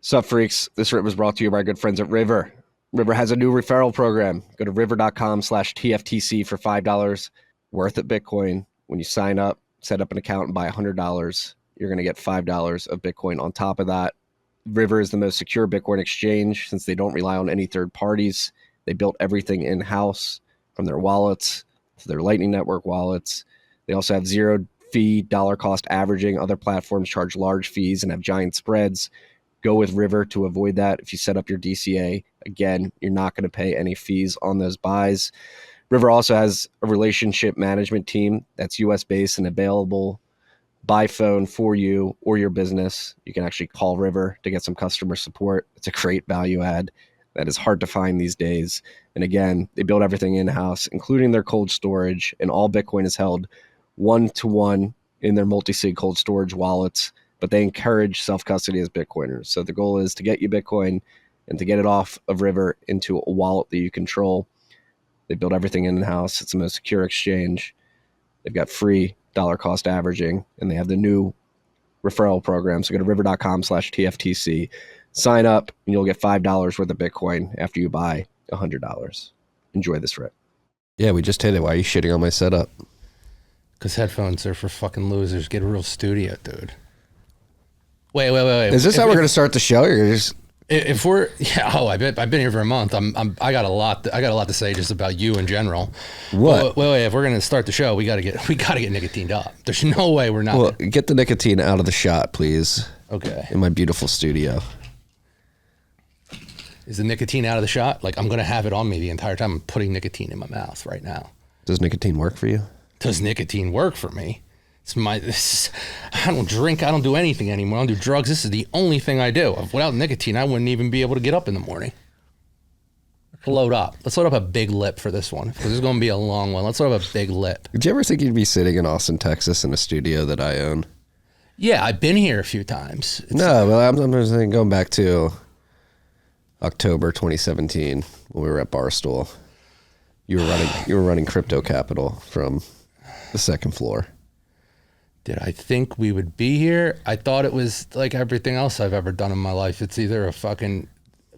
Sup, freaks? This rip was brought to you by our good friends at River. River has a new referral program. Go to river.com/TFTC for $5 worth of Bitcoin. When you sign up, set up an account and buy $100, you're going to get $5 of Bitcoin on top of that. River is the most secure Bitcoin exchange since they don't rely on any third parties. They built everything in-house, from their wallets to their Lightning Network wallets. They also have zero fee, dollar cost averaging. Other platforms charge large fees and have giant spreads. Go with River to avoid that. If you set up your DCA, again, you're not going to pay any fees on those buys. River also has a relationship management team that's US based and available by phone for you or your business. You can actually call River to get some customer support. It's a great value add that is hard to find these days. And again, they build everything in-house, including their cold storage, and all Bitcoin is held one-to-one in their multi-sig cold storage wallets. But they encourage self-custody as Bitcoiners. So the goal is to get you Bitcoin and to get it off of River into a wallet that you control. They build everything in-house. It's the most secure exchange. They've got free dollar cost averaging, and they have the new referral program. So go to river.com/TFTC, sign up, and you'll get $5 worth of Bitcoin after you buy $100. Enjoy this rip. Yeah, we just hit it. Why are you shitting on my setup? Because headphones are for fucking losers. Get a real studio, dude. Wait. Is this how we're going to start the show? Or just... If we're I've been here for a month. I got a lot to say just about you in general. What? Wait. If we're going to start the show, we got to get nicotined up. There's no way we're not. Well, get the nicotine out of the shot, please. Okay. In my beautiful studio. Is the nicotine out of the shot? Like, I'm going to have it on me the entire time. I'm putting nicotine in my mouth right now. Does nicotine work for you? Does nicotine work for me? I don't drink. I don't do anything anymore. I don't do drugs. This is the only thing I do. Without nicotine, I wouldn't even be able to get up in the morning. Let's load up a big lip for this one, because this is going to be a long one. Let's load up a big lip. Did you ever think you'd be sitting in Austin, Texas in a studio that I own? Yeah, I've been here a few times. I'm just thinking going back to October 2017 when we were at Barstool. You were running crypto capital from the second floor. Did I think we would be here? I thought it was like everything else I've ever done in my life. It's either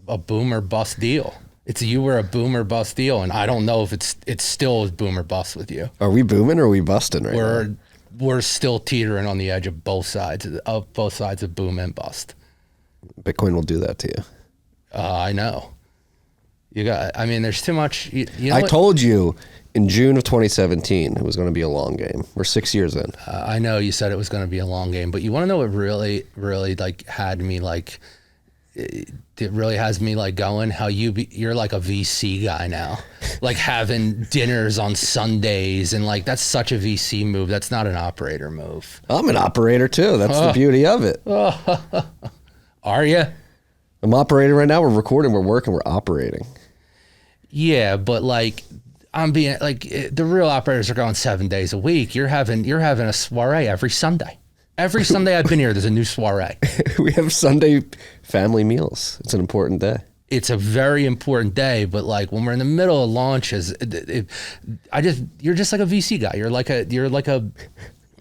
a boom or bust deal. You were a boom or bust deal, and I don't know if it's still a boom or bust with you. Are we booming or are we busting right now? We're still teetering on the edge of both sides of boom and bust. Bitcoin will do that to you. I know. There's too much. I told you in June of 2017 it was going to be a long game. We're 6 years in. I know you said it was going to be a long game, but you want to know what really had me like? It really has me like going. How you're like a VC guy now, like having dinners on Sundays, and like that's such a VC move. That's not an operator move. I'm an operator too. That's the beauty of it. Are you? I'm operating right now. We're recording. We're working. We're operating. Yeah, but like I'm being like the real operators are going 7 days a week. You're having a soiree every Sunday. Every Sunday I've been here, there's a new soiree. We have Sunday family meals. It's an important day. It's a very important day, but like when we're in the middle of launches, you're just like a VC guy. You're like a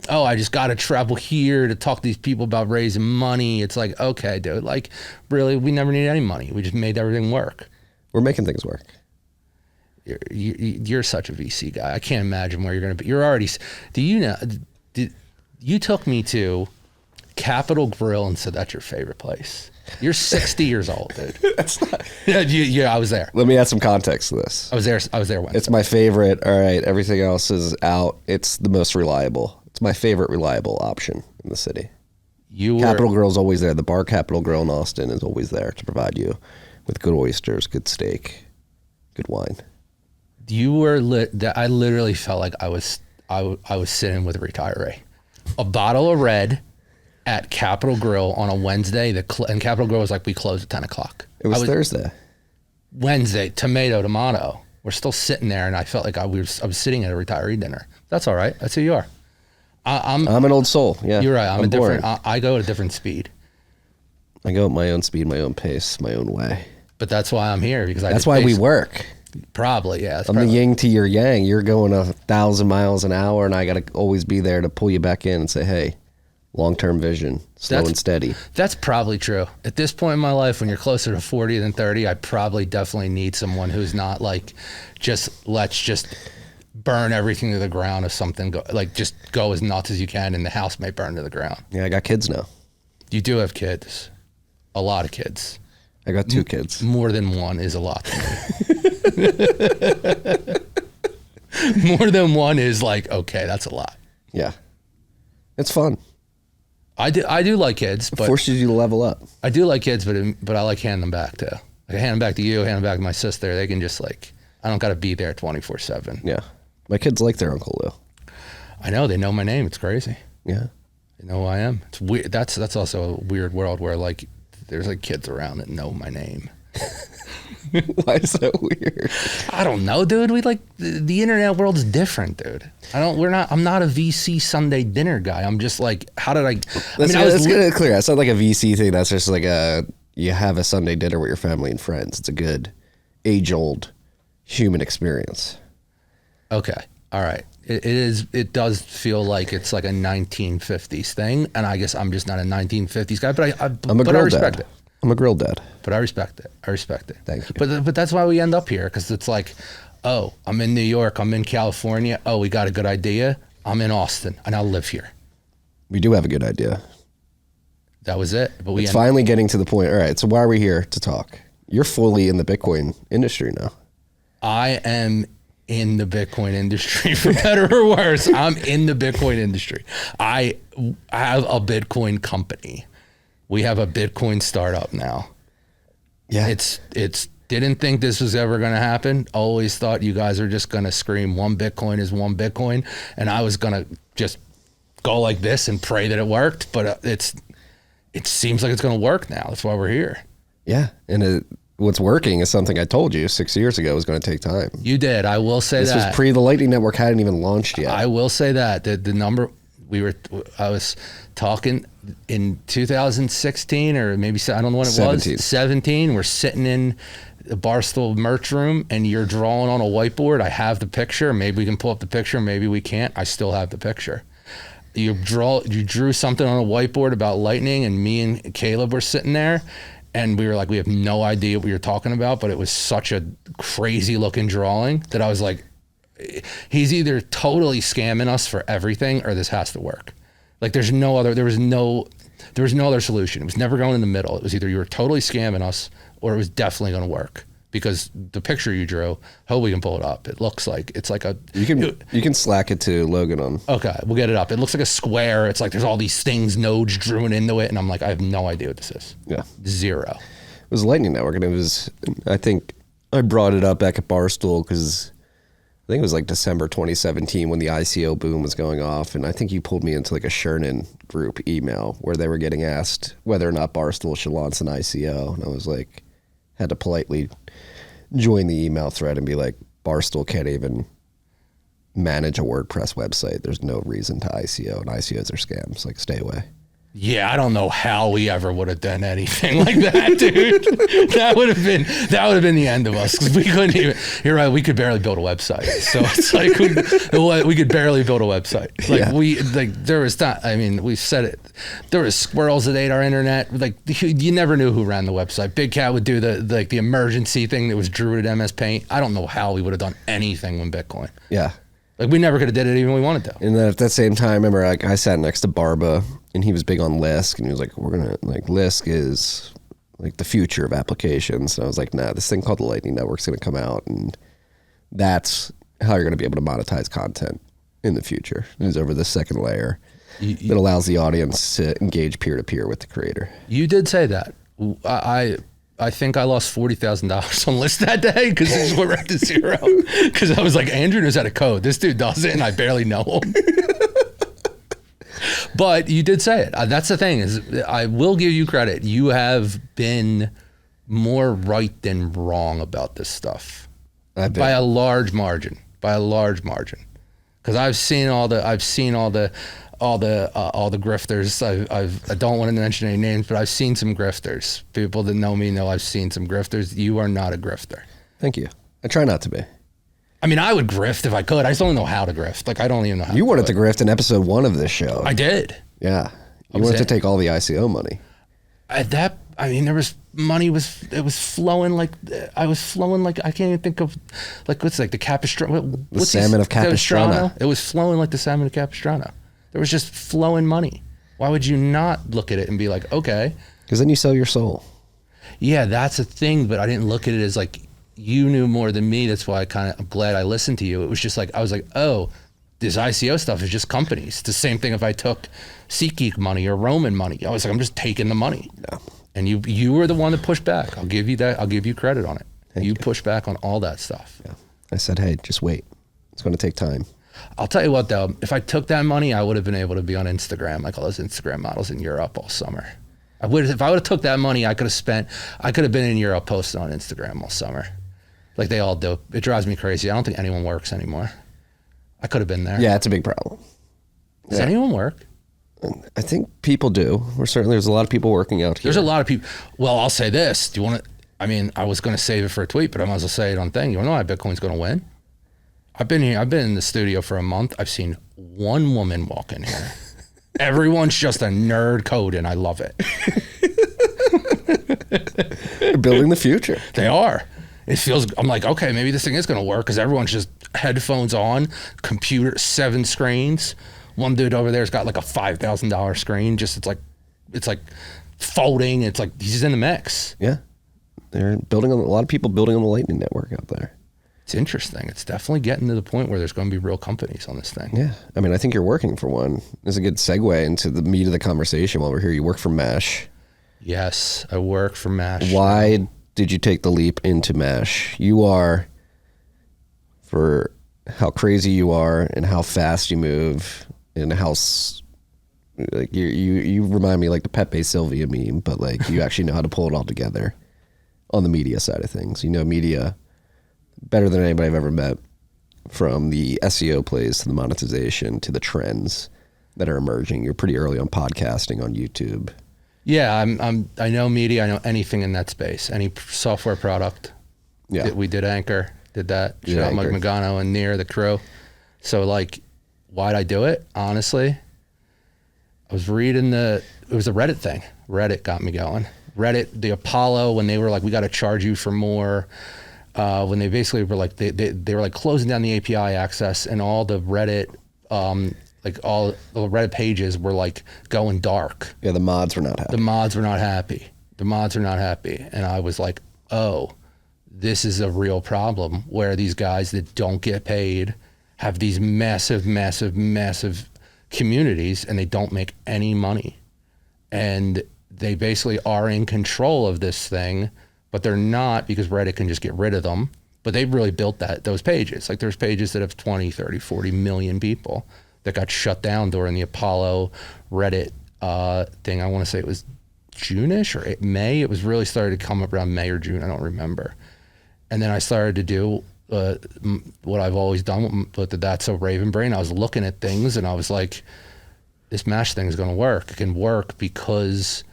I just got to travel here to talk to these people about raising money. It's like, okay, dude, like really, we never needed any money. We just made everything work. We're making things work. You're such a VC guy. I can't imagine where you're going to be. You're already, do you know, you took me to Capitol Grill and said that's your favorite place. You're 60 years old, dude. That's not. Yeah, I was there. Let me add some context to this. I was there Wednesday. It's my favorite. All right, everything else is out. It's the most reliable. It's my favorite reliable option in the city. Capitol Grill is always there. The bar Capitol Grill in Austin is always there to provide you with good oysters, good steak, good wine. You were I literally felt like I was sitting with a retiree. A bottle of red at Capitol Grill on a Wednesday. And Capitol Grill was like, we close at 10 o'clock. It was Thursday. Wednesday, tomato. We're still sitting there, and I felt like I was sitting at a retiree dinner. That's all right. That's who you are. I'm an old soul. Yeah, you're right. I'm different. I go at a different speed. I go at my own speed, my own pace, my own way. But that's why I'm here, because that's why we work. Probably, yeah. I'm the yin to your yang. You're going 1,000 miles an hour, and I got to always be there to pull you back in and say, hey, long-term vision, slow and steady. That's probably true. At this point in my life, when you're closer to 40 than 30, I probably definitely need someone who's not like, let's just burn everything to the ground if something just go as nuts as you can and the house may burn to the ground. Yeah, I got kids now. You do have kids. A lot of kids. I got 2 kids. More than one is a lot to me. More than one is like, okay, that's a lot. Yeah. It's fun. I do like kids, but it forces you to level up. I do like kids, but I like handing them back too. Like I hand them back to you, hand them back to my sister. They can just I don't got to be there 24/7. Yeah. My kids like their Uncle Lou. I know, they know my name. It's crazy. Yeah. They know who I am. It's weird. That's also a weird world where there's kids around that know my name. Why is that weird? I don't know, dude. The internet world is different, dude. I'm not a VC Sunday dinner guy. I'm just how did I Let's get it clear. It's not like a VC thing. That's just you have a Sunday dinner with your family and friends. It's a good age-old human experience. Okay. All right. It does feel like it's like a 1950s thing. And I guess I'm just not a 1950s guy, but I respect it. I'm a grill dad. But I respect it. Thank you. But that's why we end up here, because it's oh, I'm in New York, I'm in California. Oh, we got a good idea. I'm in Austin, and I live here. We do have a good idea. That was it. But it's finally getting to the point. All right, so why are we here to talk? You're fully in the Bitcoin industry now. I am in the Bitcoin industry, for better or worse. I'm in the Bitcoin industry. I have a Bitcoin company. We have a Bitcoin startup now. Yeah. It's didn't think this was ever going to happen. Always thought you guys are just going to scream one Bitcoin is one Bitcoin. And I was going to just go like this and pray that it worked. But it seems like it's going to work now. That's why we're here. Yeah. And what's working is something I told you 6 years ago was going to take time. You did. I will say this that. This was the Lightning Network hadn't even launched yet. I will say that. The number I was talking in 2016 or maybe, I don't know when it 17. was. 17. We're sitting in the Barstool merch room and you're drawing on a whiteboard. I have the picture. Maybe we can pull up the picture. Maybe we can't. I still have the picture. You drew something on a whiteboard about Lightning, and me and Caleb were sitting there and we were we have no idea what we were talking about, but it was such a crazy looking drawing that I was like, he's either totally scamming us for everything or this has to work. There was no other solution. It was never going in the middle. It was either you were totally scamming us or it was definitely going to work, because the picture you drew, hope we can pull it up. It looks like it's like a, you can Slack it to Logan on. Okay. We'll get it up. It looks like a square. It's there's all these things, nodes drew into it. And I'm I have no idea what this is. Yeah. Zero. It was a Lightning Network. And I think I brought it up back at Barstool because I think it was December 2017 when the ICO boom was going off. And I think you pulled me into a Sherman group email where they were getting asked whether or not Barstool should launch an ICO. And I was had to politely join the email thread and be Barstool can't even manage a WordPress website. There's no reason to ICO, and ICOs are scams. Stay away. Yeah, I don't know how we ever would have done anything like that, dude. that would have been the end of us, because we couldn't even. You're right. We could barely build a website. So it's we could barely build a website. There was not. I mean, we said it. There was squirrels that ate our internet. You never knew who ran the website. Big Cat would do the emergency thing that was Druid at MS Paint. I don't know how we would have done anything with Bitcoin. Yeah. We never could have did it even if we wanted to. And then at that same time, I remember I sat next to Barba, and he was big on Lisk, and he was we're going to, Lisk is the future of applications. And I was nah, this thing called the Lightning Network is going to come out, and that's how you're going to be able to monetize content in the future, is over the second layer that allows the audience to engage peer-to-peer with the creator. You did say that. I think I lost $40,000 on List that day because it just went right to zero. Because I was Andrew knows how to code. This dude doesn't, and I barely know him. But you did say it. That's the thing, is I will give you credit. You have been more right than wrong about this stuff by a large margin. Because I've seen all the grifters. I don't want to mention any names, but I've seen some grifters. People that know me know I've seen some grifters. You are not a grifter. Thank you. I try not to be. I mean, I would grift if I could. I just don't know how to grift. I don't even know how. You wanted to grift in episode 1 of this show. I did. Yeah. You wanted to take all the ICO money. There was money it was flowing like I can't even think of what's like the Capistrano. The salmon of Capistrano. It was flowing like the salmon of Capistrano. There was just flowing money. Why would you not look at it and be like, okay? Because then you sell your soul. Yeah, that's a thing, but I didn't look at it as like, you knew more than me. That's why I'm glad I listened to you. It was just like, I was like, oh, this ICO stuff is just companies. It's the same thing if I took SeatGeek money or Roman money. I was like, I'm just taking the money. Yeah. And you were the one that pushed back. I'll give you that. I'll give you credit on it. Thank you. Pushed back on all that stuff. Yeah. I said, hey, just wait. It's going to take time. I'll tell you what, though. If I took that money, I would have been able to be on Instagram like all those Instagram models in Europe all summer. If I would have took that money, I could have been in Europe posting on Instagram all summer. Like they all do. It drives me crazy. I don't think anyone works anymore. I could have been there. Yeah, it's a big problem. Does anyone work? I think people do. There's a lot of people working out here. There's a lot of people. Well, I'll say this. Do you want to? I was going to save it for a tweet, but I might as well say it on thing. You want to know why Bitcoin's going to win? I've been here. I've been in the studio for a month. I've seen one woman walk in here. Everyone's just a nerd coding. I love it. They're building the future. They are. I'm like, okay, maybe this thing is going to work because everyone's just headphones on, computer, 7 screens. One dude over there's got like a $5,000 screen. It's like folding. It's like he's in the mix. Yeah. They're building a lot of people building on the Lightning Network out there. It's interesting. It's definitely getting to the point where there's going to be real companies on this thing. Yeah. I think you're working for one. It's a good segue into the meat of the conversation while we're here. You work for MASH. Yes, I work for MASH. Why did you take the leap into MASH? You are, for how crazy you are and how fast you move and how like you remind me like the Pepe Sylvia meme, but like you actually know how to pull it all together on the media side of things. You know media better than anybody I've ever met, from the SEO plays to the monetization to the trends that are emerging. You're pretty early on podcasting on YouTube. Yeah, I know media. I know anything in that space. Any software product. Yeah, we did Anchor. Did that. Yeah, Shout out Mike Anchor. Magano and Near the crew. So like, why'd I do it? Honestly, I was reading it was a Reddit thing. Reddit got me going. Reddit, the Apollo, when they were like, we got to charge you for more. When they basically were like, they were like closing down the API access, and all the Reddit, like all the Reddit pages were like going dark. Yeah, the mods were not happy. The mods were not happy. And I was like, oh, this is a real problem where these guys that don't get paid have these massive, massive, massive communities and they don't make any money. And they basically are in control of this thing, but they're not, because Reddit can just get rid of them. But they've really built those pages. Like there's pages that have 20, 30, 40 million people that got shut down during the Apollo Reddit thing. I want to say it was June-ish or May. It was really started to come up around May or June. I don't remember. And then I started to do what I've always done with the That's So Raven Brain. I was looking at things and I was like, this MASH thing is going to work. It can work because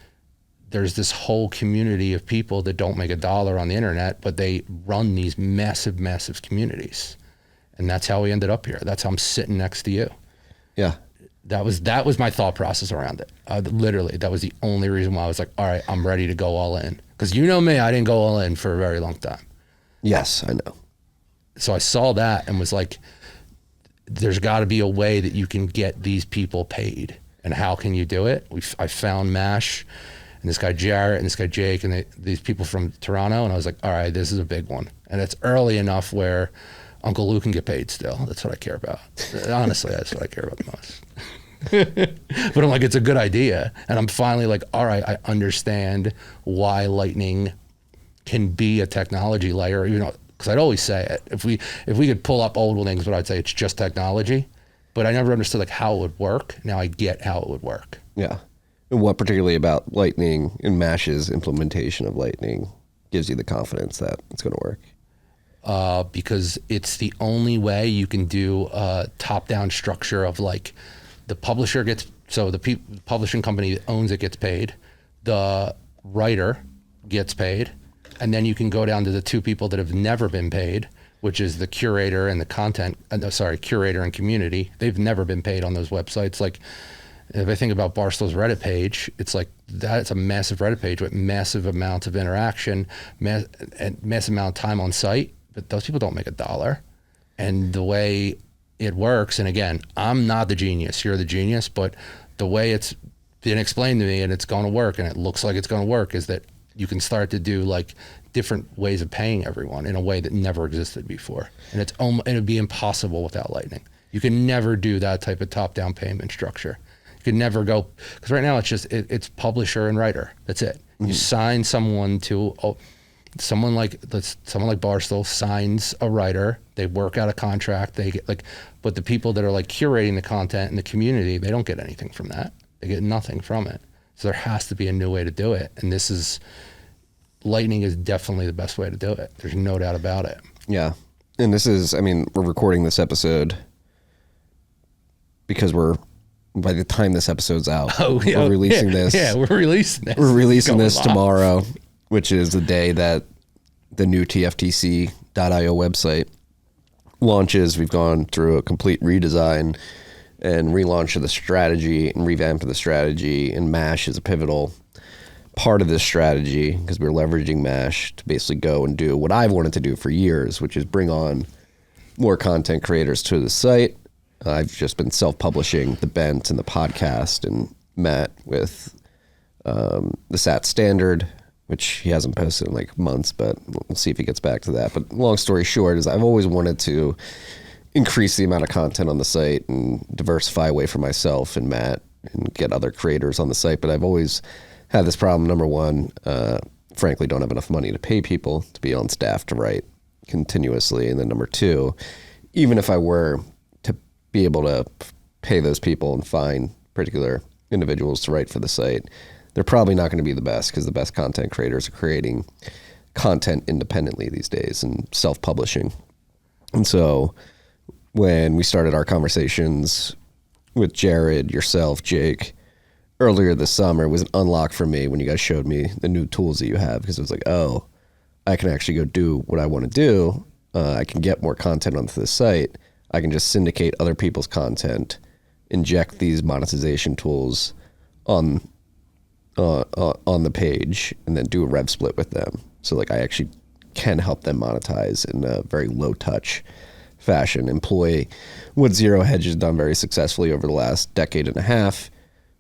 there's this whole community of people that don't make $1 on the internet, but they run these massive, massive communities. And that's how we ended up here. That's how I'm sitting next to you. Yeah. That was my thought process around it. Literally, that was the only reason why I was like, all right, I'm ready to go all in. Because you know me, I didn't go all in for a very long time. Yes, I know. So I saw that and was like, there's got to be a way that you can get these people paid. And how can you do it? I found MASH and this guy Jarrett and this guy Jake and these people from Toronto. And I was like, all right, this is a big one. And it's early enough where Uncle Lou can get paid still. That's what I care about. Honestly, that's what I care about the most. But I'm like, it's a good idea. And I'm finally like, all right, I understand why Lightning can be a technology layer, you know, because I'd always say it. If we could pull up old things, but I'd say it's just technology. But I never understood like how it would work. Now I get how it would work. Yeah. And what particularly about Lightning and MASH's implementation of Lightning gives you the confidence that it's going to work? Because it's the only way you can do a top-down structure of like the publisher gets, so the publishing company that owns it gets paid, the writer gets paid, and then you can go down to the two people that have never been paid, which is the curator and the content, curator and community. They've never been paid on those websites. Like If I think about Barstool's Reddit page, it's like that's a massive Reddit page with massive amounts of interaction, and massive amount of time on site, but those people don't make $1. And the way it works, and again, I'm not the genius, you're the genius, but the way it's been explained to me and it's going to work and it looks like it's going to work is that you can start to do like different ways of paying everyone in a way that never existed before. And it'd be impossible without Lightning. You can never do that type of top-down payment structure. You can never go, because right now it's just, it's publisher and writer. That's it. You sign someone to, someone like Barstool signs a writer, they work out a contract, they get like, but the people that are like curating the content in the community, they don't get anything from that. They get nothing from it. So there has to be a new way to do it. And Lightning is definitely the best way to do it. There's no doubt about it. Yeah. And this is, I mean, we're recording this episode because by the time this episode's out, we're releasing this. Yeah, we're releasing this. We're releasing this tomorrow, which is the day that the new TFTC.io website launches. We've gone through a complete redesign and relaunch of the strategy and revamp of the strategy. And MASH is a pivotal part of this strategy because we're leveraging MASH to basically go and do what I've wanted to do for years, which is bring on more content creators to the site. I've just been self-publishing the Bent and the podcast and Matt with the SAT Standard, which he hasn't posted in like months, but we'll see if he gets back to that. But long story short is I've always wanted to increase the amount of content on the site and diversify away from myself and Matt and get other creators on the site. But I've always had this problem. Number one, frankly, don't have enough money to pay people to be on staff to write continuously. And then number two, even if I were to be able to pay those people and find particular individuals to write for the site, they're probably not going to be the best because the best content creators are creating content independently these days and self-publishing. And so when we started our conversations with Jared, yourself, Jake, earlier this summer, it was an unlock for me when you guys showed me the new tools that you have, because it was like, oh, I can actually go do what I want to do. I can get more content onto the site. I can just syndicate other people's content, inject these monetization tools on the page, and then do a rev split with them. So like I actually can help them monetize in a very low touch fashion, employ what Zero Hedge has done very successfully over the last decade and a half,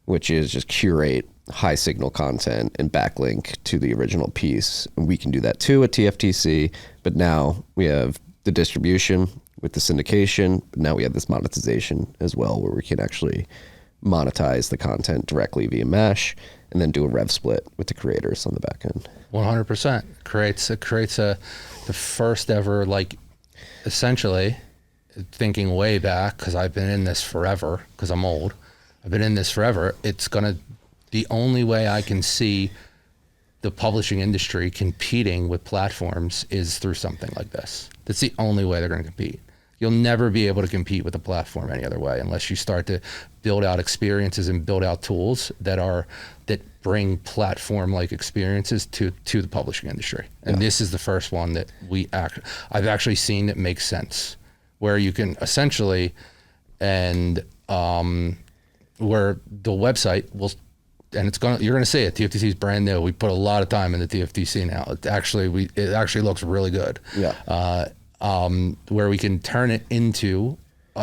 which is just curate high signal content and backlink to the original piece. And we can do that too at TFTC, but now we have the distribution with the syndication, but now we have this monetization as well, where we can actually monetize the content directly via MASH and then do a rev split with the creators on the back end. 100% creates the first ever, like, essentially, thinking way back, because I've been in this forever, because I'm old, I've been in this forever. The only way I can see the publishing industry competing with platforms is through something like this. That's the only way they're going to compete. You'll never be able to compete with a platform any other way unless you start to build out experiences and build out tools that bring platform-like experiences to the publishing industry. And this is the first one that I've actually seen that makes sense, where you can essentially, and where the website will, and you're gonna see it. TFTC is brand new. We put a lot of time into TFTC now. It actually looks really good. Yeah. Where we can turn it into,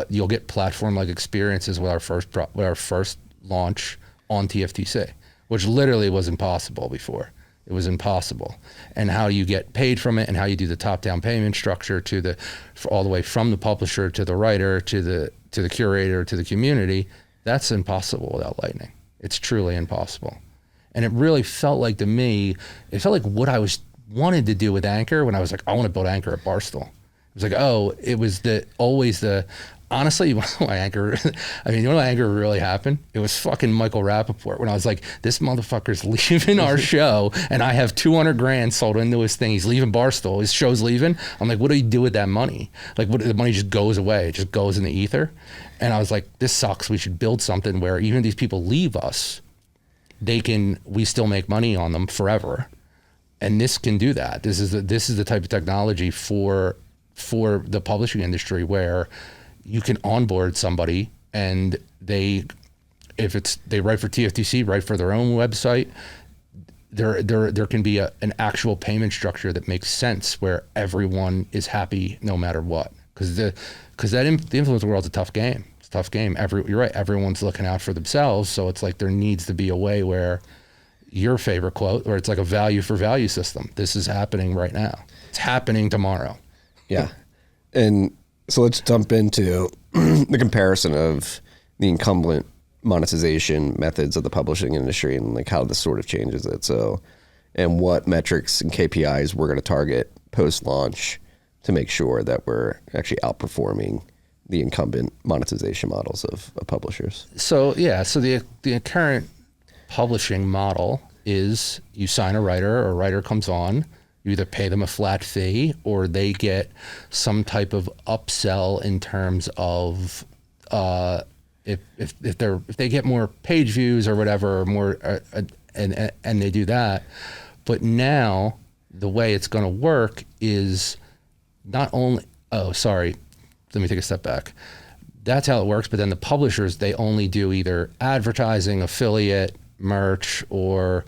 you'll get platform-like experiences with our first launch on TFTC, which literally was impossible before. It was impossible. And how you get paid from it, and how you do the top-down payment structure all the way from the publisher to the writer to the curator to the community, that's impossible without Lightning. It's truly impossible. And it really felt like, to me, it felt like what I wanted to do with Anchor when I was like, I want to build Anchor at Barstool. It was like, it was honestly, why Anchor really happened? It was fucking Michael Rappaport, when I was like, this motherfucker's leaving our show and I have $200,000 sold into his thing. He's leaving Barstool. His show's leaving. I'm like, what do you do with that money? Like, the money just goes away. It just goes in the ether. And I was like, this sucks. We should build something where even if these people leave us, we still make money on them forever. And this can do that. This is the type of technology for the publishing industry, where you can onboard somebody and if they write for TFTC, write for their own website, there can be an actual payment structure that makes sense where everyone is happy no matter what. Because the influencer world's a tough game. It's a tough game. You're right. Everyone's looking out for themselves. So it's like there needs to be a way where your favorite quote, where it's like a value for value system. This is happening right now. It's happening tomorrow. Yeah. And so let's jump into the comparison of the incumbent monetization methods of the publishing industry and like how this sort of changes it. So, and what metrics and KPIs we're going to target post-launch to make sure that we're actually outperforming the incumbent monetization models of publishers. So yeah, so the current publishing model is you sign a writer, or a writer comes on, you either pay them a flat fee or they get some type of upsell in terms of if they get more page views or whatever, or more and they do that. But now the way it's going to work is not only, let me take a step back. That's how it works. But then the publishers, they only do either advertising, affiliate, merch, or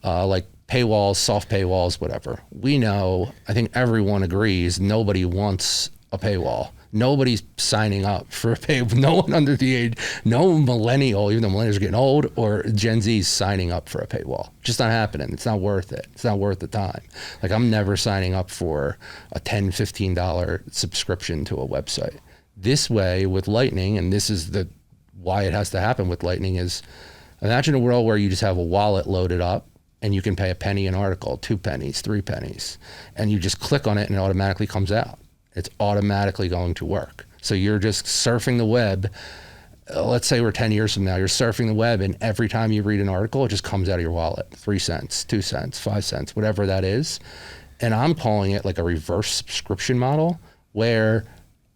like paywalls, soft paywalls, whatever. We know, I think everyone agrees, nobody wants a paywall. Nobody's signing up for a paywall. No one under the age, no millennial, even though millennials are getting old, or Gen Z's signing up for a paywall. Just not happening. It's not worth it. It's not worth the time. Like, I'm never signing up for a $10, $15 subscription to a website. This way with Lightning, and this is why it has to happen with Lightning, is imagine a world where you just have a wallet loaded up and you can pay a penny an article, 2 pennies, 3 pennies, and you just click on it and it automatically comes out. It's automatically going to work. So you're just surfing the web. Let's say we're 10 years from now, you're surfing the web, and every time you read an article, it just comes out of your wallet. 3 cents, 2 cents, 5 cents, whatever that is. And I'm calling it like a reverse subscription model, where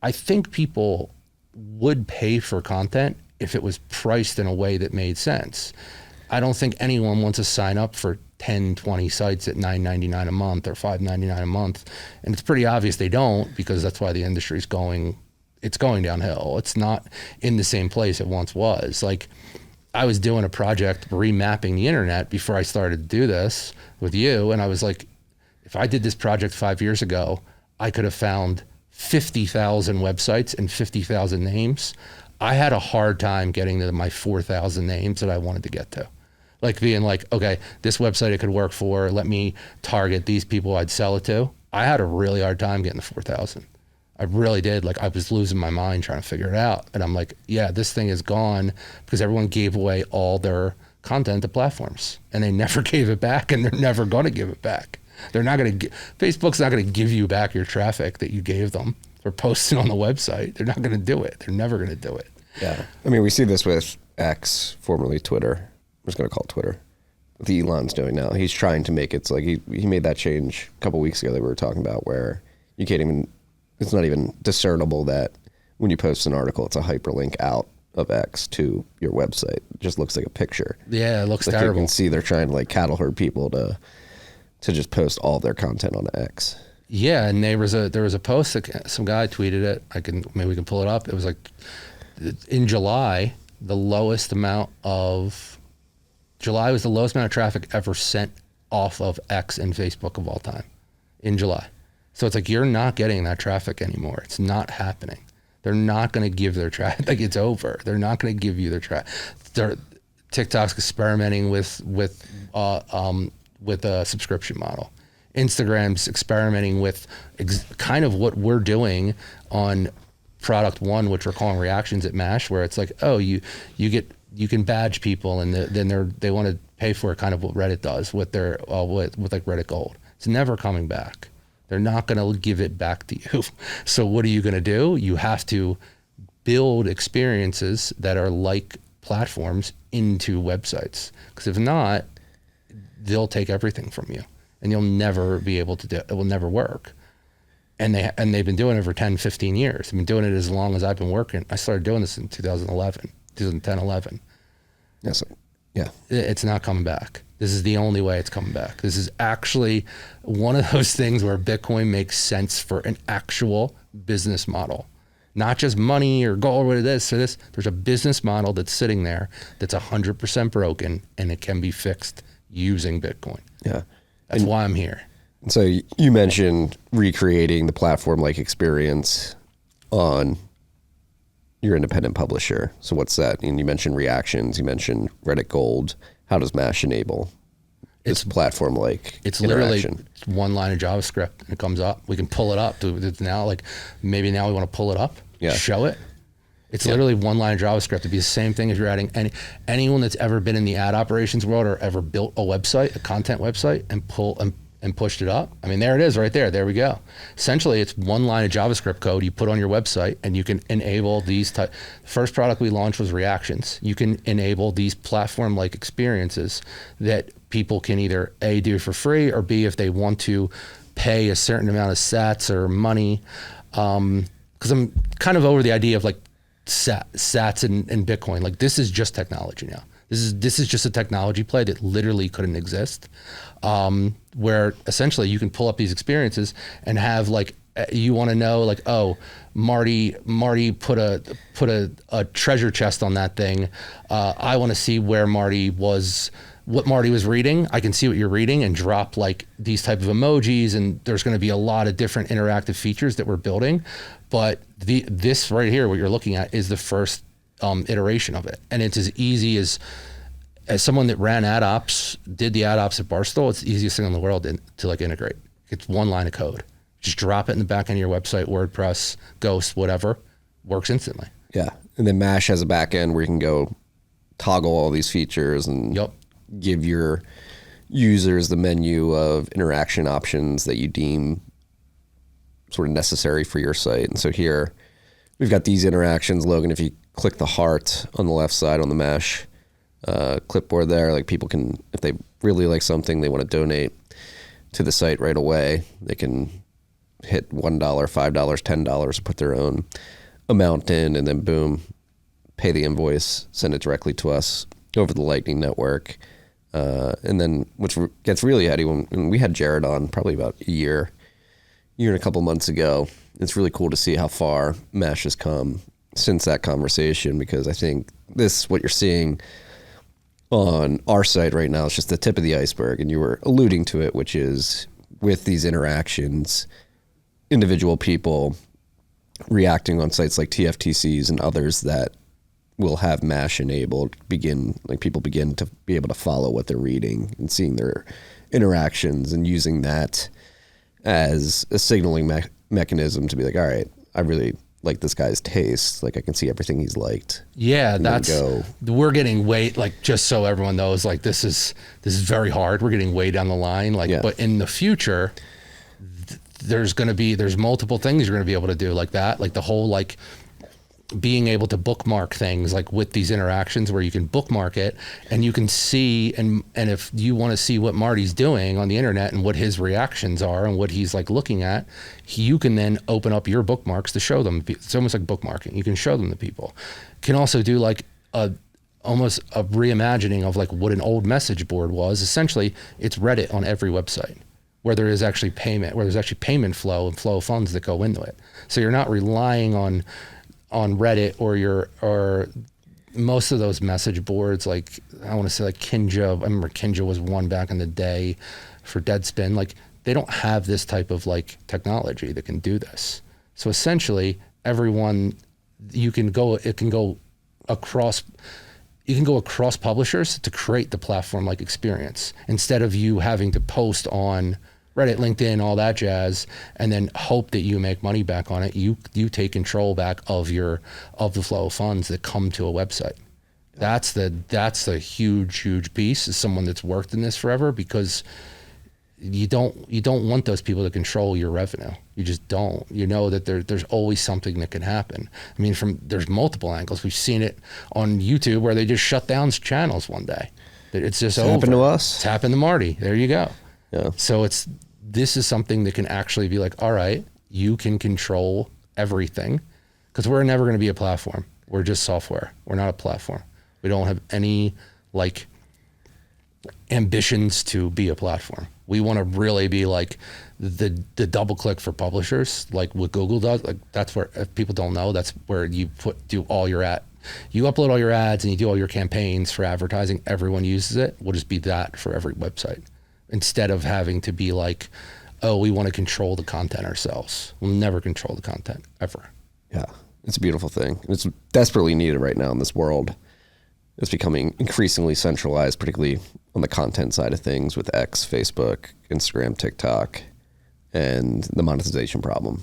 I think people would pay for content if it was priced in a way that made sense. I don't think anyone wants to sign up for 10, 20 sites at $9.99 a month or $5.99 a month. And it's pretty obvious they don't, because that's why the industry's going downhill. It's not in the same place it once was. Like, I was doing a project remapping the internet before I started to do this with you. And I was like, if I did this project 5 years ago, I could have found 50,000 websites and 50,000 names. I had a hard time getting to my 4,000 names that I wanted to get to. Like, being like, okay, this website it could work for, let me target these people I'd sell it to. I had a really hard time getting to 4,000. I really did. Like, I was losing my mind trying to figure it out. And I'm like, yeah, this thing is gone because everyone gave away all their content to platforms, and they never gave it back, and they're never going to give it back. They're not going to, Facebook's not going to give you back your traffic that you gave them for posting on the website. They're not going to do it. They're never going to do it. Yeah. I mean, we see this with X, formerly Twitter. I'm just going to call it Twitter. The Elon's doing now. He's trying to make it so, like, he made that change a couple weeks ago that we were talking about, where you can't even, it's not even discernible that when you post an article, it's a hyperlink out of X to your website. It just looks like a picture. Yeah, it looks like terrible. You can see they're trying to like cattle herd people to just post all their content on X. Yeah, and there was a post that some guy tweeted it. Maybe we can pull it up. It was like, in July, July was the lowest amount of traffic ever sent off of X and Facebook of all time in July. So it's like, you're not getting that traffic anymore. It's not happening. They're not going to give their traffic. Like, it's over. They're not going to give you their traffic. TikTok's experimenting with a subscription model. Instagram's experimenting with kind of what we're doing on product one, which we're calling reactions at MASH, where it's like, oh, you can badge people, and then they want to pay for it, kind of what Reddit does with their with like Reddit Gold. It's never coming back. They're not going to give it back to you. So what are you going to do? You have to build experiences that are like platforms into websites, because if not, they'll take everything from you, and you'll never be able to do it. It will never work. And they've been doing it for 10, 15 years. I've been doing it as long as I've been working. I started doing this in 2010, 11. Yes. Yeah. It's not coming back. This is the only way it's coming back. This is actually one of those things where Bitcoin makes sense for an actual business model. not just money or gold or this or this. There's a business model that's sitting there that's 100% broken, and it can be fixed using Bitcoin. Yeah. That's why I'm here. So you mentioned recreating the platform-like experience on your independent publisher. So what's that? And you mentioned reactions. You mentioned Reddit Gold. How does Mash enable this platform-like It's interaction? literally one line of JavaScript, and it comes up. We can pull it up. It's now, like, maybe now we want to pull it up, show it. It's literally one line of JavaScript. It'd be the same thing as you're adding anyone that's ever been in the ad operations world or ever built a website, a content website, and pushed it up. I mean, there it is right there. There we go. Essentially, it's one line of JavaScript code you put on your website, and you can enable these first product we launched was reactions. You can enable these platform-like experiences that people can either A, do for free, or B, if they want to pay a certain amount of sats or money. Because I'm kind of over the idea of like sats and Bitcoin. Like, this is just technology now. This is just a technology play that literally couldn't exist, where essentially you can pull up these experiences and have, like, you want to know, like, oh, Marty put a treasure chest on that thing. I want to see where what Marty was reading. I can see what you're reading and drop like these type of emojis, and there's going to be a lot of different interactive features that we're building. But this right here, what you're looking at, is the first iteration of it, and it's as easy as someone that ran ad ops, did the ad ops at Barstool. It's the easiest thing in the world to like integrate. It's one line of code. Just drop it in the back end of your website, WordPress, Ghost, whatever, works instantly. Yeah, and then Mash has a back end where you can go toggle all these features and give your users the menu of interaction options that you deem sort of necessary for your site. And so here we've got these interactions. Logan, if you click the heart on the left side on the Mash clipboard there, like, people can, if they really like something, they want to donate to the site right away, they can hit $1, $5, $10, put their own amount in, and then boom, pay the invoice, send it directly to us over the Lightning Network. And then what gets really heady, when we had Jared on probably about a year and a couple months ago, it's really cool to see how far Mash has come since that conversation, because I think what you're seeing on our site right now is just the tip of the iceberg. And you were alluding to it, which is with these interactions, individual people reacting on sites like TFTCs and others that will have Mash enabled, people begin to be able to follow what they're reading and seeing their interactions, and using that as a signaling mechanism to be like, all right, I really like this guy's taste. Like, I can see everything he's liked. Yeah, we're getting way, like, just so everyone knows, like, this is very hard. We're getting way down the line. Like, but in the future, there's multiple things you're going to be able to do like that. Like the whole, like, being able to bookmark things, like with these interactions where you can bookmark it and you can see, and if you want to see what Marty's doing on the internet and what his reactions are and what he's like looking at, you can then open up your bookmarks to show them. It's almost like bookmarking. You can show them to people. Can also do like almost a reimagining of like what an old message board was. Essentially, it's Reddit on every website, where there is actually payment, where there's actually payment flow and flow of funds that go into it. So you're not relying on Reddit or most of those message boards, like, I want to say like Kinja. I remember Kinja was one back in the day for Deadspin. Like, they don't have this type of like technology that can do this. So essentially, it can go across publishers to create the platform like experience, instead of you having to post on Reddit, LinkedIn, all that jazz, and then hope that you make money back on it. You take control back of the flow of funds that come to a website. That's the huge piece, as someone that's worked in this forever, because you don't want those people to control your revenue. You just don't. You know that there's always something that can happen. I mean, there's multiple angles. We've seen it on YouTube where they just shut down channels one day. It's just over. Happened to us. It's happened to Marty. There you go. Yeah. So this is something that can actually be like, all right, you can control everything, because we're never going to be a platform. We're just software. We're not a platform. We don't have any like ambitions to be a platform. We want to really be like the double click for publishers, like what Google does, like that's where, if people don't know, that's where you do all your you upload all your ads and you do all your campaigns for advertising. Everyone uses it. We'll just be that for every website, instead of having to be like, oh, we want to control the content ourselves. We'll never control the content ever. Yeah, it's a beautiful thing. It's desperately needed right now in this world. It's becoming increasingly centralized, particularly on the content side of things with X, Facebook, Instagram, TikTok, and the monetization problem,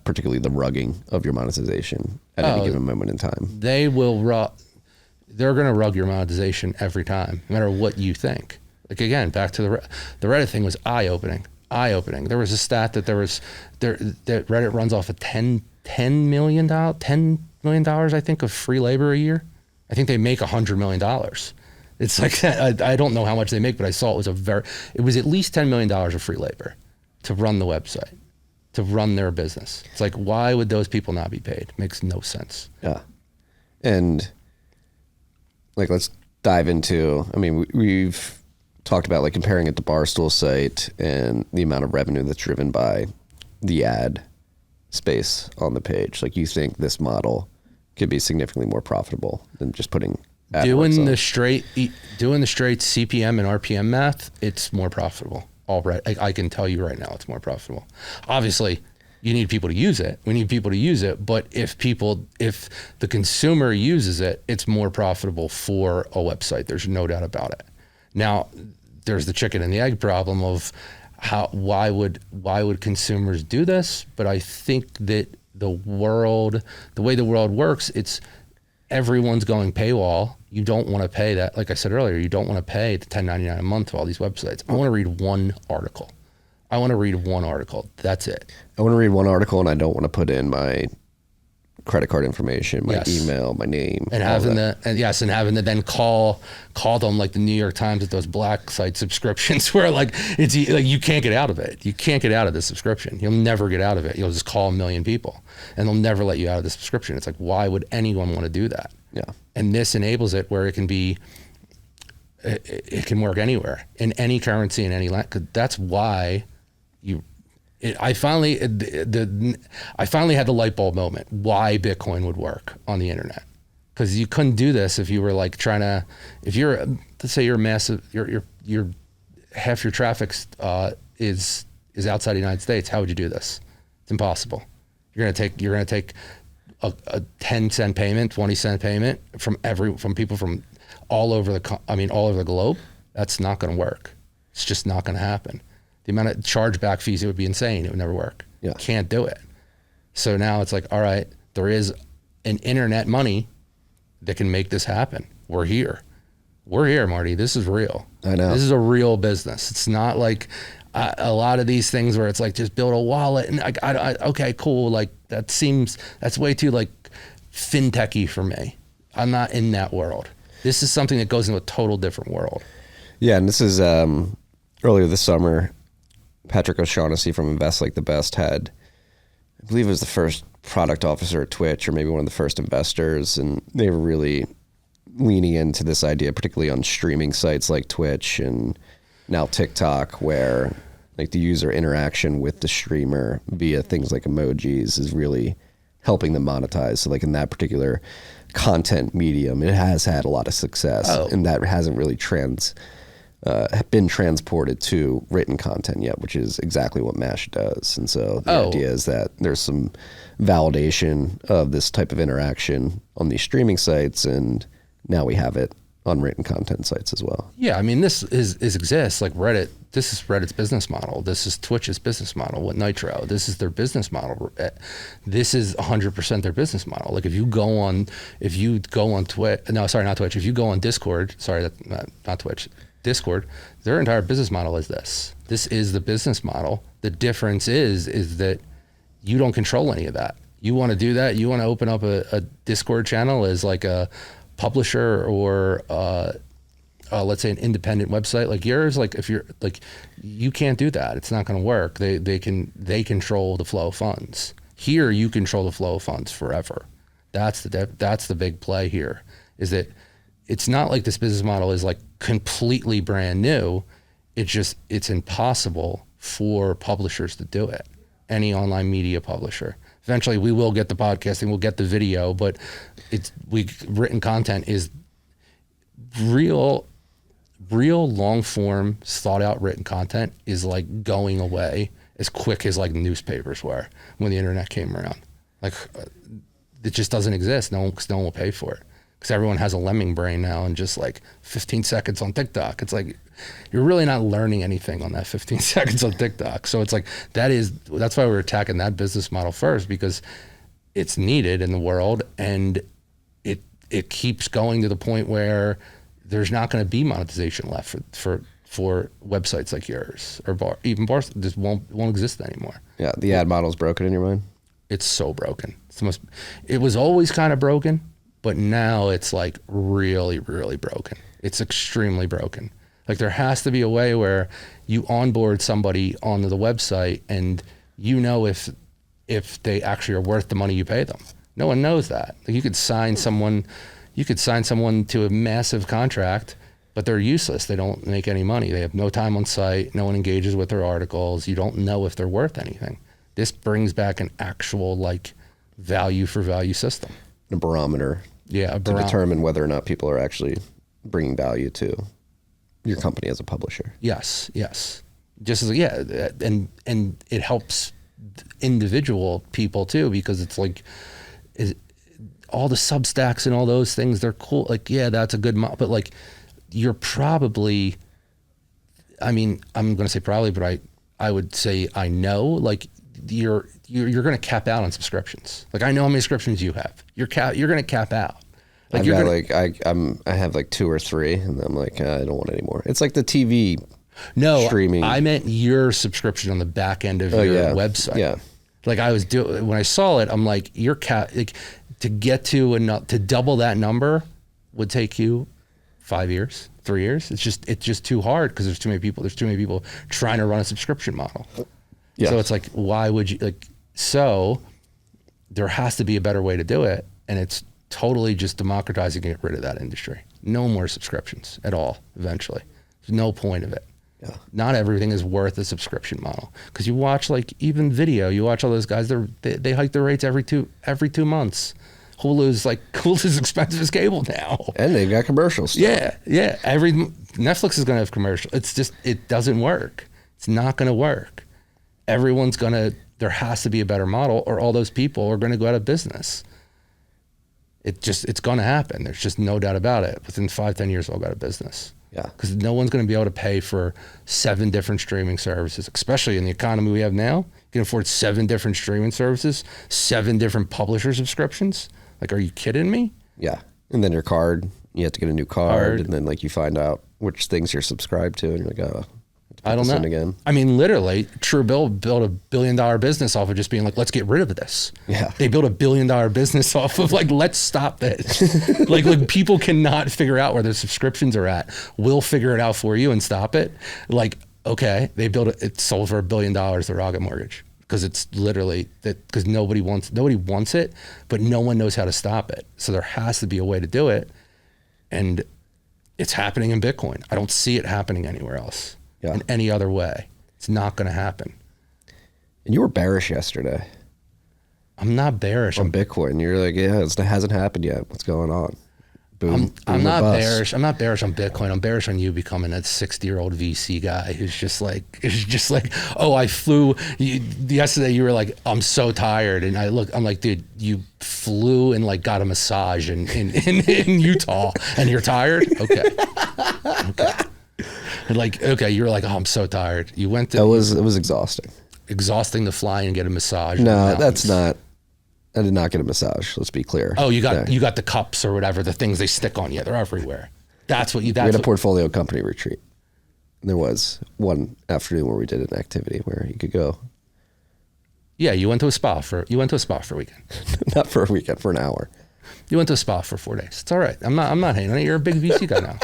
particularly the rugging of your monetization at any given moment in time. They're going to rug your monetization every time, no matter what you think. Like, again, back to the Reddit thing was eye-opening. There was a stat that that Reddit runs off of $10 million, I think, of free labor a year. I think they make $100 million. It's like, I don't know how much they make, but I saw it was at least $10 million of free labor to run the website, to run their business. It's like, why would those people not be paid? Makes no sense. Yeah. And like, let's dive into, I mean, we've talked about like comparing it to Barstool site and the amount of revenue that's driven by the ad space on the page. Like, you think this model could be significantly more profitable than just putting doing the straight CPM and RPM math. It's more profitable. Already, I can tell you right now, it's more profitable. Obviously, you need people to use it. We need people to use it. But if the consumer uses it, it's more profitable for a website. There's no doubt about it. Now, there's the chicken and the egg problem of why would consumers do this? But I think that the way the world works, it's everyone's going paywall. You don't want to pay that. Like I said earlier, you don't want to pay the $10.99 a month to all these websites. I want to read one article. That's it. I want to read one article, and I don't want to put in my credit card information, my email, my name, and having to then call them like the New York Times with those black site subscriptions where like it's like you can't get out of it. You can't get out of the subscription. You'll never get out of it. You'll just call a million people, and they'll never let you out of the subscription. It's like, why would anyone want to do that? Yeah. And this enables it where it can work anywhere in any currency in any language. That's why I finally had the light bulb moment why Bitcoin would work on the internet, because you couldn't do this if you were like let's say you're massive, you're half your traffic is outside the United States. How would you do this? It's impossible. You're gonna take a 10-cent payment, 20-cent payment from people from all over the globe. That's not going to work. It's just not going to happen. The amount of chargeback fees, it would be insane. It would never work. Yeah. Can't do it. So now it's like, all right, there is an internet money that can make this happen. We're here, Marty. This is real. I know. This is a real business. It's not like a lot of these things where it's like, just build a wallet and okay, cool. Like that's way too like fintechy for me. I'm not in that world. This is something that goes into a total different world. Yeah. And this is, earlier this summer, Patrick O'Shaughnessy from Invest Like the Best had, I believe it was the first product officer at Twitch, or maybe one of the first investors. And they were really leaning into this idea, particularly on streaming sites like Twitch and now TikTok, where like the user interaction with the streamer via things like emojis is really helping them monetize. So like in that particular content medium, it has had a lot of success, and that hasn't really been transported to written content yet, which is exactly what MASH does. And so the idea is that there's some validation of this type of interaction on these streaming sites, and now we have it on written content sites as well. Yeah, I mean, this exists like Reddit. This is Reddit's business model. This is Twitch's business model with Nitro. This is their business model. This is 100% their business model. Like if you go on Twitch, no, sorry, not Twitch. If you go on Discord, sorry, not Twitch, Discord, their entire business model is this. This is the business model. The difference is that you don't control any of that. You want to do that. You want to open up a Discord channel as like a publisher or let's say an independent website like yours. Like if you're like, you can't do that. It's not going to work. They control the flow of funds. Here, you control the flow of funds forever. That's the big play here. Is that it's not like this business model is like completely brand new. It's impossible for publishers to do it. Any online media publisher. Eventually, we will get the podcasting, we'll get the video, but written content is real long form, thought out written content is like going away as quick as like newspapers were when the internet came around. Like it just doesn't exist. No one will pay for it because everyone has a lemming brain now and just like 15 seconds on TikTok. It's like you're really not learning anything on that 15 seconds on TikTok. So it's like that's why we're attacking that business model first, because it's needed in the world, and it keeps going to the point where there's not going to be monetization left for websites like yours or even Barstool. Just won't exist anymore. Yeah, the ad model's broken in your mind. It's so broken. It was always kind of broken, but now it's like really, really broken. It's extremely broken. Like there has to be a way where you onboard somebody onto the website and you know if they actually are worth the money you pay them. No one knows that. Like you could sign someone to a massive contract, but they're useless. They don't make any money. They have no time on site. No one engages with their articles. You don't know if they're worth anything. This brings back an actual like value for value system. A barometer. Yeah, to determine whether or not people are actually bringing value to your company as a publisher. Yes. Just as and it helps individual people too, because it's like all the Substacks and all those things, they're cool. Like, yeah, that's a good but like you're probably, I mean, I'm going to say probably, but I would say I know, like you're going to cap out on subscriptions. Like I know how many subscriptions you have. You're going to cap out. Like I have like 2 or 3, and I'm like I don't want any more. It's like the TV streaming. I meant your subscription on the back end of your website. Yeah. Like I was when I saw it, I'm like to get to double that number would take you 5 years, 3 years. It's just too hard because there's too many people. There's too many people trying to run a subscription model. Yeah. So it's like, why would you so there has to be a better way to do it. And it's totally just democratizing, get rid of that industry. No more subscriptions at all. Eventually, there's no point of it. Yeah. Not everything is worth a subscription model, because you watch like even video. You watch all those guys. They hike their rates every 2 months. Hulu's as expensive as cable now, and they've got commercials. Yeah. Netflix is gonna have commercials. It's just it doesn't work. It's not gonna work. There has to be a better model, or all those people are gonna go out of business. It's gonna happen. There's just no doubt about it. Within 5-10 years, they'll go out of business. Yeah. Because no one's going to be able to pay for 7 different streaming services, especially in the economy we have now. You can afford 7 different streaming services, 7 different publisher subscriptions. Like, are you kidding me? Yeah. And then your card, you have to get a new card. And then like you find out which things you're subscribed to, and you're like, oh, I don't know. Again. I mean, literally, Truebill built $1 billion business off of just being like, let's get rid of this. Yeah. They built $1 billion business off of like, let's stop this. like when people cannot figure out where their subscriptions are at, we'll figure it out for you and stop it. Like, okay, it sold for $1 billion, the Rocket Mortgage. Because it's literally because nobody wants it, but no one knows how to stop it. So there has to be a way to do it. And it's happening in Bitcoin. I don't see it happening anywhere else. Yeah. In any other way. It's not going to happen. And you were bearish yesterday. I'm not bearish. On Bitcoin. You're like, yeah, it hasn't happened yet. What's going on? Boom. I'm not bearish. I'm not bearish on Bitcoin. I'm bearish on you becoming a 60-year-old VC guy who's just like, oh, I flew. Yesterday you were like, I'm so tired. And I'm like, dude, you flew and like got a massage in Utah and you're tired? Okay. Like, okay, you were like, oh, I'm so tired. You went to... It was exhausting. Exhausting to fly and get a massage. No, that's not... I did not get a massage, let's be clear. Oh, you got the cups or whatever, the things they stick on you. They're everywhere. We had a portfolio company retreat. And there was one afternoon where we did an activity where you could go. Yeah, you went to a spa for a weekend. Not for a weekend, for an hour. You went to a spa for 4 days. It's all right. I'm not hating on it. You're a big VC guy now.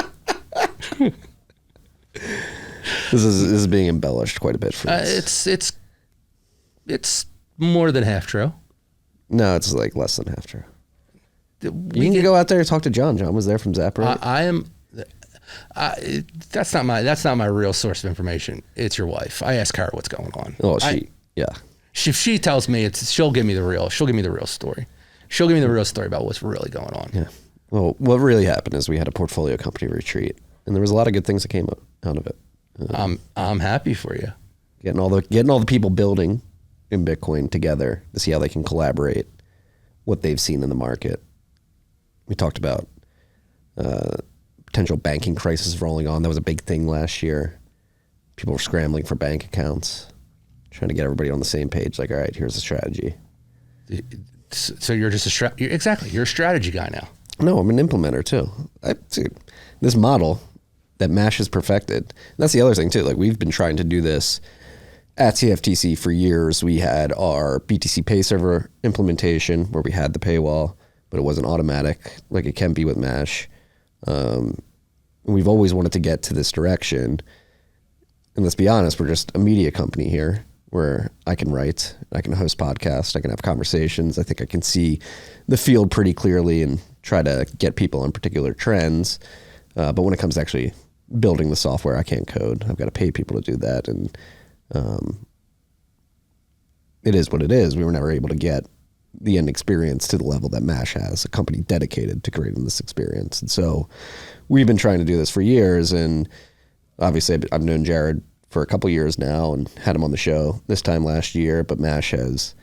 This is being embellished quite a bit for us. It's more than half true. No, it's like less than half true. You can go out there and talk to John. John was there from Zapper. That's not my real source of information. It's your wife. I ask her what's going on. Oh, yeah. If she tells me she'll give me the real story. She'll give me the real story about what's really going on. Yeah. Well, what really happened is we had a portfolio company retreat, and there was a lot of good things that came out of it. I'm happy for you. Getting all the people building in Bitcoin together to see how they can collaborate, what they've seen in the market. We talked about potential banking crisis rolling on. That was a big thing last year. People were scrambling for bank accounts, trying to get everybody on the same page. Like, all right, here's the strategy. So you're just exactly. You're a strategy guy now. No, I'm an implementer too. This model that Mash has perfected. That's the other thing too. Like, we've been trying to do this at TFTC for years. We had our BTC Pay Server implementation where we had the paywall, but it wasn't automatic like it can be with Mash. We've always wanted to get to this direction. And let's be honest, we're just a media company here where I can write, I can host podcasts, I can have conversations. I think I can see the field pretty clearly and try to get people on particular trends. But when it comes to actually building the software, I can't code. I've got to pay people to do that. And it is what it is. We were never able to get the end experience to the level that Mash has, a company dedicated to creating this experience. And so we've been trying to do this for years. And obviously I've known Jared for a couple years now and had him on the show this time last year, but Mash has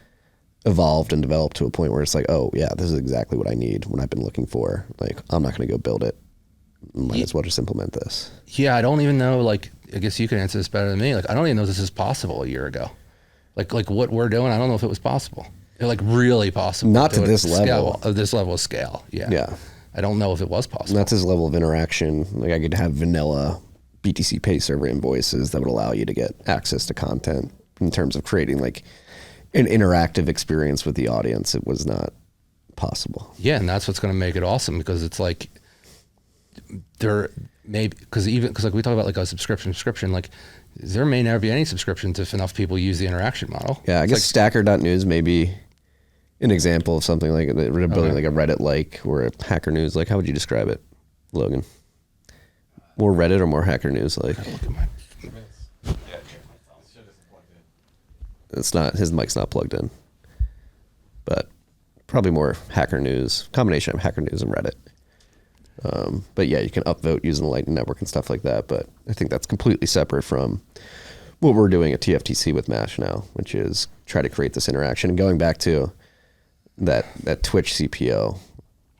evolved and developed to a point where it's like, oh yeah, this is exactly what I need, what I've been looking for. Like, I'm not going to go build it. Might as well just implement this. Yeah, I don't even know, like, I guess you can answer this better than me. Like, I don't even know this is possible a year ago. Like what we're doing, I don't know if it was possible. Like, really possible. Not to this level. This level of scale, yeah. Yeah. I don't know if it was possible. Not this level of interaction. Like, I could have vanilla BTC Pay Server invoices that would allow you to get access to content in terms of creating, like, an interactive experience with the audience. It was not possible. Yeah, and that's what's going to make it awesome, because it's like, because like we talk about like a subscription, like there may never be any subscriptions if enough people use the interaction model. Yeah, I guess like Stacker.news may be an example of something like building like a Reddit-like or a Hacker News. Like, how would you describe it, Logan? More Reddit or more Hacker News? Like, it's not, his mic's not plugged in, but probably more Hacker News, combination of Hacker News and Reddit. But yeah, you can upvote using the Lightning Network and stuff like that. But I think that's completely separate from what we're doing at TFTC with Mash now, which is try to create this interaction. And going back to that Twitch CPO,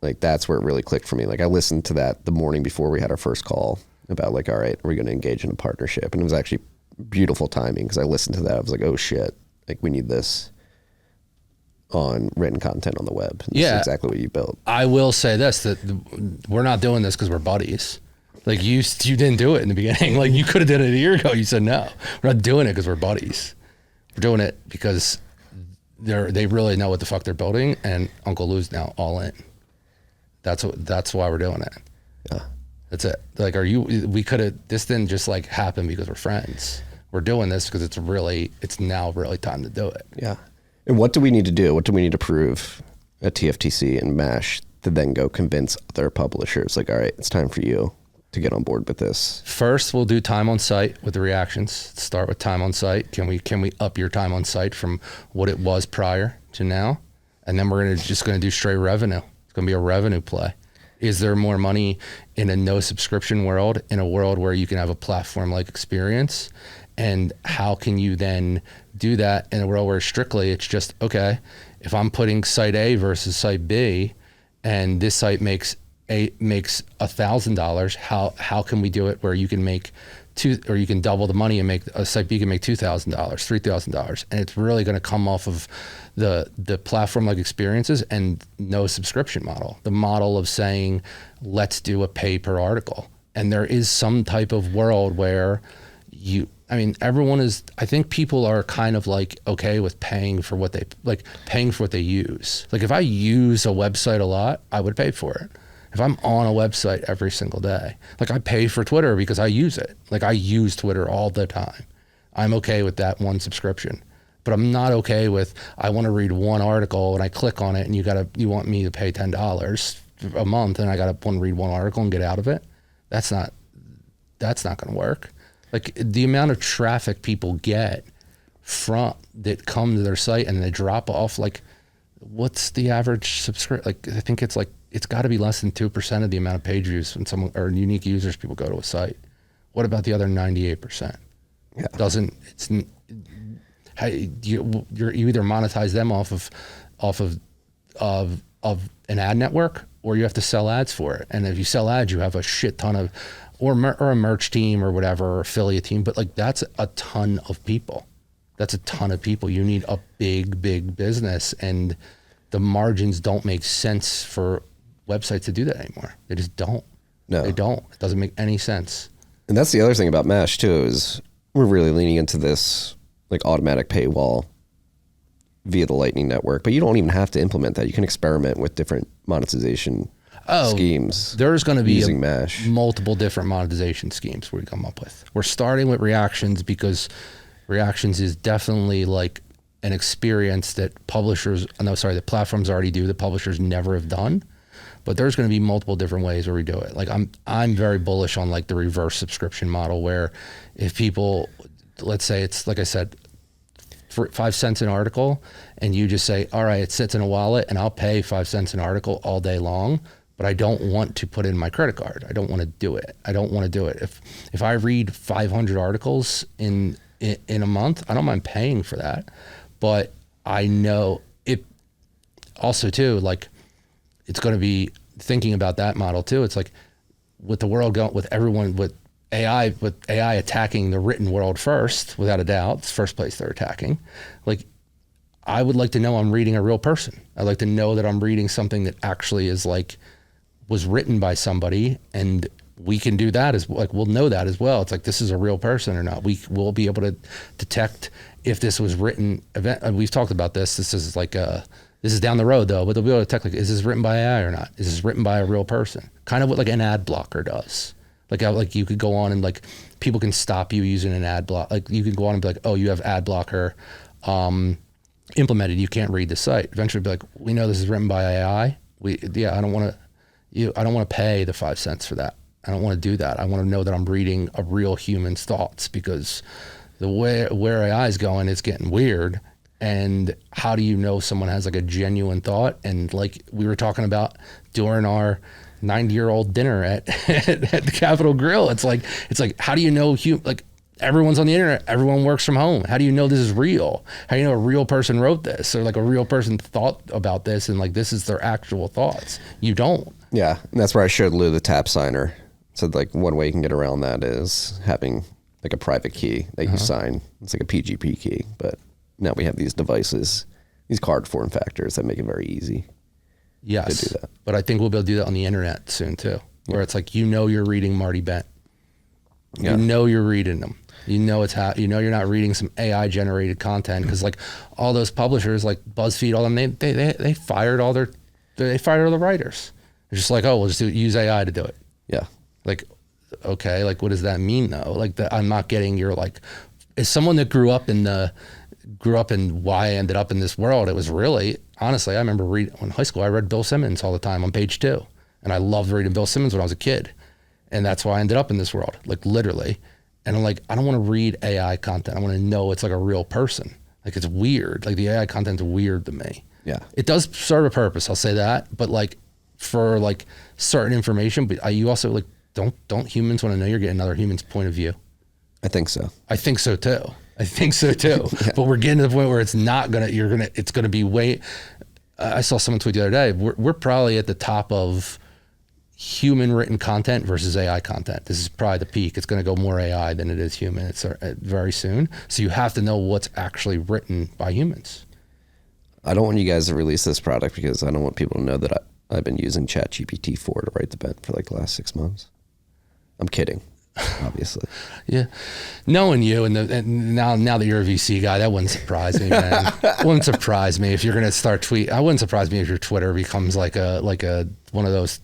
like, that's where it really clicked for me. Like, I listened to that the morning before we had our first call about, like, all right, are we going to engage in a partnership? And it was actually beautiful timing, because I listened to that. I was like, oh shit, like, we need this on written content on the web. And yeah, this is exactly what you built. I will say this, that we're not doing this because we're buddies. Like, you didn't do it in the beginning. Like, you could have did it a year ago. You said no. We're not doing it because we're buddies. We're doing it because they really know what the fuck they're building, and Uncle Lou's now all in. That's why we're doing it. Yeah. That's it. Like, this didn't just like happen because we're friends. We're doing this because it's now really time to do it. Yeah. And what do we need to do? What do we need to prove at TFTC and Mash to then go convince other publishers? Like, all right, it's time for you to get on board with this. First, we'll do time on site with the reactions. Start with time on site. Can we up your time on site from what it was prior to now? And then we're just gonna do straight revenue. It's gonna be a revenue play. Is there more money in a no subscription world, in a world where you can have a platform-like experience? And how can you then do that in a world where strictly it's just, okay, if I'm putting site A versus site B, and this site makes $1,000, how can we do it where you can make you can double the money and make a site B can make $2,000, $3,000, and it's really going to come off of the platform-like experiences and no subscription model. The model of saying, let's do a pay per article, and there is some type of world where I think people are kind of like okay with paying for what they use. Like, if I use a website a lot, I would pay for it. If I'm on a website every single day, like, I pay for Twitter because I use it. Like, I use Twitter all the time. I'm okay with that one subscription, but I'm not okay with, I want to read one article and I click on it and you want me to pay $10 a month and I want to read one article and get out of it. That's not that's not going to work. Like the amount of traffic people get from that come to their site and they drop off, like what's the average subscribe? Like I think it's got to be less than 2% of the amount of page views when someone or unique users people go to a site. What about the other 98%? Yeah. You either monetize them off of an ad network, or you have to sell ads for it. And if you sell ads, you have a shit ton of, or a merch team or whatever, or affiliate team. But like that's a ton of people. That's a ton of people. You need a big business, and the margins don't make sense for websites to do that anymore. They just don't. No, they don't. It doesn't make any sense. And that's the other thing about Mesh too, is we're really leaning into this like automatic paywall via the Lightning Network, but you don't even have to implement that. You can experiment with different monetization schemes. There's going to be using Mesh. Multiple different monetization schemes we come up with. We're starting with reactions because reactions is definitely like an experience that the platforms already do, the publishers never have done. But there's going to be multiple different ways where we do it. Like I'm very bullish on like the reverse subscription model, where if people, let's say it's like I said, for 5 cents an article, and you just say, all right, it sits in a wallet and I'll pay 5 cents an article all day long, but I don't want to put in my credit card. I don't want to do it. If I read 500 articles in a month, I don't mind paying for that. But I know it also too, like it's going to be thinking about that model too. It's like with the world going, with everyone, with AI attacking the written world first, without a doubt, it's the first place they're attacking. Like, I would like to know I'm reading a real person. I'd like to know that I'm reading something that actually is like, was written by somebody, and we can do that as like, we'll know that as well. It's like, this is a real person or not. We'll be able to detect if this was written, we've talked about this. This is like this is down the road though, but they'll be able to detect, like, is this written by AI or not? Is this written by a real person? Kind of what like an ad blocker does. Like you could go on and like people can stop you using an ad block. Like you can go on and be like, oh, you have ad blocker implemented. You can't read the site. Eventually be like, we know this is written by AI. I don't want to pay the 5 cents for that. I don't want to do that. I want to know that I'm reading a real human's thoughts, because the way where AI is going, it's getting weird. And how do you know someone has like a genuine thought? And like we were talking about during our 90-year-old dinner at the Capitol Grill, it's like how do you know like everyone's on the internet, everyone works from home, how do you know this is real? How do you know a real person wrote this, or like a real person thought about this and like this is their actual thoughts? You don't. Yeah, and that's where I showed Lou the tap signer. So like one way you can get around that is having like a private key that you sign. It's like a PGP key, but now we have these devices, these card form factors that make it very easy. Yes, to do that. But I think we'll be able to do that on the internet soon too, where it's like, you know, you're reading Marty Bent. You know you're reading them. You know you're not reading some AI generated content, because like all those publishers like BuzzFeed, all them, they fired all the writers. They're just like, oh, we'll just use AI to do it. Yeah. Like, okay, like what does that mean though? Like I'm not getting your, like, as someone that grew up in why I ended up in this world, it was really, honestly, I remember reading in high school, I read Bill Simmons all the time on Page 2. And I loved reading Bill Simmons when I was a kid. And that's why I ended up in this world, like literally. And I'm like, I don't want to read AI content. I want to know it's like a real person. Like it's weird. Like the AI content's weird to me. Yeah. It does serve a purpose, I'll say that. But like for like certain information, but you also like, don't humans want to know you're getting another human's point of view? I think so. I think so too. Yeah. But we're getting to the point where it's going to be way. I saw someone tweet the other day, we're probably at the top of human written content versus AI content. This is probably the peak. It's going to go more AI than it is human. It's very soon. So you have to know what's actually written by humans. I don't want you guys to release this product because I don't want people to know that I've been using ChatGPT 4 to write the bent for like the last 6 months. I'm kidding. Obviously. Yeah. Knowing you and now that you're a VC guy, that wouldn't surprise me, man. Wouldn't surprise me if you're going to start tweet. I wouldn't surprise me if your Twitter becomes like a one of those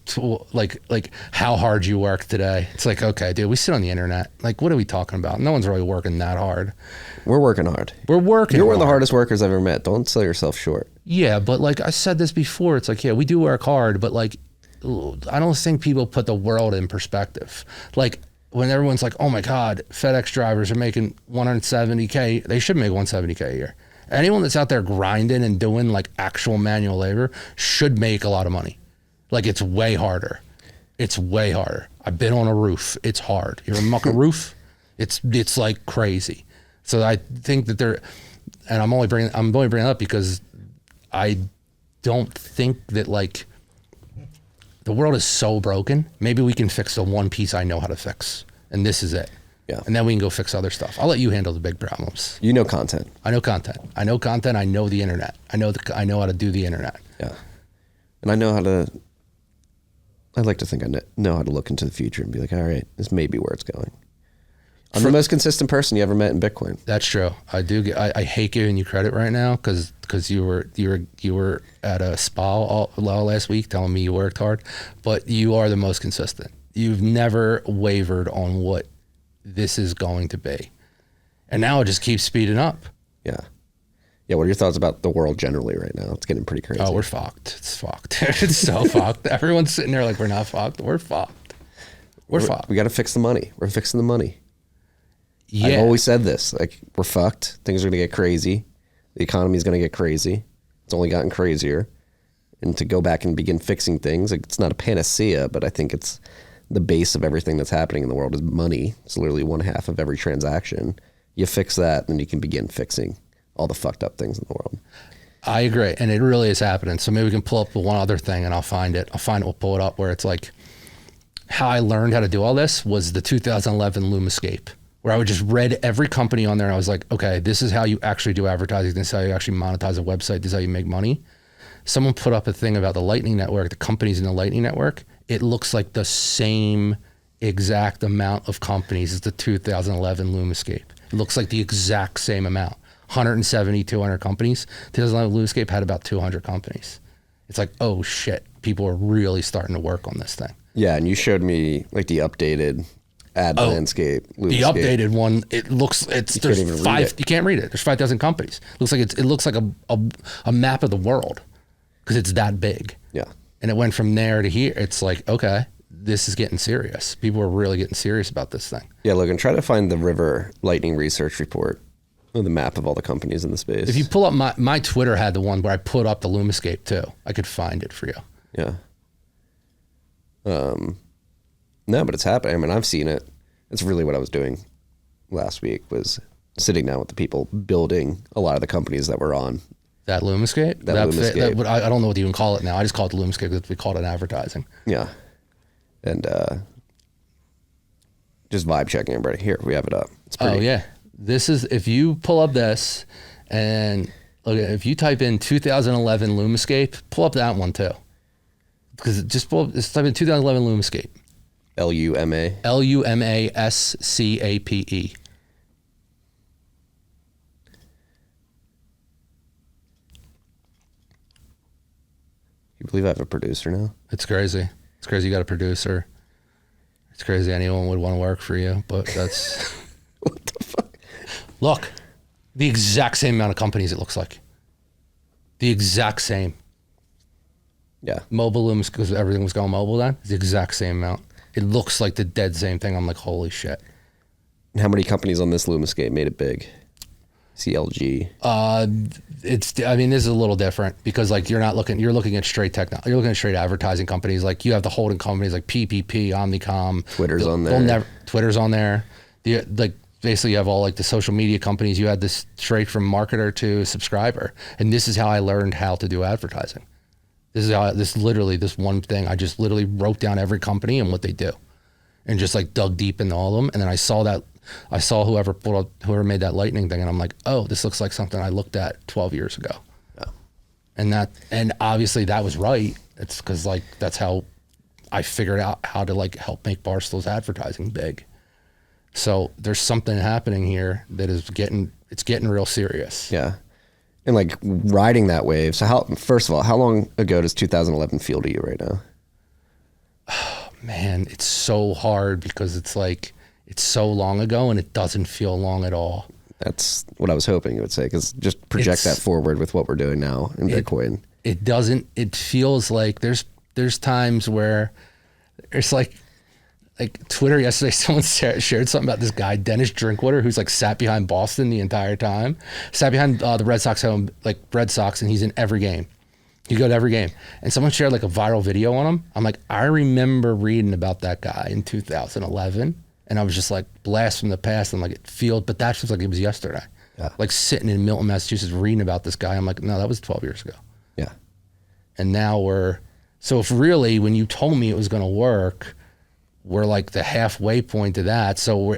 like how hard you work today. It's like, okay, dude, we sit on the internet. Like, what are we talking about? No one's really working that hard. We're working hard. You're one of the hardest workers I've ever met. Don't sell yourself short. Yeah, but like I said this before, it's like, yeah, we do work hard, but like I don't think people put the world in perspective. Like when everyone's like, oh my God, FedEx drivers are making $170K, they should make $170K a year. Anyone that's out there grinding and doing like actual manual labor should make a lot of money. Like it's way harder. It's way harder. I've been on a roof. It's hard. You ever muck a roof? It's like crazy. So I think that and I'm only bringing it up because I don't think that like the world is so broken. Maybe we can fix the one piece I know how to fix, and this is it. Yeah. And then we can go fix other stuff. I'll let you handle the big problems. You know content. I know content. I know the internet. I know how to do the internet. Yeah. And I'd like to think I know how to look into the future and be like, all right, this may be where it's going. I'm the most consistent person you ever met in Bitcoin. That's true. I do. I hate giving you credit right now because you were at a spa all last week telling me you worked hard, but you are the most consistent. You've never wavered on what this is going to be, and now it just keeps speeding up. Yeah. Yeah. What are your thoughts about the world generally right now? It's getting pretty crazy. Oh, we're fucked. It's fucked. It's so fucked. Everyone's sitting there like we're not fucked. We're fucked. We're fucked. We got to fix the money. We're fixing the money. Yeah. I've always said this, like we're fucked. Things are going to get crazy. The economy is going to get crazy. It's only gotten crazier. And to go back and begin fixing things, like, it's not a panacea, but I think it's the base of everything that's happening in the world is money. It's literally 1/2 of every transaction. You fix that, then you can begin fixing all the fucked up things in the world. I agree. And it really is happening. So maybe we can pull up the one other thing and I'll find it. We'll pull it up where it's like how I learned how to do all this was the 2011 Loomescape, where I would just read every company on there and I was like, okay, this is how you actually do advertising. This is how you actually monetize a website. This is how you make money. Someone put up a thing about the Lightning Network, the companies in the Lightning Network. It looks like the same exact amount of companies as the 2011 Loomescape. It looks like the exact same amount. 170, 200 companies. 2011 Loomescape had about 200 companies. It's like, oh shit, people are really starting to work on this thing. Yeah, and you showed me like the updated ad landscape. The updated one, there's five. You can't read it. There's 5,000 companies. It looks like a map of the world because it's that big. Yeah. And it went from there to here. It's like, okay, this is getting serious. People are really getting serious about this thing. Yeah, look, and try to find the River Lightning Research Report, or the map of all the companies in the space. If you pull up my Twitter had the one where I put up the Loomescape too. I could find it for you. Yeah. No, but it's happening. I mean, I've seen it. It's really what I was doing last week, was sitting down with the people building a lot of the companies that were on that Loomescape. Loomescape. I don't know what you even call it now. I just call it the Loomescape because we call it advertising. Yeah. And just vibe checking everybody. Here, we have it up. It's pretty. Oh yeah. This is, if you pull up this and look, if you type in 2011 Loomescape, pull up that one too. Because just type in 2011 Loomescape. Luma. Lumascape. You believe I have a producer now? It's crazy. It's crazy you got a producer. It's crazy anyone would want to work for you, but that's... What the fuck? Look, the exact same amount of companies it looks like. The exact same. Yeah. Mobile looms, because everything was going mobile then. It's the exact same amount. It looks like the dead same thing. I'm like, holy shit. And how many companies on this Lumascape made it big? CLG. This is a little different because like you're looking at straight technology. You're looking at straight advertising companies. Like you have the holding companies like PPP, Omnicom. Twitter's on there. Twitter's on there. Basically you have all like the social media companies. You had this straight from marketer to subscriber. And this is how I learned how to do advertising. This one thing, I just literally wrote down every company and what they do and just like dug deep into all of them. And then I saw whoever made that lightning thing and I'm like, oh, this looks like something I looked at 12 years ago. Yeah. And obviously that was right. It's because like, that's how I figured out how to like help make Barstool's advertising big. So there's something happening here that is getting real serious. Yeah. And like riding that wave. So first of all, how long ago does 2011 feel to you right now? Oh, man, it's so hard because it's like, it's so long ago and it doesn't feel long at all. That's what I was hoping you would say, because just project that forward with what we're doing now in Bitcoin. It feels like there's times where it's like, like Twitter yesterday, someone shared something about this guy, Dennis Drinkwater, who's like sat behind Boston the entire time, sat behind the Red Sox home, like Red Sox, and he's in every game. You go to every game. And someone shared like a viral video on him. I'm like, I remember reading about that guy in 2011. And I was just like, blast from the past. I'm like, it feels, but that feels like it was yesterday. Yeah. Like sitting in Milton, Massachusetts, reading about this guy. I'm like, no, that was 12 years ago. Yeah. And now so if really, when you told me it was going to work, we're like the halfway point to that. So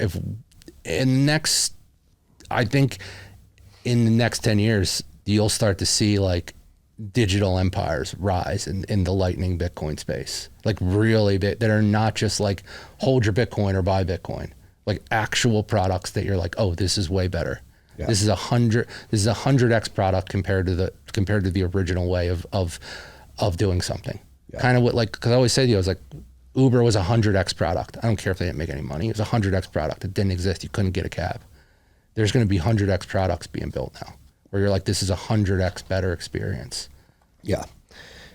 I think in the next 10 years, you'll start to see like digital empires rise in the Lightning Bitcoin space, like really big, that are not just like hold your Bitcoin or buy Bitcoin, like actual products that you're like, oh, this is way better. Yeah. This is 100x product compared to the original way of doing something. Yeah. Kind of what, like, cause I always say to you, I was like, Uber was 100x product. I don't care if they didn't make any money. It was 100x product. It didn't exist. You couldn't get a cab. There's going to be 100x products being built now, where you're like, this is 100x better experience. Yeah.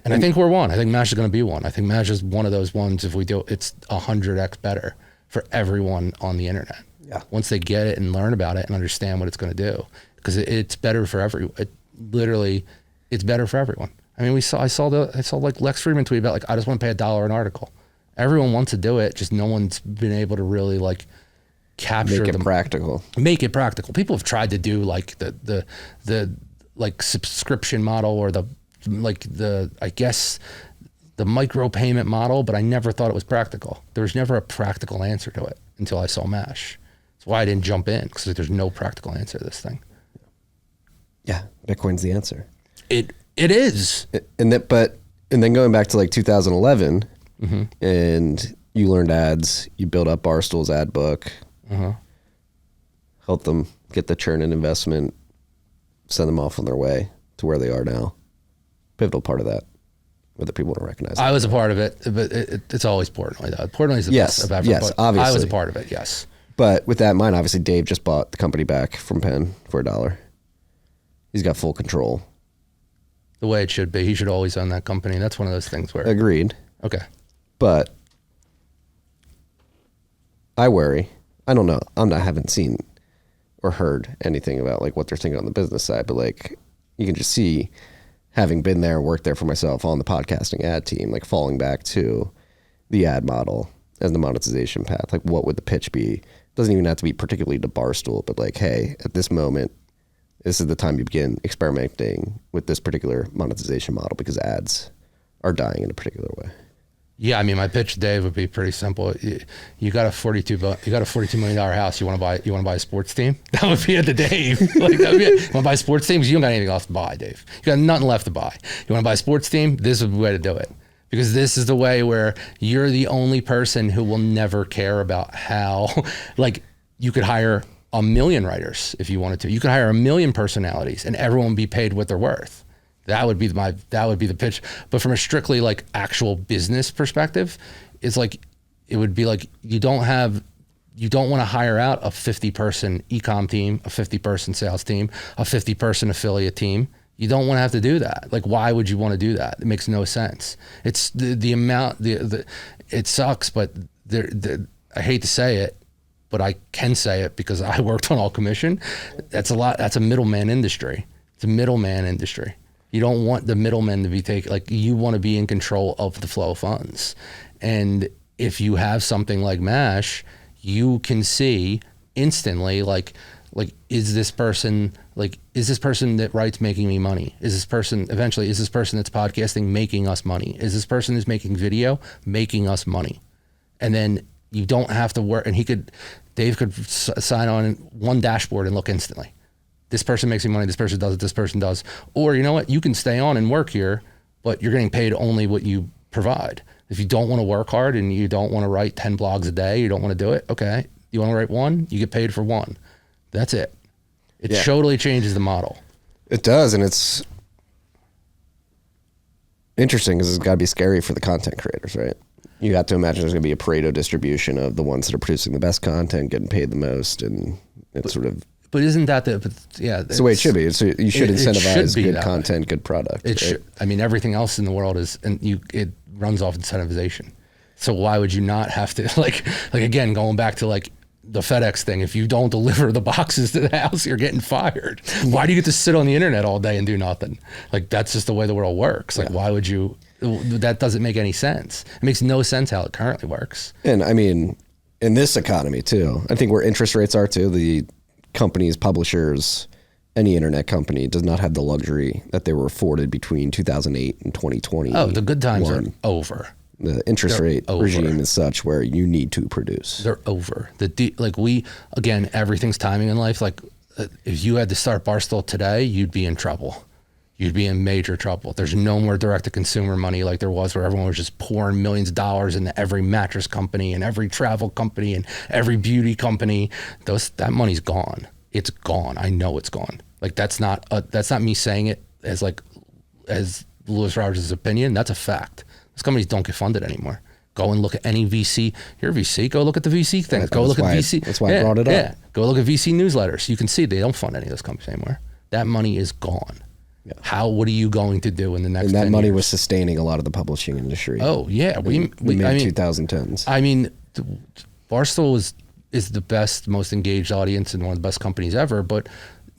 And I think we're one. I think MASH is going to be one. I think MASH is one of those ones, if we do, it's 100x better for everyone on the internet. Yeah. Once they get it and learn about it and understand what it's going to do, because it's better for it's better for everyone. I mean, I saw like Lex Friedman tweet about like, I just want to pay $1 an article. Everyone wants to do it. Just no one's been able to really like capture Make it practical. Make it practical. People have tried to do like the like subscription model or the I guess the micro payment model, but I never thought it was practical. There was never a practical answer to it until I saw MASH. That's why I didn't jump in, because there's no practical answer to this thing. Yeah, Bitcoin's the answer. It is. And then going back to like 2011, and you learned ads, you built up Barstool's ad book, helped them get the churn and investment, send them off on their way to where they are now. Pivotal part of that, whether people want to recognize it. I was a part of it, but it's always Portnoy though. Portnoy is the best of ever. Yes, obviously. I was a part of it, yes. But with that in mind, obviously Dave just bought the company back from Penn for $1. He's got full control. The way it should be. He should always own that company. That's one of those things where... Agreed. Okay. But I worry. I don't know. I haven't seen or heard anything about like what they're thinking on the business side, but like you can just see, having been there, worked there for myself on the podcasting ad team, like falling back to the ad model as the monetization path. Like what would the pitch be? Doesn't even have to be particularly to Barstool, but like, hey, at this moment, this is the time you begin experimenting with this particular monetization model because ads are dying in a particular way. Yeah, I mean, my pitch to Dave would be pretty simple. You got a $42 million house. You want to buy a sports team? That would be it to Dave. Like, that would be it. You want to buy a sports team? Because you don't got anything else to buy, Dave. You got nothing left to buy. You want to buy a sports team? This is the way to do it. Because this is the way where you're the only person who will never care about how, like, you could hire 1 million writers if you wanted to. You could hire 1 million personalities and everyone would be paid what they're worth. That would be the pitch. But from a strictly like actual business perspective, it's like, it would be like, you don't want to hire out a 50-person e-com team, a 50-person sales team, a 50-person affiliate team. You don't want to have to do that. Like, why would you want to do that? It makes no sense. It's the amount, it sucks, but I hate to say it, but I can say it because I worked on all commission. That's a middleman industry. It's a middleman industry. You don't want the middlemen to be taken, like you want to be in control of the flow of funds. And if you have something like MASH, you can see instantly, like, is this person that writes making me money? Is this person that's podcasting making us money? Is this person who's making video making us money? And then you don't have to work, and Dave could sign on one dashboard and look instantly. This person makes me money, this person does it, this person does. Or you know what, you can stay on and work here, but you're getting paid only what you provide. If you don't want to work hard and you don't want to write 10 blogs a day, you don't want to do it, okay. You want to write one, you get paid for one. That's it. It totally changes the model. It does, and it's interesting because it's got to be scary for the content creators, right? You have to imagine there's going to be a Pareto distribution of the ones that are producing the best content, getting paid the most, and it's sort of... But isn't that it's the way it should be. You should incentivize good content, good product. It should. I mean, everything else in the world is, and it runs off incentivization. So why would you not have to like again, going back to like the FedEx thing, if you don't deliver the boxes to the house, you're getting fired. Why do you get to sit on the internet all day and do nothing? Like, that's just the way the world works. Like, why would you, that doesn't make any sense. It makes no sense how it currently works. And I mean, in this economy too, I think where interest rates are too, the companies, publishers, any internet company does not have the luxury that they were afforded between 2008 and 2020. Oh, the good times are over. The interest rate regime is such where you need to produce. They're over. Again, everything's timing in life. Like, if you had to start Barstool today, you'd be in trouble. You'd be in major trouble. There's no more direct to consumer money like there was, where everyone was just pouring millions of dollars into every mattress company and every travel company and every beauty company. That money's gone. It's gone. I know it's gone. Like, that's not me saying it as Louis Rogers' opinion. That's a fact. Those companies don't get funded anymore. Go and look at any VC. You're a VC. Go look at the VC things. Go look at VC. That's why I brought it up. Yeah. Go look at VC newsletters. You can see they don't fund any of those companies anymore. That money is gone. Yeah. What are you going to do in the next 10 years? And that money was sustaining a lot of the publishing industry. Oh, yeah. We made 2010s. I mean, Barstool is the best, most engaged audience and one of the best companies ever, but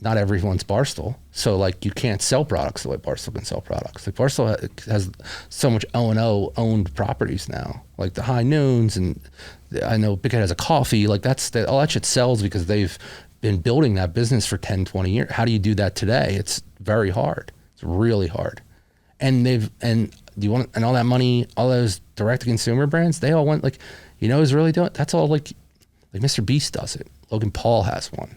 not everyone's Barstool. So like, you can't sell products the way Barstool can sell products. Like, Barstool has so much O&O owned properties now, like the High Noons, and I know Big Head has a coffee. Like, all that shit sells because they've been building that business for 10, 20 years. How do you do that today? It's very hard. It's really hard. And all that money, all those direct to consumer brands, they all went like, who's really doing it? That's all like Mr. Beast does it. Logan Paul has one.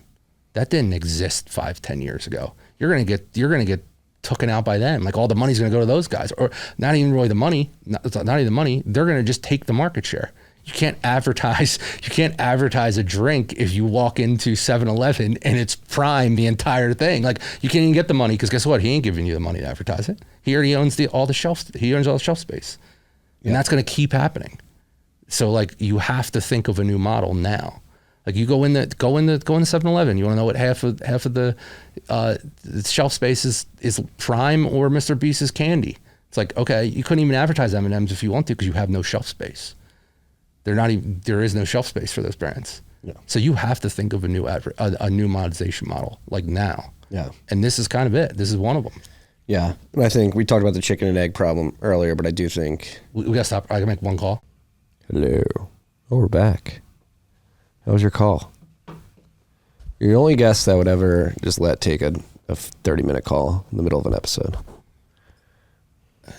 That didn't exist 5-10 years ago. You're gonna get taken out by them. Like, all the money's gonna go to those guys, or not even really the money. Not even the money. They're gonna just take the market share. You can't advertise a drink if you walk into 7-Eleven and it's Prime the entire thing. Like, you can't even get the money, because guess what? He ain't giving you the money to advertise it. He already owns all the shelf. He owns all the shelf space, and that's gonna keep happening. So like, you have to think of a new model now. Like, you go in the 7-Eleven. You want to know what half of the shelf space is Prime or Mr. Beast's candy. It's like, okay, you couldn't even advertise M&Ms if you want to, because you have no shelf space. There is no shelf space for those brands. Yeah. So you have to think of a new monetization model, like, now. Yeah. And this is kind of it. This is one of them. Yeah. And I think we talked about the chicken and egg problem earlier, but I do think we got to stop. I can make one call. Hello. Oh, we're back. How was your call? You're the only guest that would ever just take a 30-minute call in the middle of an episode.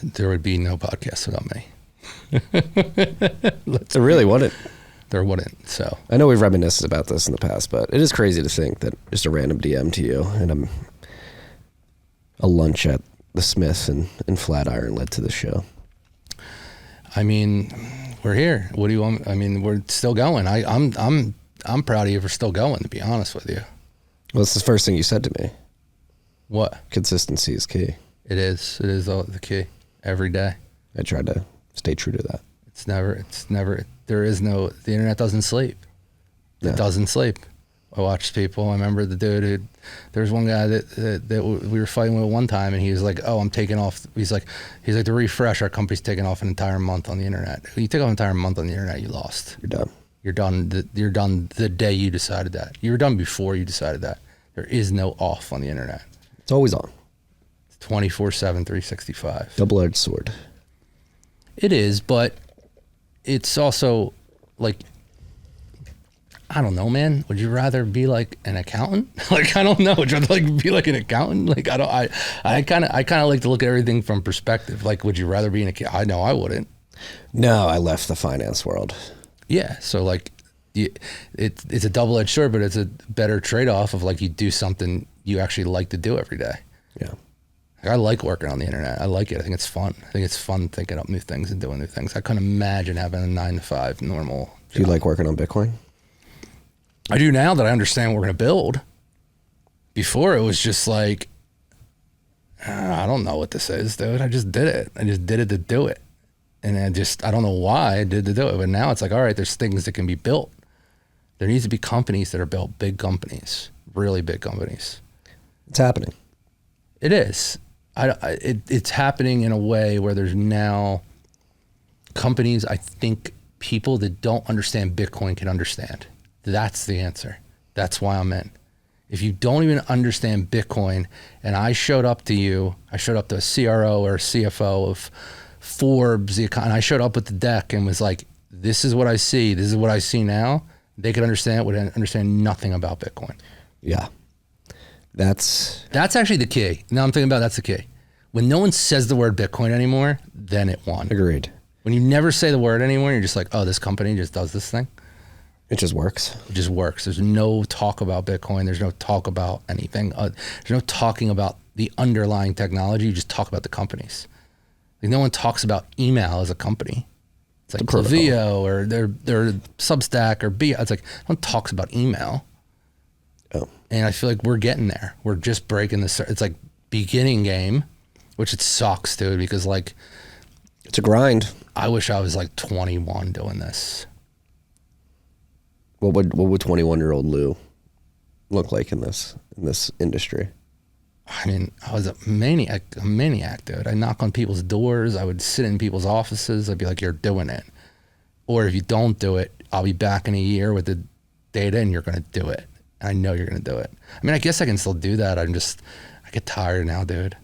There would be no podcast without me. There really wouldn't. There wouldn't. So I know we've reminisced about this in the past, but it is crazy to think that just a random DM to you and a lunch at the Smith and Flatiron led to the show. I mean, we're here. What do you want? I mean, we're still going. I'm proud of you for still going, to be honest with you. Well, it's the first thing you said to me. What? Consistency is key. It is. It is the key. Every day. I tried to stay true to that. It's never, the internet doesn't sleep. It doesn't sleep. I watched people. I remember the dude there was one guy that we were fighting with one time, and he was like, "Oh, I'm taking off." He's like, to refresh, our company's taking off an entire month on the internet. When you take off an entire month on the internet, you lost. You're done. You're done. You're done the day you decided that. You were done before you decided that. There is no off on the internet. It's always on. 24/7, 365. Double-edged sword. It is, but it's also like, I don't know, man. Would you rather be like an accountant? Like, I don't know. Would you rather be like an accountant? Like, I kind of like to look at everything from perspective. Like, would you rather be an accountant? I know I wouldn't. No, I left the finance world. Yeah. So like, it's a double-edged sword, but it's a better trade-off of like, you do something you actually like to do every day. Yeah. Like, I like working on the internet. I like it. I think it's fun. I think it's fun thinking up new things and doing new things. I couldn't imagine having a 9-to-5 normal job. Do you like working on Bitcoin? I do now that I understand what we're going to build. Before, it was just like, I don't know what this is, dude. I just did it. I just did it to do it. And I don't know why I did to do it. But now it's like, all right, there's things that can be built. There needs to be companies that are built, big companies, really big companies. It's happening. It is. It's happening in a way where there's now, companies, I think people that don't understand Bitcoin can understand. That's the answer. That's why I'm in. If you don't even understand Bitcoin, and I showed up to you, I showed up to a CRO or a CFO of Forbes, and I showed up with the deck and was like, this is what I see. This is what I see now. They could understand it, would understand nothing about Bitcoin. Yeah. That's actually the key. Now I'm thinking about that's the key. When no one says the word Bitcoin anymore, then it won. agreed. When you never say the word anymore, you're just like, oh, this company just does this thing. It just works. It just works. There's no talk about Bitcoin. There's no talk about anything. There's no talking about the underlying technology. You just talk about the companies. Like no one talks about email as a company. It's like Klaviyo or their Substack or It's like no one talks about email. Oh. And I feel like we're getting there. We're just breaking this. It's like beginning game, which it sucks, dude, because like it's a grind. I wish I was like 21 doing this. What would 21-year-old Lou look like in this industry? I mean, I was a maniac, dude. I knock on people's doors. I would sit in people's offices. I'd be like, you're doing it. Or if you don't do it, I'll be back in a year with the data and you're going to do it. I know you're going to do it. I mean, I guess I can still do that. I get tired now, dude.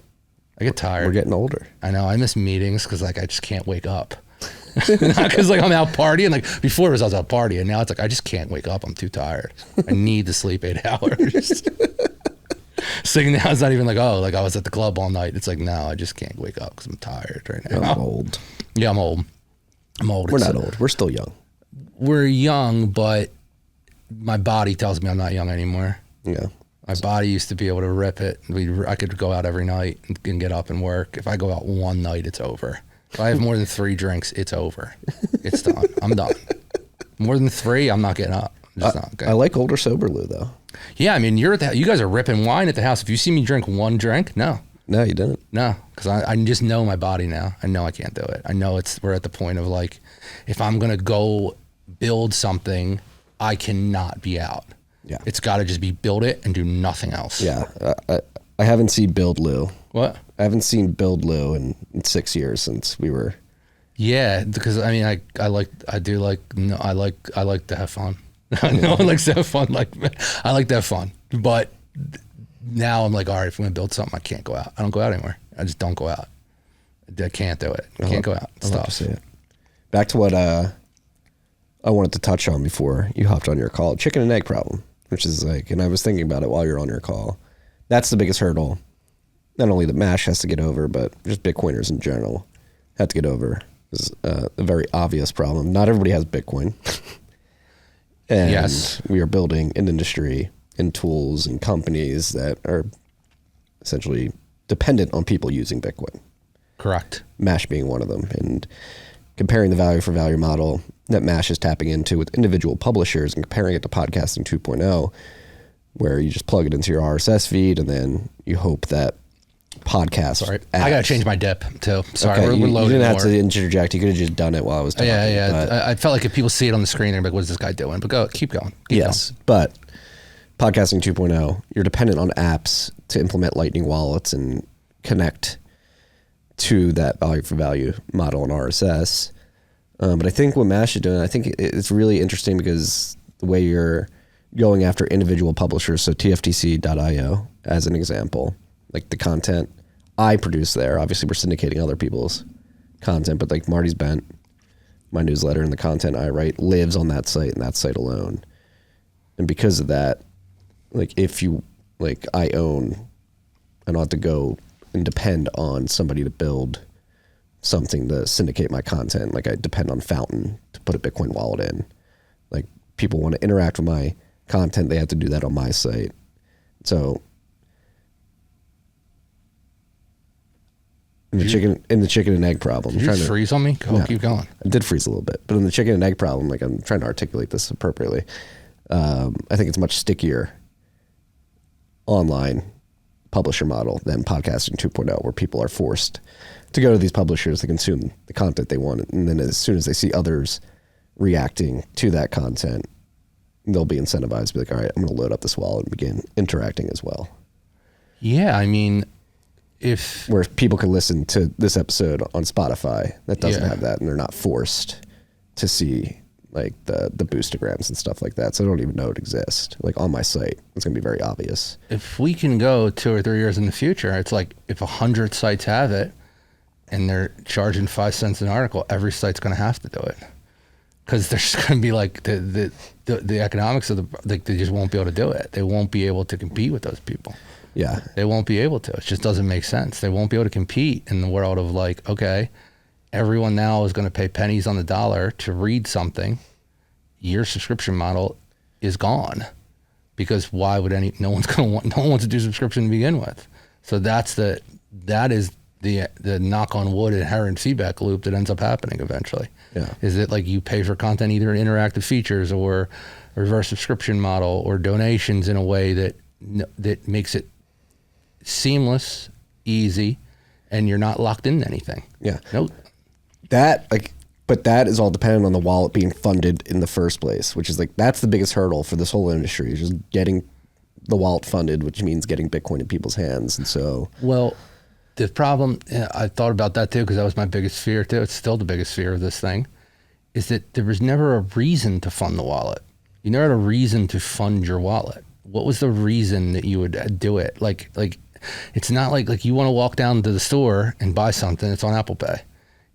I get tired. We're getting older. I know. I miss meetings because like I just can't wake up. Not because like I'm out partying. Like before it was I was out partying. Now it's like I just can't wake up. I'm too tired. I need to sleep 8 hours. Sitting now it's not even like, oh, like I was at the club all night. It's like, no, I just can't wake up because I'm tired right now. I'm old. Yeah, I'm old. We're not old. We're still young. We're young, but my body tells me I'm not young anymore. Yeah. My body used to be able to rip it. I could go out every night and get up and work. If I go out one night, it's over. If I have more than 3 drinks, it's over. It's done. I'm done. More than 3, I'm not getting up. I like older sober Lou though. Yeah, I mean, you guys are ripping wine at the house. If you see me drink one drink, no. No, you didn't. No, because I just know my body now. I know I can't do it. I know we're at the point of like, if I'm gonna go build something, I cannot be out. Yeah, it's got to just be build it and do nothing else. Yeah, I haven't seen Build Lou. What? I haven't seen Build Lou in 6 years since we were. Yeah, because I mean, I like to have fun. No one likes to have fun. Like I like to have fun, but now I'm like, all right, if I'm gonna build something, I can't go out. I don't go out anymore. I just don't go out. I can't do it. I can't go out. I'd love to see it. Back to what I wanted to touch on before you hopped on your call, chicken and egg problem, which is like, and I was thinking about it while you're on your call. That's the biggest hurdle. Not only that MASH has to get over, but just Bitcoiners in general have to get over. Is a very obvious problem. Not everybody has Bitcoin. And yes, we are building an industry and tools and companies that are essentially dependent on people using Bitcoin. Correct. MASH being one of them. And comparing the value for value model that MASH is tapping into with individual publishers and comparing it to podcasting 2.0, where you just plug it into your RSS feed and then you hope that podcasts. Sorry, I got to change my dip too. Sorry, okay, we're loading you didn't have more. to interject. You could have just done it while I was talking. Yeah. I felt like if people see it on the screen, they're like, "What's this guy doing?" But keep going. Keep going. But podcasting 2.0, you're dependent on apps to implement Lightning wallets and connect to that value for value model in RSS. But I think what MASH is doing, I think it's really interesting because the way you're going after individual publishers, so TFTC.io as an example, like the content I produce there, obviously we're syndicating other people's content, but like Marty's Bent, my newsletter and the content I write lives on that site and that site alone. And because of that, like if you, like I don't have to go and depend on somebody to build something to syndicate my content. Like I depend on Fountain to put a Bitcoin wallet in. Like people want to interact with my content, they have to do that on my site. So in the chicken and egg problem. Did you freeze on me? Go, keep going. I did freeze a little bit, but in the chicken and egg problem, like I'm trying to articulate this appropriately. I think it's much stickier online publisher model than podcasting 2.0, where people are forced to go to these publishers to consume the content they want. And then as soon as they see others reacting to that content, they'll be incentivized to be like, all right, I'm going to load up this wallet and begin interacting as well. Yeah, I mean, where people can listen to this episode on Spotify that doesn't Yeah. have that, and they're not forced to see like the boostograms and stuff like that. So I don't even know it exists. Like on my site, it's gonna be very obvious. If we can go 2 or 3 years in the future, it's like if 100 sites have it and they're charging 5 cents an article, every site's going to have to do it. Because there's going to be like the economics of like they just won't be able to do it. They won't be able to compete with those people. Yeah. They won't be able to. It just doesn't make sense. They won't be able to compete in the world of like, okay, everyone now is going to pay pennies on the dollar to read something. Your subscription model is gone, because why would no one wants to do subscription to begin with. So that is the knock on wood inherent feedback loop that ends up happening eventually. Yeah. Is that like you pay for content, either interactive features or reverse subscription model or donations in a way that makes it seamless, easy, and you're not locked into anything. Yeah. Nope. But that is all dependent on the wallet being funded in the first place, which is like, that's the biggest hurdle for this whole industry, is just getting the wallet funded, which means getting Bitcoin in people's hands. And so, Well, the problem, I thought about that too, because that was my biggest fear too. It's still the biggest fear of this thing, is that there was never a reason to fund the wallet. You never had a reason to fund your wallet. What was the reason that you would do it? Like it's not like you want to walk down to the store and buy something. It's on Apple Pay.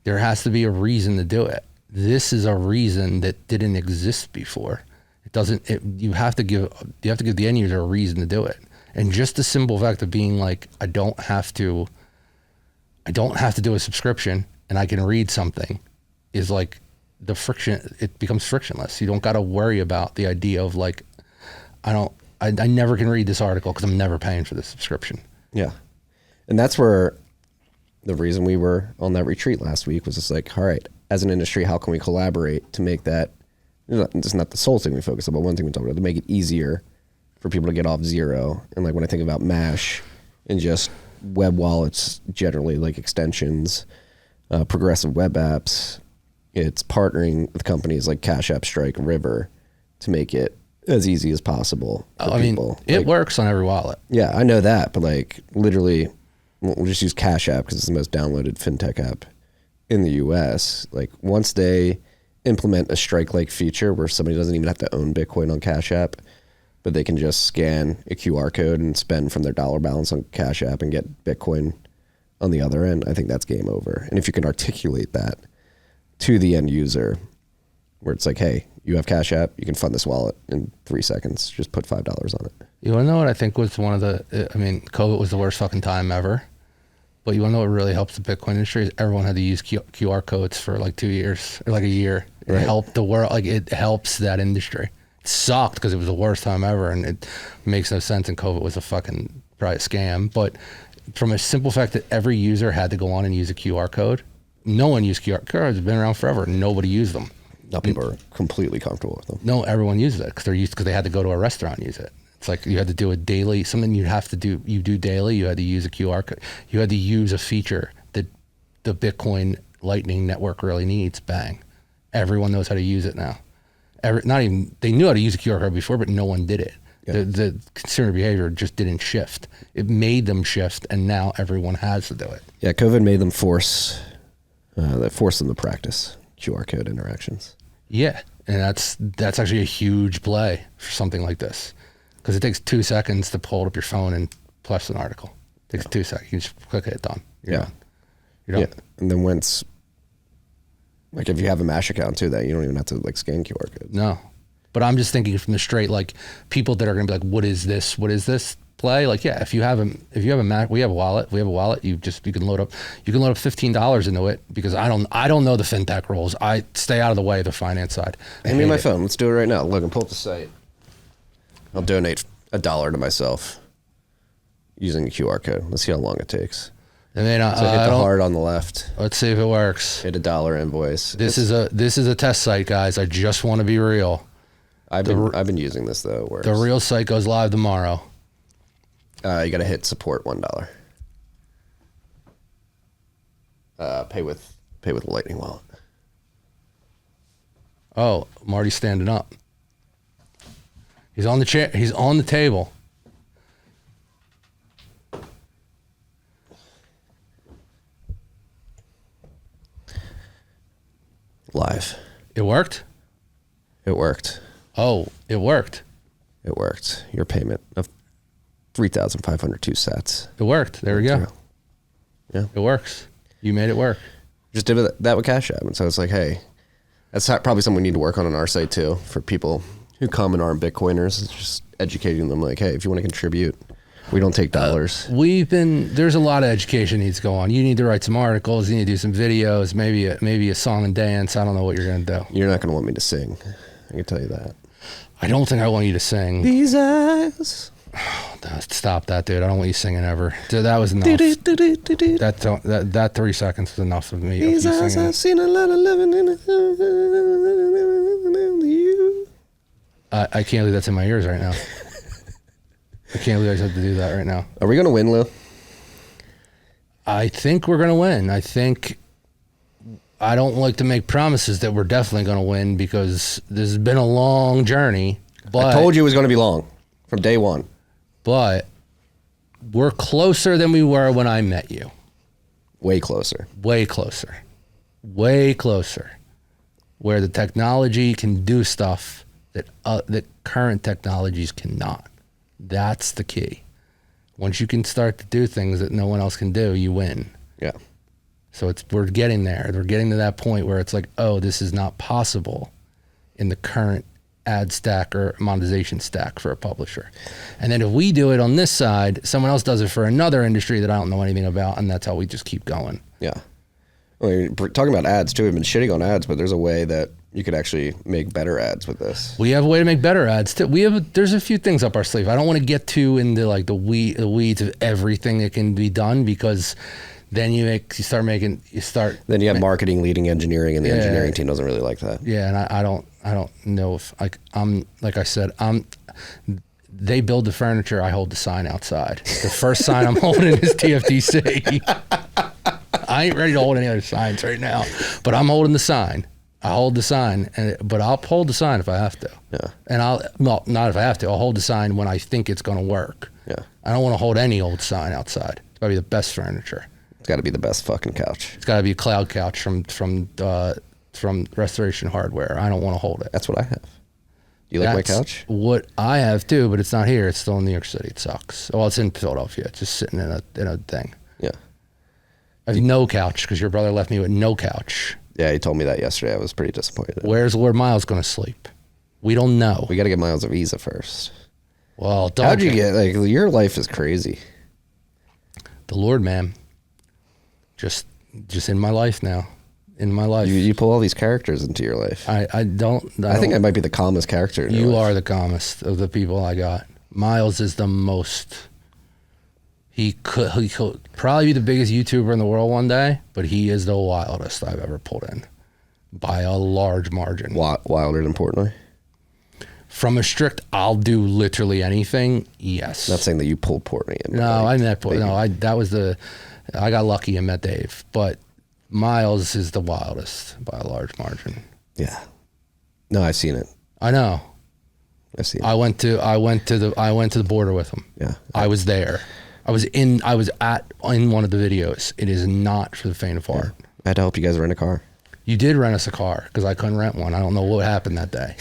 There has to be a reason to do it. This is a reason that didn't exist before. It doesn't. You have to give the end user a reason to do it. And just the simple fact of being like, I don't have to do a subscription and I can read something, is like the friction. It becomes frictionless. You don't got to worry about the idea of like, I never can read this article because I'm never paying for the subscription. yeah. And that's where the reason we were on that retreat last week was just like, all right, as an industry, how can we collaborate to make that, it's not the sole thing we focus on, but one thing we talk about, to make it easier for people to get off zero. And like when I think about Mash and just web wallets, generally like extensions, progressive web apps, it's partnering with companies like Cash App, Strike, River to make it as easy as possible for people. It works on every wallet. Yeah, I know that, but like literally, we'll just use Cash App because it's the most downloaded fintech app in the US. Like once they implement a Strike-like feature where somebody doesn't even have to own Bitcoin on Cash App, but they can just scan a QR code and spend from their dollar balance on Cash App and get Bitcoin on the other end, I think that's game over. And if you can articulate that to the end user, where it's like, hey, you have Cash App, you can fund this wallet in 3 seconds. Just put $5 on it. You want to know what I think was one of the, COVID was the worst fucking time ever. But you want to know what really helps the Bitcoin industry is everyone had to use QR codes for like 2 years or like a year. It helped the world. Like it helps that industry. It sucked because it was the worst time ever, and it makes no sense. And COVID was probably a scam. But from a simple fact that every user had to go on and use a QR code, no one used QR codes. Have been around forever. Nobody used them. Now people are completely comfortable with them. No, everyone uses it because they had to go to a restaurant and use it. It's like you had to do a daily, something you have to do, you do daily, you had to use a QR code. You had to use a feature that the Bitcoin Lightning Network really needs. Bang. Everyone knows how to use it now. They knew how to use a QR code before, but no one did it. Yeah. The consumer behavior just didn't shift. It made them shift, and now everyone has to do it. Yeah, COVID made them force them to practice QR code interactions. Yeah, and that's actually a huge play for something like this. Because it takes 2 seconds to pull up your phone and plus an article. It takes 2 seconds. You just click it, done. You're done. Yeah. And then once, like if you have a Mash account too, that you don't even have to like scan QR codes. No. But I'm just thinking from the straight, like people that are going to be like, what is this? What is this play? Like, yeah, if you have a Mac, we have a wallet. You can load up $15 into it, because I don't know the fintech rules. I stay out of the way of the finance side. Hand me my phone. Let's do it right now. Look, and pull up the site. I'll donate $1 to myself using a QR code. Let's see how long it takes. And then so hit the heart on the left. Let's see if it works. Hit $1 invoice. This is a test site, guys. I just want to be real. I've been using this though. It works. The real site goes live tomorrow. You got to hit support $1. Pay with Lightning Wallet. Oh, Marty's standing up. He's on the chair. He's on the table. live. It worked? It worked. Oh, it worked. It worked. Your payment of 3,502 sats. It worked. There we go. Yeah. It works. You made it work. Just did that with Cash App. And so it's like, hey, that's probably something we need to work on our site too for people who come and aren't Bitcoiners. It's just educating them like, hey, if you want to contribute, we don't take dollars. There's a lot of education needs to go on. You need to write some articles. You need to do some videos, maybe a song and dance. I don't know what you're going to do. You're not going to want me to sing. I can tell you that. I don't think I want you to sing. These eyes. Stop that, dude. I don't want you singing ever. Dude, that was enough. That 3 seconds was enough of me. These eyes, I've seen a lot of living in you. I can't believe that's in my ears right now. I can't believe I have to do that right now. Are we going to win, Lou? I think we're going to win. I don't like to make promises that we're definitely going to win because this has been a long journey. But I told you it was going to be long from day one. But we're closer than we were when I met you. Way closer. Way closer. Way closer. Where the technology can do stuff that current technologies cannot. That's the key. Once you can start to do things that no one else can do, you win. Yeah. So we're getting there. We're getting to that point where it's like, oh, this is not possible in the current ad stack or monetization stack for a publisher. And then if we do it on this side, someone else does it for another industry that I don't know anything about, and that's how we just keep going. Yeah. Well, you're talking about ads too. We've been shitting on ads, but there's a way that you could actually make better ads with this. We have a way to make better ads too. There's a few things up our sleeve. I don't want to get too into like the weeds of everything that can be done because then you start. Then you have marketing, leading engineering, and the engineering team doesn't really like that. Yeah, and I don't know if they build the furniture, I hold the sign outside. The first sign I'm holding is TFTC. I ain't ready to hold any other signs right now, but I'm holding the sign. I hold the sign, but I'll hold the sign if I have to. Yeah. And not if I have to. I'll hold the sign when I think it's going to work. Yeah. I don't want to hold any old sign outside. It's got to be the best furniture. It's got to be the best fucking couch. It's got to be a cloud couch from Restoration Hardware. I don't want to hold it. That's what I have. You like my couch? What I have too, but it's not here. It's still in New York City. It sucks. Well, it's in Philadelphia. It's just sitting in a thing. Yeah. I have no couch because your brother left me with no couch. Yeah, he told me that yesterday. I was pretty disappointed. Where's Lord Miles going to sleep? We don't know. We got to get Miles a visa first. Well, how'd you get, like, your life is crazy. The Lord, man. Just in my life now. In my life. You pull all these characters into your life. I think I might be the calmest character in your life. You are the calmest of the people I got. Miles is the most... He could probably be the biggest YouTuber in the world one day, but he is the wildest I've ever pulled in by a large margin. Wilder than Portnoy? From a strict, I'll do literally anything, yes. Not saying that you pulled Portnoy in. No, I met Portnoy. No, I got lucky and met Dave, but Miles is the wildest by a large margin. Yeah. No, I've seen it. I know. I've seen it. I went to the border with him. Yeah. I was there. I was in one of the videos. It is not for the faint of heart. Yeah. I had to help you guys rent a car. You did rent us a car because I couldn't rent one. I don't know what happened that day.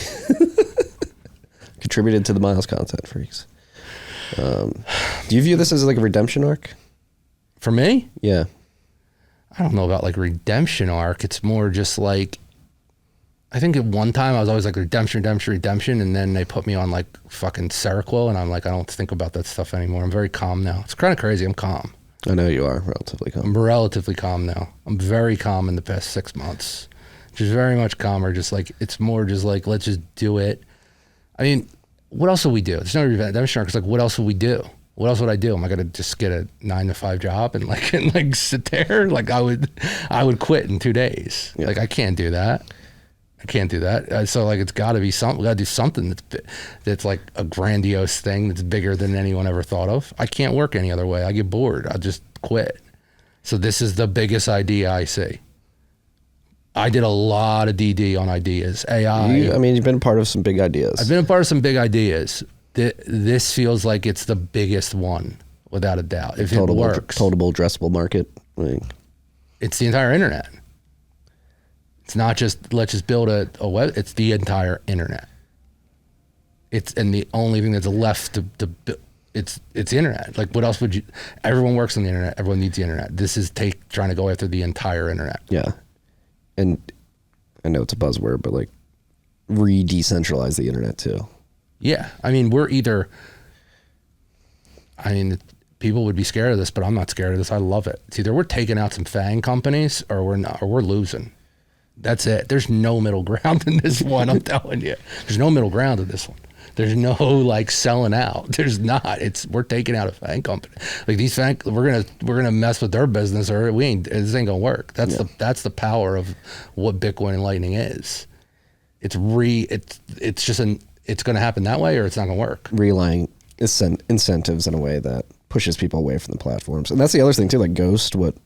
Contributed to the Miles content freaks. Do you view this as like a redemption arc? For me? Yeah. I don't know about like redemption arc. It's more just like, I think at one time I was always like redemption. And then they put me on like fucking Seroquel and I'm like, I don't think about that stuff anymore. I'm very calm now. It's kind of crazy. I'm calm. I know you are relatively calm. I'm relatively calm now. I'm very calm in the past 6 months. Just very much calmer. Just like, it's more just like, let's just do it. I mean, what else would we do? There's no redemption arc. It's like, what else would we do? What else would I do? Am I gonna just get a 9-to-5 job and like sit there? Like I would quit in 2 days. Yeah. Like I can't do that. So like it's got to be something. We got to do something that's like a grandiose thing that's bigger than anyone ever thought of. I can't work any other way. I get bored. I'll just quit. So this is the biggest idea I see. I did a lot of DD on ideas. AI. You've been a part of some big ideas. I've been a part of some big ideas. This feels like it's the biggest one, without a doubt. If it works. Total addressable market. It's the entire internet. It's not just let's just build a web. It's the entire internet. And the only thing that's left to it's the internet. Like what else would you? Everyone works on the internet. Everyone needs the internet. This is trying to go after the entire internet. Yeah, and I know it's a buzzword, but like re-decentralize the internet too. Yeah, I mean people would be scared of this, but I'm not scared of this. I love it. It's either we're taking out some FANG companies or we're not, or we're losing. That's it. There's no middle ground in this one. I'm telling you, there's no middle ground in this one. There's no like selling out. There's not. We're taking out a FANG company. Like these FANG, we're gonna mess with their business, or this ain't gonna work. That's the power of what Bitcoin and Lightning is. It's gonna happen that way, or it's not gonna work. Relying incentives in a way that pushes people away from the platforms, and that's the other thing too. Like Ghost, what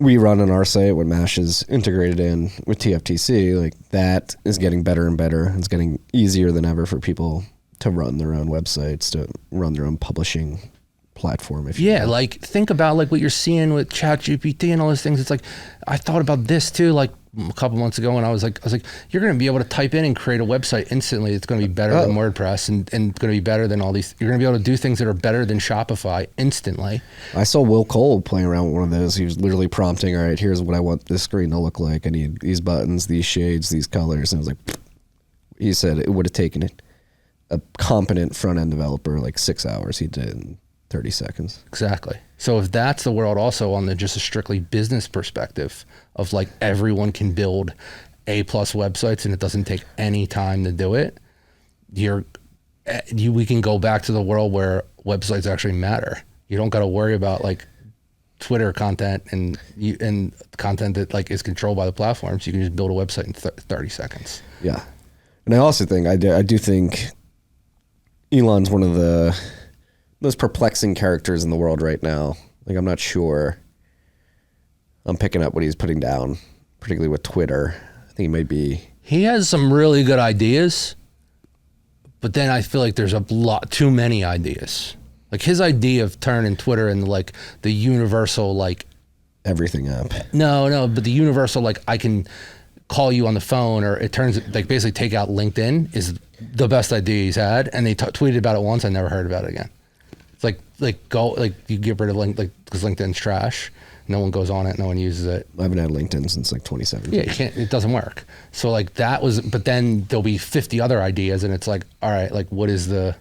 we run on our site, what Mash is integrated in with TFTC, like that is getting better and better. It's getting easier than ever for people to run their own websites, to run their own publishing platform. Like think about like what you're seeing with ChatGPT and all those things. It's like, I thought about this too, like a couple months ago, and I was like, you're going to be able to type in and create a website instantly. It's going to be better than WordPress and going to be better than all these. You're going to be able to do things that are better than Shopify instantly. I saw Will Cole playing around with one of those. He was literally prompting, all right, here's what I want this screen to look like. I need these buttons, these shades, these colors. And I was like, he said it would have taken a competent front-end developer like 6 hours. He did it in 30 seconds. Exactly. So if that's the world also on just a strictly business perspective of like everyone can build A+ websites and it doesn't take any time to do it, we can go back to the world where websites actually matter. You don't got to worry about like Twitter content and content that like is controlled by the platforms. You can just build a website in 30 seconds. Yeah. And I also think, I do think Elon's one of the most perplexing characters in the world right now. Like, I'm not sure I'm picking up what he's putting down, particularly with Twitter. I think he has some really good ideas, but then I feel like there's a lot too many ideas. Like his idea of turning Twitter into like the universal, like everything app. No, but the universal, like I can call you on the phone, or it turns like basically take out LinkedIn is the best idea he's had. And they tweeted about it once. I never heard about it again. It's you get rid of because LinkedIn's trash. No one goes on it. No one uses it. I haven't had LinkedIn since like 2017. Yeah, you can't. It doesn't work. So like that was, but then there'll be 50 other ideas, and it's like, all right, like what are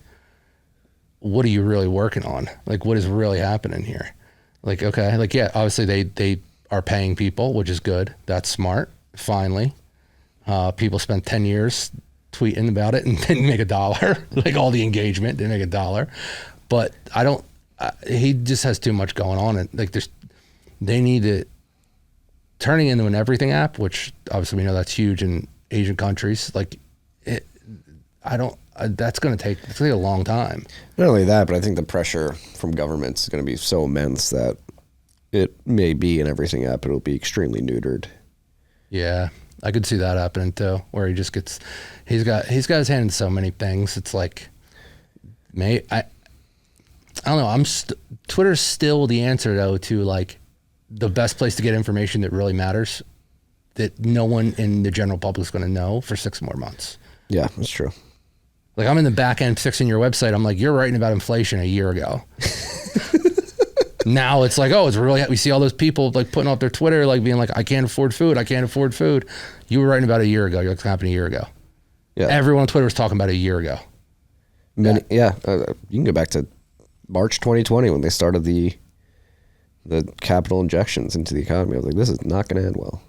you really working on? Like what is really happening here? Like okay, like yeah, obviously they are paying people, which is good. That's smart. Finally, people spent 10 years tweeting about it and didn't make $1. Like all the engagement didn't make $1. But he just has too much going on. And like they need to turning into an everything app, which obviously we know that's huge in Asian countries. Like that's going to take a long time. Not only that, but I think the pressure from governments is going to be so immense that it may be an everything app, but it'll be extremely neutered. Yeah. I could see that happening too, where he just he's got his hand in so many things. It's like, I don't know. Twitter's still the answer though to like the best place to get information that really matters, that no one in the general public is going to know for 6 more months. Yeah, that's true. Like I'm in the back end fixing your website. I'm like, you're writing about inflation a year ago. Now it's like, oh, it's really, we see all those people like putting up their Twitter, like being like, I can't afford food. I can't afford food. You were writing about a year ago. You're like, it's happened a year ago. Yeah. Everyone on Twitter was talking about it a year ago. You can go back to March 2020 when they started the capital injections into the economy. I was like, this is not going to end well.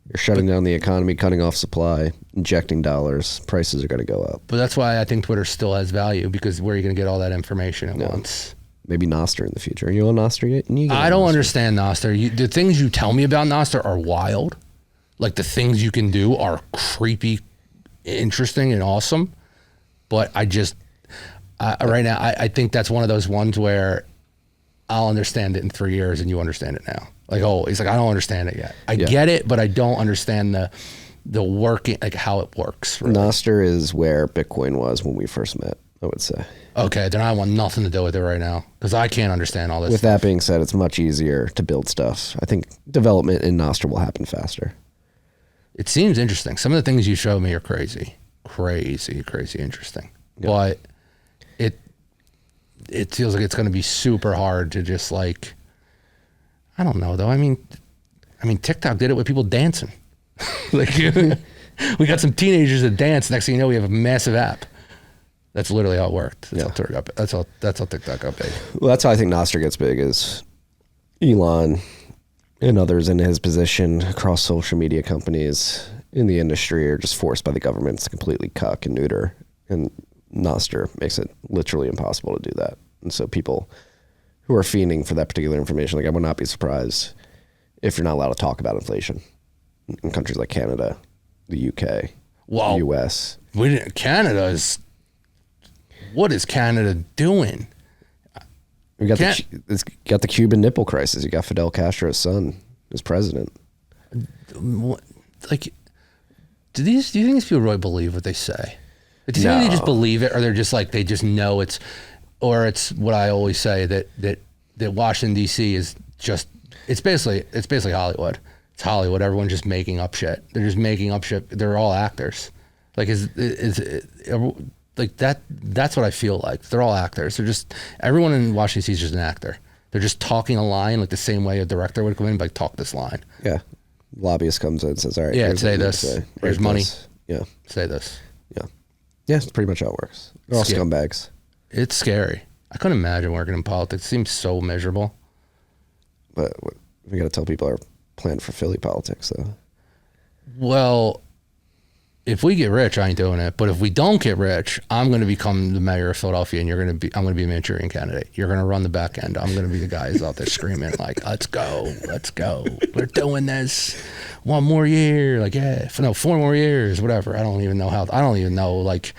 You're shutting down the economy, cutting off supply, injecting dollars. Prices are going to go up. But that's why I think Twitter still has value, because where are you going to get all that information at once? Maybe Nostr in the future. Are you on Nostr yet? I don't understand Nostr. The things you tell me about Nostr are wild. Like the things you can do are creepy, interesting, and awesome. But right now, I think that's one of those ones where I'll understand it in 3 years and you understand it now. Like, oh, he's like, I don't understand it yet. I get it, but I don't understand the working, like how it works. Really. Nostr is where Bitcoin was when we first met, I would say. Okay, then I want nothing to do with it right now because I can't understand all this. With that being said, it's much easier to build stuff. I think development in Nostr will happen faster. It seems interesting. Some of the things you show me are crazy interesting. Yeah. But it feels like it's going to be super hard to just like, I don't know though. I mean, TikTok did it with people dancing. Like we got some teenagers that dance. Next thing you know, we have a massive app. That's literally how it worked. That's how TikTok got big. Well, that's how I think Nostr gets big, is Elon and others in his position across social media companies in the industry are just forced by the governments to completely cuck and neuter. And Nostr makes it literally impossible to do that. And so people who are fiending for that particular information, like I would not be surprised if you're not allowed to talk about inflation in countries like Canada, the UK, the US. Canada is... What is Canada doing? You got the Cuban nipple crisis. You got Fidel Castro's son as president. Like, do you think these people really believe what they say? Do you think they just believe it, or they're just like, they just know it's, or it's what I always say, that Washington D.C. is just, it's basically Hollywood. It's Hollywood. Everyone's just making up shit. They're just making up shit. They're all actors. Like like that's what I feel like. They're all actors. They're just, everyone in Washington D.C. is just an actor. They're just talking a line like the same way a director would come in, like, talk this line. Yeah. Lobbyist comes in and says, all right. Yeah, say this. Here's money. Yeah. Say this. Yeah. Yeah, it's pretty much how it works. They're all scumbags. It's scary. I couldn't imagine working in politics. It seems so miserable. But we got to tell people our plan for Philly politics, though. Well, if we get rich, I ain't doing it. But if we don't get rich, I'm going to become the mayor of Philadelphia, and I'm going to be a Manchurian candidate. You're going to run the back end. I'm going to be the guy who's out there screaming like, let's go. We're doing this. 1 more year. Like, yeah, 4 more years, whatever. I don't even know, like,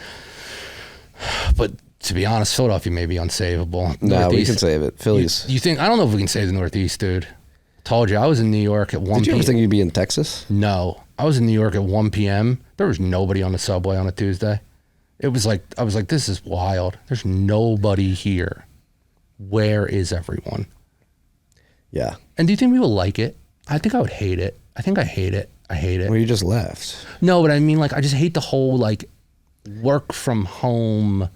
but to be honest, Philadelphia may be unsavable. No, Northeast, we can save it. Philly's. You think, I don't know if we can save the Northeast, dude. Told you, I was in New York at 1 p.m. Did you ever think you'd be in Texas? No. I was in New York at 1 p.m. There was nobody on the subway on a Tuesday. It was like, I was like, this is wild. There's nobody here. Where is everyone? Yeah. And do you think people like it? I think I would hate it. I think I hate it. Well, you just left. No, but I mean, like, I just hate the whole, like, work from home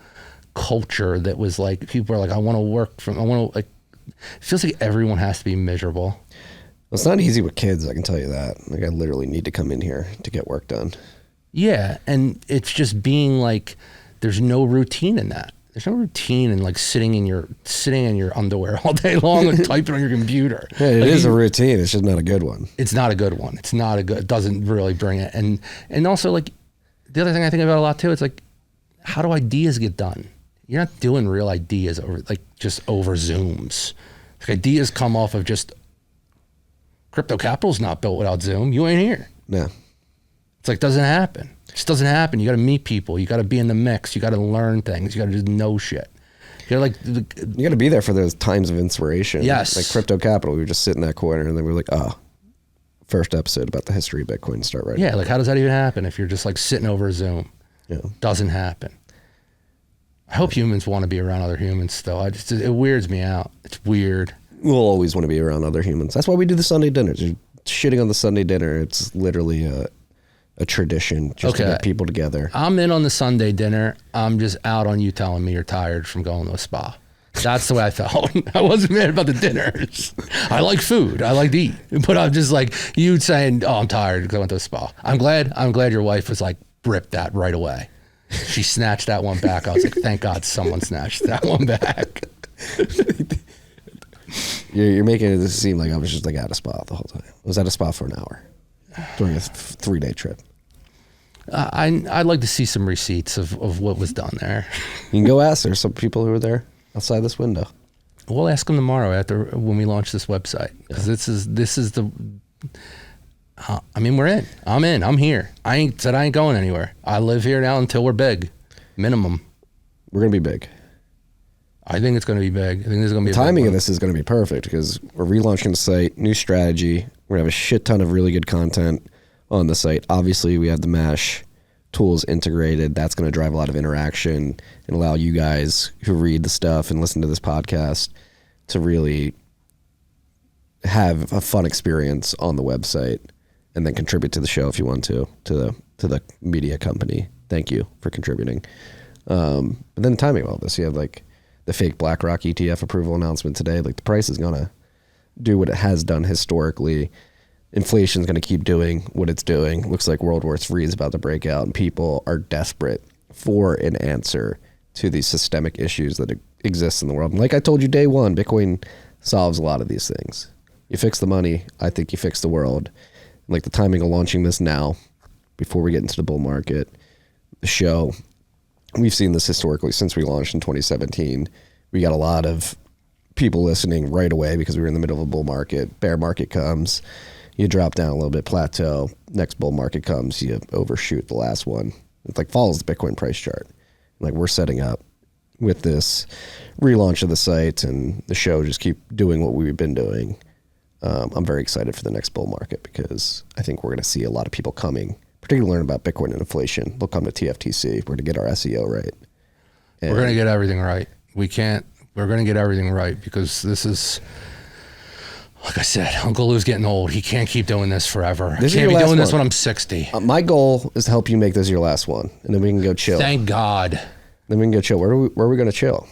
culture that was like, people are like, I want to, like, it feels like everyone has to be miserable. Well, it's not easy with kids, I can tell you that. Like, I literally need to come in here to get work done. Yeah, and it's just being like, there's no routine in that. There's no routine in like sitting in your underwear all day long and typing on your computer. Yeah, it like, is a routine. It's just not a good one. It's not a good one. It doesn't really bring it. And also, like, the other thing I think about a lot too, it's like, how do ideas get done? You're not doing real ideas over Zooms. Like, ideas come off of just, crypto capital's not built without Zoom. You ain't here. No. It's like, doesn't happen. It just doesn't happen. You got to meet people. You got to be in the mix. You got to learn things. You got to just know shit. You got to be there for those times of inspiration. Yes. Like Crypto Capital, we were just sitting in that corner and then we were like, first episode about the history of Bitcoin, start right Yeah, now. like, how does that even happen if you're just like sitting over a Zoom? Yeah. Doesn't happen. I hope humans want to be around other humans still. It weirds me out. It's weird. We'll always want to be around other humans. That's why we do the Sunday dinners. You're shitting on the Sunday dinner. It's literally a tradition just to get people together. I'm in on the Sunday dinner. I'm just out on you telling me you're tired from going to a spa. That's the way I felt. I wasn't mad about the dinners. I like food. I like to eat. But I'm just like, you saying, oh, I'm tired because I went to a spa. I'm glad your wife was like, ripped that right away. She snatched that one back. I was like, thank God someone snatched that one back. You're making it seem like I was just like at a spa the whole time. I was at a spa for an hour during a 3-day trip. I'd like to see some receipts of what was done there. You can go ask. There's some people who are there outside this window. We'll ask them tomorrow when we launch this website, because this is the. I mean, we're in. I'm in. I'm here. I ain't going anywhere. I live here now until we're big, minimum. We're gonna be big. I think it's going to be big. I think there's going to be the timing of this is going to be perfect because we're relaunching the site, new strategy. We're gonna have a shit ton of really good content on the site. Obviously, we have the Mesh tools integrated. That's going to drive a lot of interaction and allow you guys who read the stuff and listen to this podcast to really have a fun experience on the website. and then contribute to the show if you want to the media company. Thank you for contributing. But then the timing of all this, you have like the fake BlackRock ETF approval announcement today. Like the price is going to do what it has done historically. Inflation's going to keep doing what it's doing. Looks like World War III is about to break out, and people are desperate for an answer to these systemic issues that exist in the world. And like I told you day one, Bitcoin solves a lot of these things. You fix the money, I think you fix the world. Like the timing of launching this now, before we get into the bull market, the show, we've seen this historically since we launched in 2017. We got a lot of people listening right away because we were in the middle of a bull market. Bear market comes, you drop down a little bit, plateau. Next bull market comes, you overshoot the last one. It like follows the Bitcoin price chart. Like we're setting up with this relaunch of the site and the show, just keep doing what we've been doing. I'm very excited for the next bull market because I think we're going to see a lot of people coming, particularly learn about Bitcoin and inflation. They'll come to TFTC. We're going to get our SEO right. And we're going to get everything right. We're going to get everything right because this is, like I said, Uncle Lou's getting old. He can't keep doing this forever. I can't be doing this when I'm 60. My goal is to help you make this your last one, and then we can go chill. Thank God. Then we can go chill. Where are we going to chill?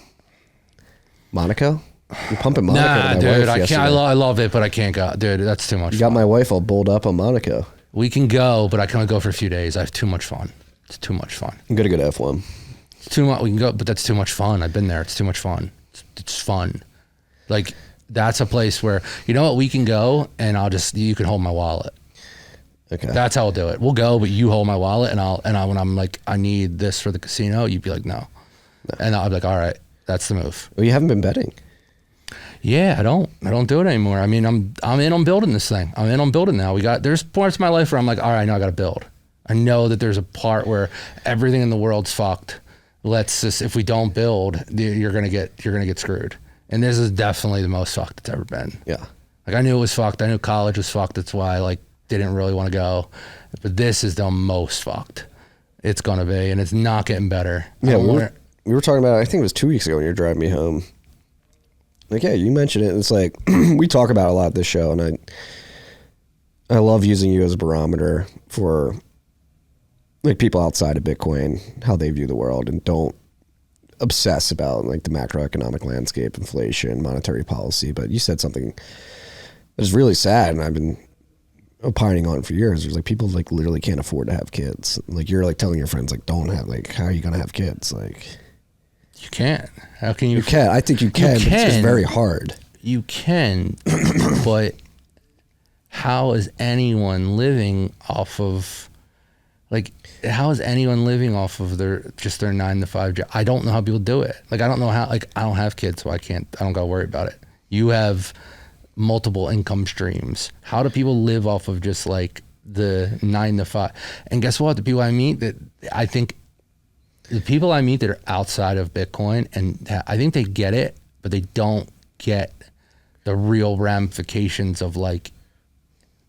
Monaco? You're pumping Monaco to my dude, wife I yesterday. can't. I love it, but I can't go. Dude, that's too much You fun. got my wife all bulled up on Monaco. We can go, but I can only go for a few days. I have too much fun. It's too much fun. I'm going to go to F1. It's too much. We can go, but that's too much fun. I've been there. It's too much fun. It's fun. Like, that's a place where, you know what, we can go and you can hold my wallet. Okay. That's how I'll do it. We'll go, but you hold my wallet and when I'm like, I need this for the casino, you'd be like, no. And I'll be like, all right, that's the move. Well, you haven't been betting. Yeah, I don't do it anymore. I mean, I'm in on building this thing. I'm in on building now. There's parts of my life where I'm like, all right, I know I got to build. I know that there's a part where everything in the world's fucked. Let's just, if we don't build, you're going to get screwed. And this is definitely the most fucked it's ever been. Yeah. Like I knew it was fucked. I knew college was fucked. That's why I like didn't really want to go. But this is the most fucked it's going to be, and it's not getting better. Yeah, we were talking about it, I think it was 2 weeks ago when you were driving me home. Like, yeah, you mentioned it. It's like, we talk about it a lot this show, and I love using you as a barometer for like people outside of Bitcoin, how they view the world, and don't obsess about like the macroeconomic landscape, inflation, monetary policy. But you said something that is really sad, and I've been opining on it for years. There's like people like literally can't afford to have kids. Like you're like telling your friends like don't have, like how are you gonna have kids? Like you can't. How can you? You can. I think you can. But it's just very hard. You can, but how is anyone living off of? Like, how is anyone living off of their 9 to 5 job? I don't know how people do it. Like, I don't know how. Like, I don't have kids, so I don't gotta worry about it. You have multiple income streams. How do people live off of just like the 9 to 5? And guess what? The people I meet that are outside of Bitcoin, and I think they get it, but they don't get the real ramifications of like,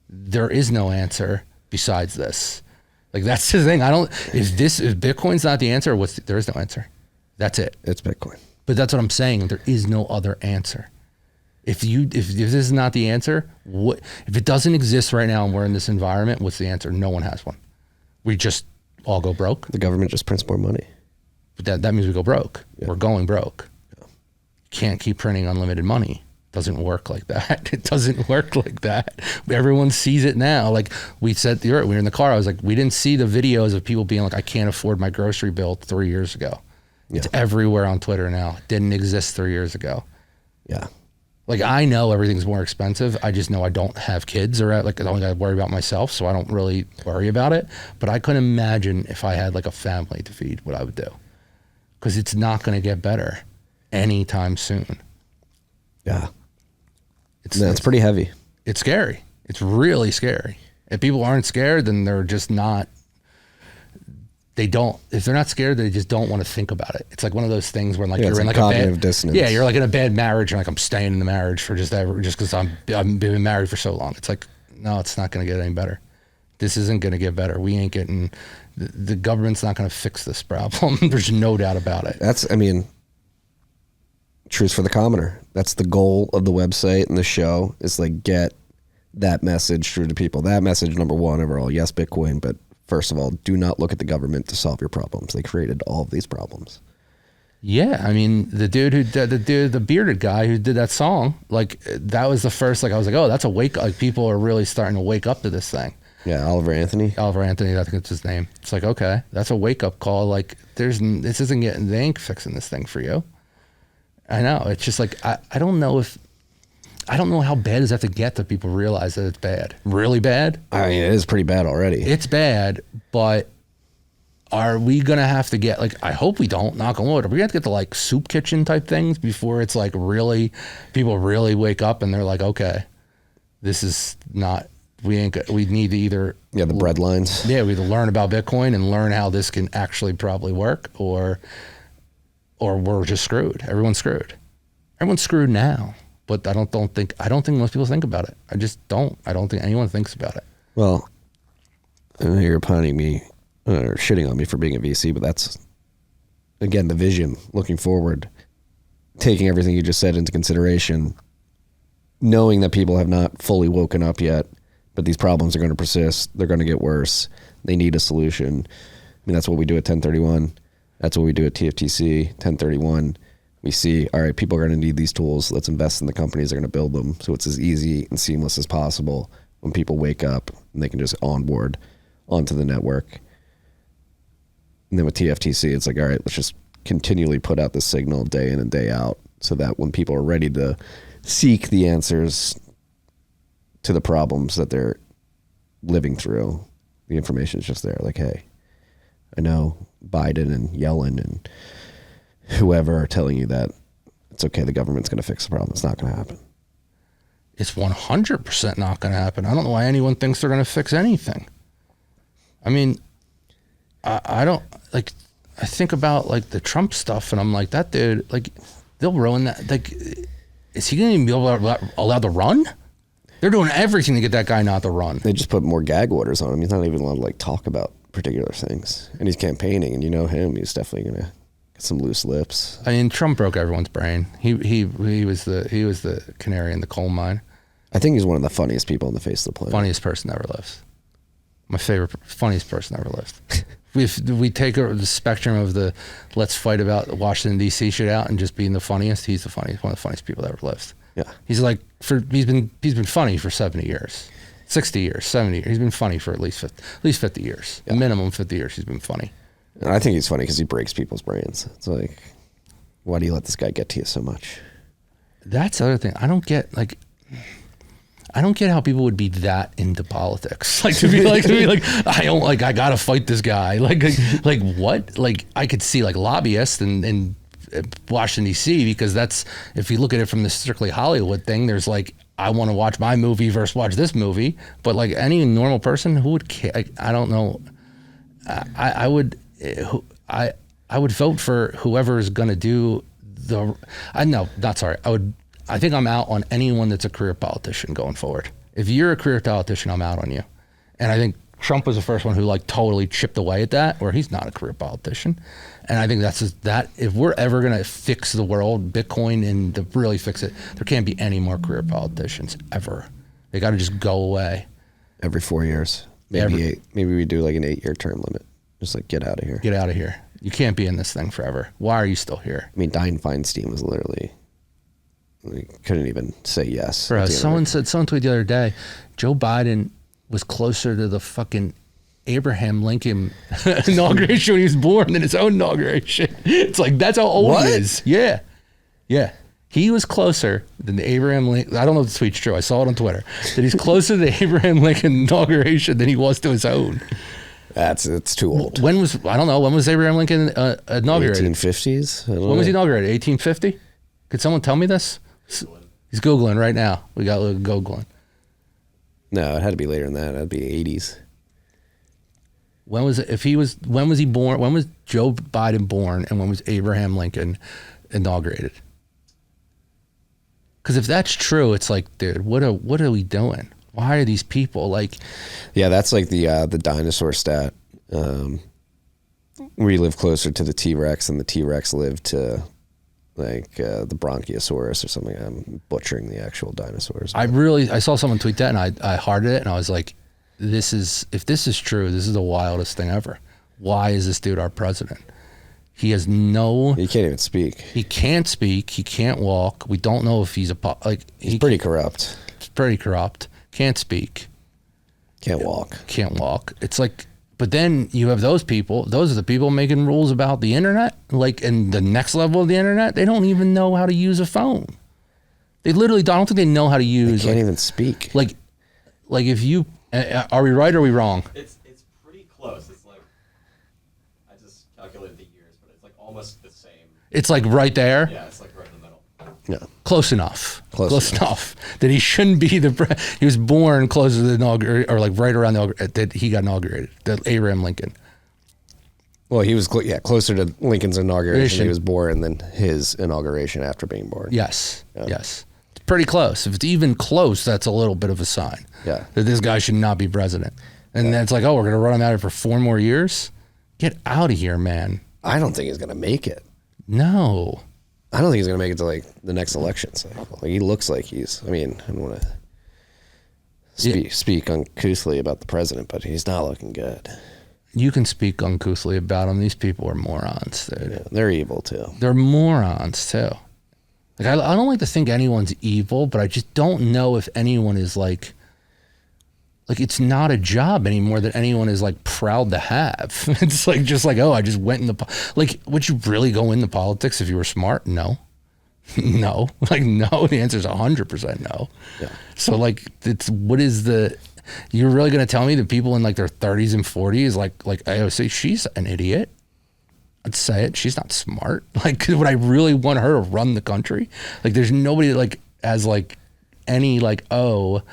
there is no answer besides this. Like that's the thing. If Bitcoin's not the answer, there is no answer. That's it. It's Bitcoin. But that's what I'm saying. There is no other answer. If this is not the answer, if it doesn't exist right now and we're in this environment, what's the answer? No one has one. We just all go broke. The government just prints more money. But that means we go broke. Yeah. We're going broke. Yeah. Can't keep printing unlimited money. Doesn't work like that. It doesn't work like that. Everyone sees it now. Like we said, we were in the car. I was like, we didn't see the videos of people being like, I can't afford my grocery bill 3 years ago. Yeah. It's everywhere on Twitter now. It didn't exist 3 years ago. Yeah. Like I know everything's more expensive. I just know I don't have kids or like I don't got to worry about myself. So I don't really worry about it. But I couldn't imagine if I had like a family to feed, what I would do. Because it's not going to get better anytime soon. Yeah. It's pretty heavy. It's scary. It's really scary. If people aren't scared, then they're just not, if they're not scared, they just don't want to think about it. It's like one of those things where like you're in like cognitive a bad dissonance. Yeah, you're like in a bad marriage and like I'm staying in the marriage for just because I've been married for so long. It's like, no, it's not going to get any better. This isn't going to get better. We ain't getting, the government's not going to fix this problem. There's no doubt about it. Truth for the commoner. That's the goal of the website and the show, is like get that message through to people. That message, number one, overall, yes, Bitcoin, but first of all, do not look at the government to solve your problems. They created all of these problems. Yeah, I mean, the bearded guy who did that song, like that was the first, like I was like, oh, that's a wake, like people are really starting to wake up to this thing. Yeah, Oliver Anthony, I think it's his name. It's like, okay, that's a wake up call. Like this isn't getting, they ain't fixing this thing for you. I know. It's just like, I don't know how bad does that have to get that people realize that it's bad. Really bad? I mean, it is pretty bad already. It's bad, but are we going to have to get, like, I hope we don't, knock on wood, are we going to have to get to like soup kitchen type things before it's like really, people really wake up and they're like, okay, this is not, we need to either. Yeah, the bread lines. Yeah, we either learn about Bitcoin and learn how this can actually probably work, or we're just screwed. Everyone's screwed. Everyone's screwed now. But I don't think most people think about it. I just don't. I don't think anyone thinks about it. Well, I know you're punning me or shitting on me for being a VC, but that's, again, the vision, looking forward, taking everything you just said into consideration, knowing that people have not fully woken up yet, but these problems are going to persist. They're going to get worse. They need a solution. I mean, that's what we do at 1031. That's what we do at TFTC, 1031. We see, all right, people are going to need these tools. Let's invest in the companies that are going to build them so it's as easy and seamless as possible when people wake up and they can just onboard onto the network. And then with TFTC, it's like, all right, let's just continually put out the signal day in and day out so that when people are ready to seek the answers to the problems that they're living through, the information is just there. Like, hey, I know Biden and Yellen and whoever are telling you that it's okay, the government's going to fix the problem. It's not going to happen. It's 100% not going to happen. I don't know why anyone thinks they're going to fix anything. I mean, I don't, like, I think about, like, the Trump stuff, and I'm like, that dude, like, they'll ruin that. Like, is he going to be allowed to run? They're doing everything to get that guy not to run. They just put more gag orders on him. He's not even allowed to, like, talk about particular things. And he's campaigning, and you know him, he's definitely going to get some loose lips. I mean, Trump broke everyone's brain. He was the canary in the coal mine. I think he's one of the funniest people on the face of the planet. Funniest person ever lived. My favorite, funniest person ever lived. If we take the spectrum of the let's fight about Washington D.C. shit out and just being the funniest, he's the funniest, one of the funniest people that ever lived. Yeah, he's like he's been funny for 70 years, 60 years, 70 years. He's been funny for at least 50 years, yeah. Minimum 50 years. He's been funny. And I think he's funny because he breaks people's brains. It's like, why do you let this guy get to you so much? That's the other thing. I don't get how people would be that into politics. Like to be like I gotta fight this guy. Like what? Like I could see like lobbyists in Washington D.C. because that's, if you look at it from the strictly Hollywood thing, there's like, I want to watch my movie versus watch this movie. But like any normal person who would care, I don't know. I would vote for whoever is gonna do I think I'm out on anyone that's a career politician going forward. If you're a career politician, I'm out on you. And I think Trump was the first one who like totally chipped away at that, where he's not a career politician. And I think that's just that. If we're ever going to fix the world, Bitcoin, and to really fix it, there can't be any more career politicians ever. They got to just go away. Every 4 years, maybe we do like an 8-year term limit. Just like get out of here. Get out of here. You can't be in this thing forever. Why are you still here? I mean, Dianne Feinstein was literally. We couldn't even say yes. Bro, someone tweeted the other day, Joe Biden was closer to the fucking Abraham Lincoln inauguration when he was born than his own inauguration. It's like, that's how old he is. Yeah. Yeah. He was closer than the Abraham Lincoln. I don't know if the tweet's true. I saw it on Twitter. That he's closer to the Abraham Lincoln inauguration than he was to his own. It's too old. When was Abraham Lincoln inaugurated? 1850s? When was he inaugurated? 1850? Could someone tell me this? He's Googling right now. We got Googling. No, it had to be later than that. That'd be 80s. When was he born? When was Joe Biden born? And when was Abraham Lincoln inaugurated? Because if that's true, it's like, dude, what are we doing? Why are these people like? Yeah, that's like the dinosaur stat. We live closer to the T-Rex, and the T-Rex lived to like the Bronchiosaurus or something. I'm butchering the actual dinosaurs. I saw someone tweet that, and I hearted it, and I was like, if this is true, this is the wildest thing ever. Why is this dude our president? He has no... He can't even speak. He can't speak. He can't walk. We don't know if he's he's pretty corrupt. He's pretty corrupt. Can't speak. Can't walk. Can't walk. It's like... But then you have those people. Those are the people making rules about the internet. Like, in the next level of the internet, they don't even know how to use a phone. They literally... I don't think they know how to use... They can't even speak. Like if you... Are we right or are we wrong? It's pretty close. It's like... I just calculated the years, but it's like almost the same. It's like right there? Yeah, it's like right in the middle. Yeah. Close enough. Close enough. That he shouldn't be he was born close to the inauguration, or like right around that he got inaugurated. That Abraham Lincoln. Well, he was closer to Lincoln's inauguration. He was born than his inauguration after being born. Yes. Yeah. Yes. It's pretty close. If it's even close, that's a little bit of a sign. Yeah. That this guy should not be president. And then it's like, oh, we're going to run him out of here for 4 more years? Get out of here, man. I don't think he's going to make it. No. I don't think he's going to make it to like the next election cycle. Like, he looks like he's, I mean, I don't want to speak uncouthly about the president, but he's not looking good. You can speak uncouthly about him. These people are morons, dude. Yeah, they're evil too. They're morons too. Like, I don't like to think anyone's evil, but I just don't know if anyone is like it's not a job anymore that anyone is like proud to have. It's like, just like, oh, I just went in like, would you really go into politics if you were smart? No. No. Like, no, the answer is 100% no. Yeah. So like, you're really going to tell me that people in like their 30s and 40s, like I would say, she's an idiot. I'd say it. She's not smart. Like, would I really want her to run the country? Like, there's nobody that like has like any like, oh,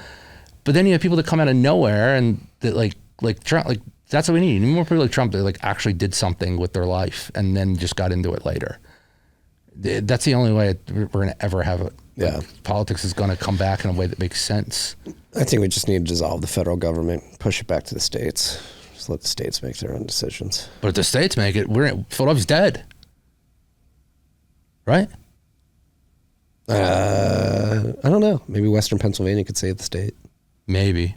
but then you have people that come out of nowhere and that like Trump, like that's what we need. You need more people like Trump that like actually did something with their life and then just got into it later. That's the only way we're going to ever have it. Yeah. Politics is going to come back in a way that makes sense. I think we just need to dissolve the federal government, push it back to the states. Just let the states make their own decisions. But if the states make it, Philadelphia's dead. Right? I don't know. Maybe Western Pennsylvania could save the state. Maybe.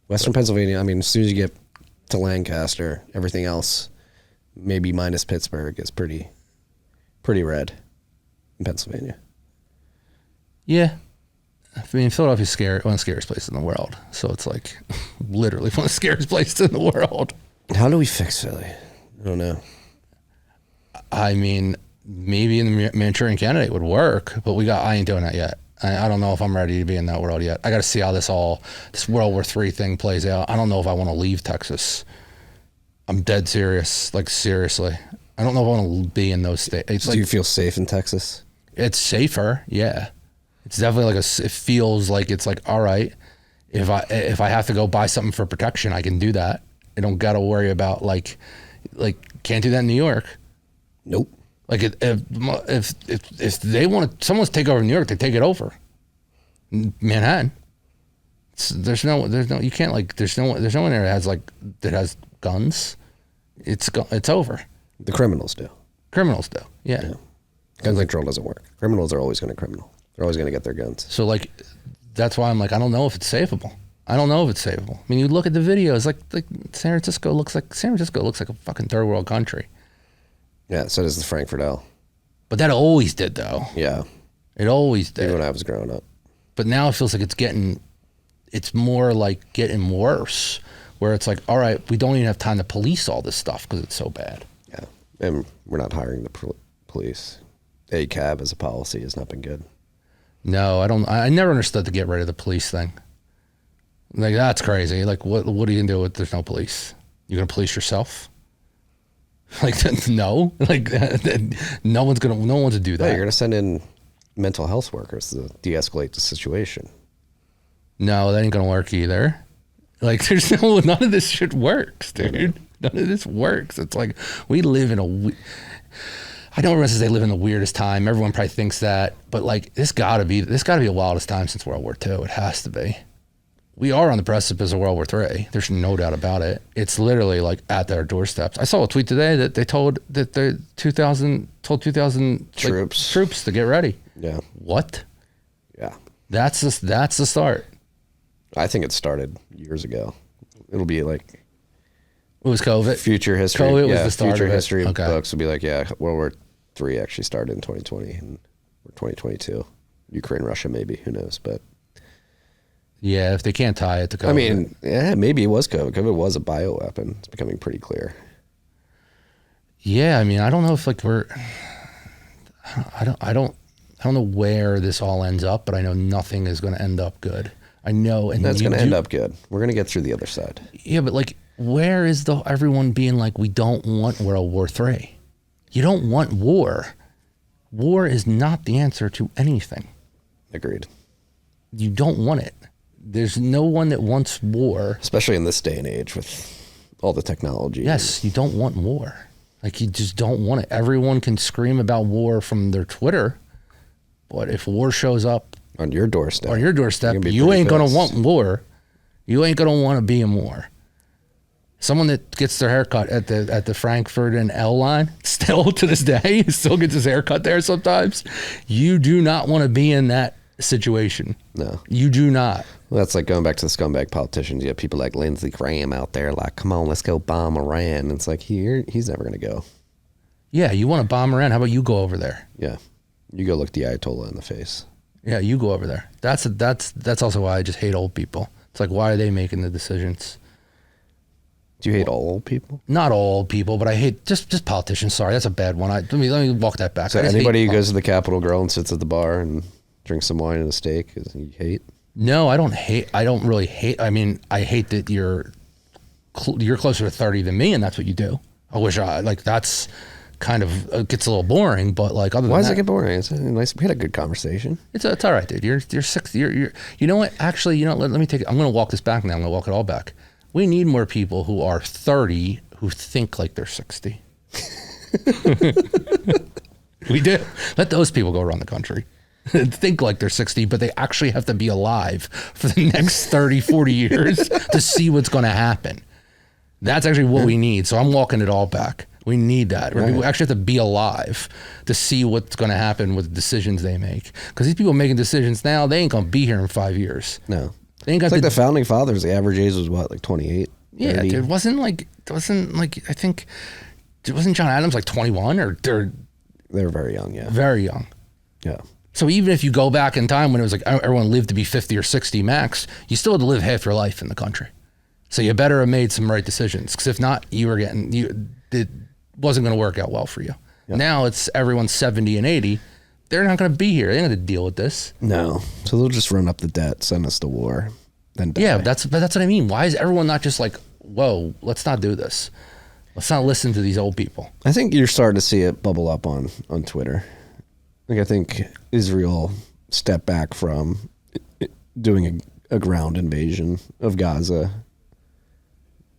Western Pennsylvania, I mean, as soon as you get to Lancaster, everything else, maybe minus Pittsburgh, is pretty red in Pennsylvania. Yeah. I mean, Philadelphia's one of the scariest places in the world. So it's like literally one of the scariest places in the world. How do we fix Philly? I don't know. I mean, maybe in the Manchurian Candidate would work, but I ain't doing that yet. I don't know if I'm ready to be in that world yet. I got to see how this World War III thing plays out. I don't know if I want to leave Texas. I'm dead serious. Like, seriously. I don't know if I want to be in those states. Do you feel safe in Texas? It's safer, yeah. It's definitely it feels like it's like, all right, if I have to go buy something for protection, I can do that. I don't got to worry about like can't do that in New York. Nope. Like if they want someone's take over New York, they take it over. Manhattan. There's no you can't like there's no one there that has guns. It's over. The criminals do. Criminals do. Yeah. Gun control doesn't work. Criminals are always going to criminal. They're always going to get their guns. So like that's why I'm like, I don't know if it's savable. I mean, you look at the videos, like San Francisco looks like a fucking third world country. Yeah, so does the Frankfurt L. But that always did, though. Yeah. It always did. Even when I was growing up. But now it feels like it's more like getting worse, where it's like, all right, we don't even have time to police all this stuff because it's so bad. Yeah. And we're not hiring the police. ACAB as a policy has not been good. No, I never understood the get rid of the police thing. Like, that's crazy. Like, what are you going to do if there's no police? You going to police yourself? Like, no. Like, no one's going to do that. No, you're going to send in mental health workers to de-escalate the situation. No, that ain't going to work either. Like, none of this shit works, dude. None of this works. It's like, we live in I don't remember they live in the weirdest time. Everyone probably thinks that, but like, this gotta be the wildest time since World War II. It has to be. We are on the precipice of World War III. There's no doubt about it. It's literally like at their doorsteps. I saw a tweet today that they told that the 2,000 troops to get ready. Yeah. What? Yeah. That's the start. I think it started years ago. It'll be like It was COVID. future history. COVID was the start future of it. history Okay. books will be like, yeah, World War III actually started in 2020 and we're 2022. Ukraine, Russia, maybe. Who knows? But Yeah, if they can't tie it to COVID. I mean, yeah, maybe it was COVID. COVID was a bioweapon. It's becoming pretty clear. Yeah, I mean, I don't know if like I don't know where this all ends up, but I know nothing is going to end up good. I know, and That's going to end up good. We're going to get through the other side. Yeah, but like, where is everyone being like, we don't want World War III? You don't want war. War is not the answer to anything. Agreed. You don't want it. There's no one that wants war. Especially in this day and age with all the technology. Yes, you don't want war. Like, you just don't want it. Everyone can scream about war from their Twitter, but if war shows up On your doorstep. you pretty ain't going to pissed. want war. You ain't going to want to be in war. Someone that gets their haircut at the Frankfurt and L line, still to this day, still gets his haircut there sometimes. You do not want to be in that situation. No. You do not. Well, that's like going back to the scumbag politicians. You have people like Lindsey Graham out there like, come on, let's go bomb Iran. It's like, he's never going to go. Yeah, you want to bomb Iran. How about you go over there? Yeah. You go look the Ayatollah in the face. Yeah, you go over there. That's also why I just hate old people. It's like, why are they making the decisions? Do you hate all old people? Not all old people, but I hate just politicians. Sorry, that's a bad one. Let me walk that back. So anybody who goes to the Capitol Grill and sits at the bar and drinks some wine and a steak, you hate? No, I don't hate. I don't really hate. I mean, I hate that you're closer to 30 than me, and that's what you do. I wish that's kind of gets a little boring, but like other than Why does that, it get boring? It's nice. We had a good conversation. it's all right, dude. You're 60. You know what? Actually, let me take it. I'm going to walk this back now. I'm going to walk it all back. We need more people who are 30 who think like they're 60. We do. Let those people go around the country. Think like they're 60, but they actually have to be alive for the next 30, 40 years to see what's going to happen. That's actually what we need. So I'm walking it all back. We need that. Right. We actually have to be alive to see what's going to happen with the decisions they make. Because these people making decisions now, they ain't going to be here in 5 years. No. They ain't got It's like the founding fathers. The average age was what, like 28? Yeah, 30? it wasn't like I think it wasn't John Adams like 21 or they're They were very young, yeah. very young. Yeah. So even if you go back in time when it was like everyone lived to be 50 or 60 max, you still had to live half your life in the country. So you better have made some right decisions, because if not, it wasn't going to work out well for you. Yeah. Now it's everyone's 70 and 80. They're not going to be here. They're not going to deal with this. No. So they'll just run up the debt, send us to war, then die. Yeah, but that's what I mean. Why is everyone not just like, whoa, let's not do this. Let's not listen to these old people. I think you're starting to see it bubble up on Twitter. Like, I think Israel stepped back from doing a ground invasion of Gaza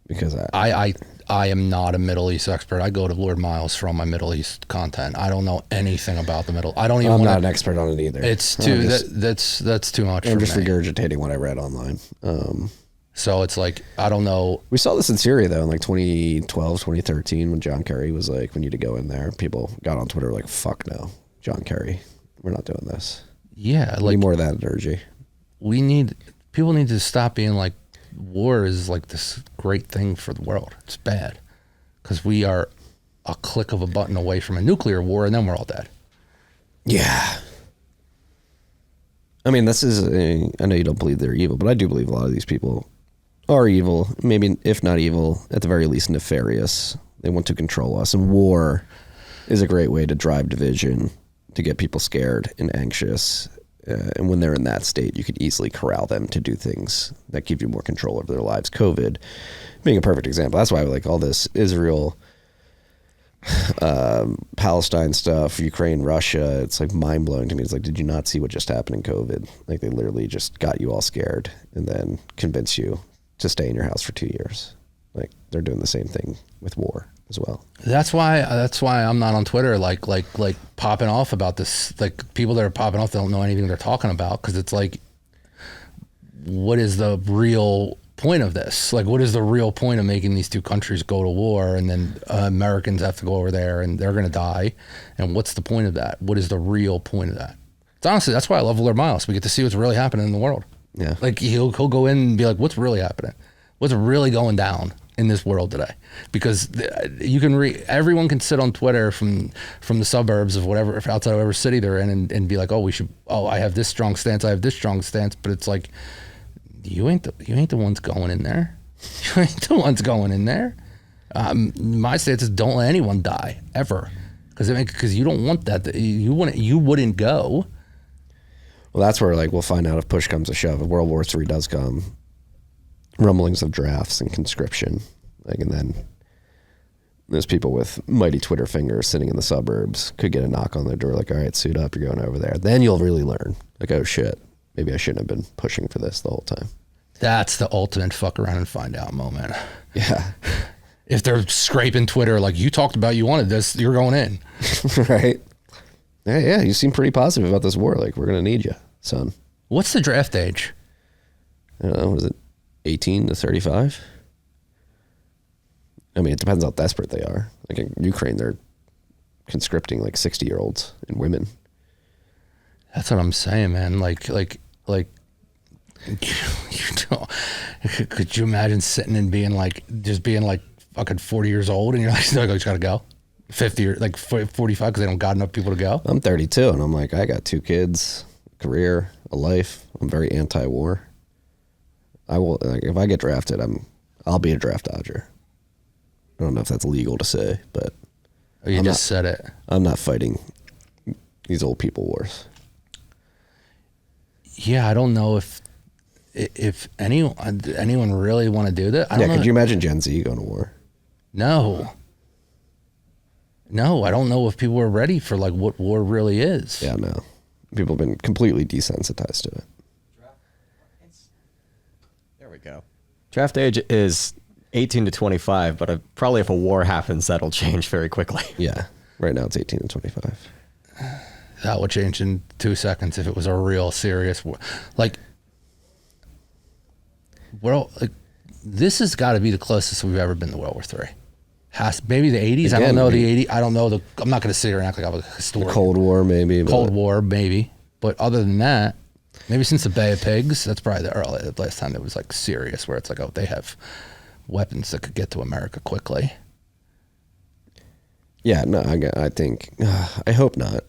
because I am not a Middle East expert. I go to Lord Miles for all my Middle East content. I don't know anything about the Middle. I don't even. I'm not an expert on it either. It's too that's too much. I'm for just me. regurgitating what I read online. So it's like, I don't know. We saw this in Syria though in like 2012, 2013 when John Kerry was like, we need to go in there. People got on Twitter like, fuck no, John Kerry, we're not doing this. Yeah, We like need more of that energy. People need to stop being like, war is like this great thing for the world. It's bad because we are a click of a button away from a nuclear war, and then we're all dead. Yeah. I mean, I know you don't believe they're evil, but I do believe a lot of these people are evil. Maybe, if not evil, at the very least nefarious. They want to control us. And war is a great way to drive division, to get people scared and anxious. And when they're in that state, you could easily corral them to do things that give you more control over their lives. COVID being a perfect example. That's why I like all this Israel, Palestine stuff, Ukraine, Russia. It's like mind blowing to me. It's like, did you not see what just happened in COVID? Like, they literally just got you all scared and then convinced you to stay in your house for 2 years. Like, they're doing the same thing with war as well. That's why I'm not on Twitter like popping off about this. Like, people that are popping off, they don't know anything they're talking about, because it's like, what is the real point of this? Like, what is the real point of making these two countries go to war and then Americans have to go over there and they're going to die? And what's the point of that? What is the real point of that? It's honestly, that's why I love Alert Miles. We get to see what's really happening in the world. Yeah. Like he'll go in and be like, what's really happening? What's really going down in this world today? Because you can everyone can sit on Twitter from the suburbs of whatever, outside of whatever city they're in and be like, I have this strong stance, I have this strong stance, but it's like, you ain't the ones going in there. You ain't the ones going in there. My stance is don't let anyone die ever, because you don't want that. You wouldn't go. Well, that's where like we'll find out if push comes to shove. If World War III does come, rumblings of drafts and conscription, like, and then there's people with mighty Twitter fingers sitting in the suburbs could get a knock on their door, like, all right, suit up, you're going over there. Then you'll really learn, like, oh shit, maybe I shouldn't have been pushing for this the whole time. That's the ultimate fuck around and find out moment. Yeah. If they're scraping Twitter, like, you talked about you wanted this, you're going in. Right. Yeah, you seem pretty positive about this war. Like, we're going to need you, son. What's the draft age? I don't know, what is it, 18 to 35? I mean, it depends how desperate they are. Like in Ukraine, they're conscripting like 60-year-olds and women. That's what I'm saying, man. Like, you know, could you imagine sitting and being like fucking 40 years old and you're like, I just gotta go? 50 or like 45 because they don't got enough people to go? I'm 32 and I'm like, I got 2 kids, a career, a life. I'm very anti-war. I will, like, if I get drafted, I'll be a draft dodger. I don't know if that's legal to say, but said it. I'm not fighting these old people wars. Yeah, I don't know if anyone really want to do that. I don't know. Could you imagine Gen Z going to war? No, I don't know if people are ready for like what war really is. Yeah, no. People have been completely desensitized to it. There we go. Draft age is 18 to 25, but probably if a war happens, that'll change very quickly. Yeah. Right now it's 18 to 25. That would change in 2 seconds if it was a real serious war. Like, well, like, this has got to be the closest we've ever been to World War III. Maybe the 80s. Again, I don't know the 80s. I don't know I'm not going to sit here and act like I'm a historian. The Cold War, maybe. Cold War, maybe. But other than that, maybe since the Bay of Pigs, that's probably the last time it was like serious, where it's like, oh, they have weapons that could get to America quickly. Yeah, no, I think, I hope not.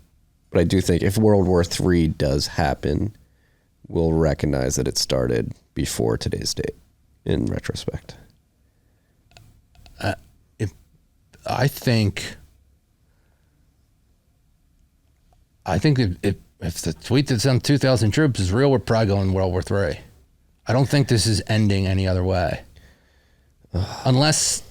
But I do think if World War III does happen, we'll recognize that it started before today's date, in retrospect. I think if the tweet that's on 2,000 troops is real, we're probably going World War III. I don't think this is ending any other way. Unless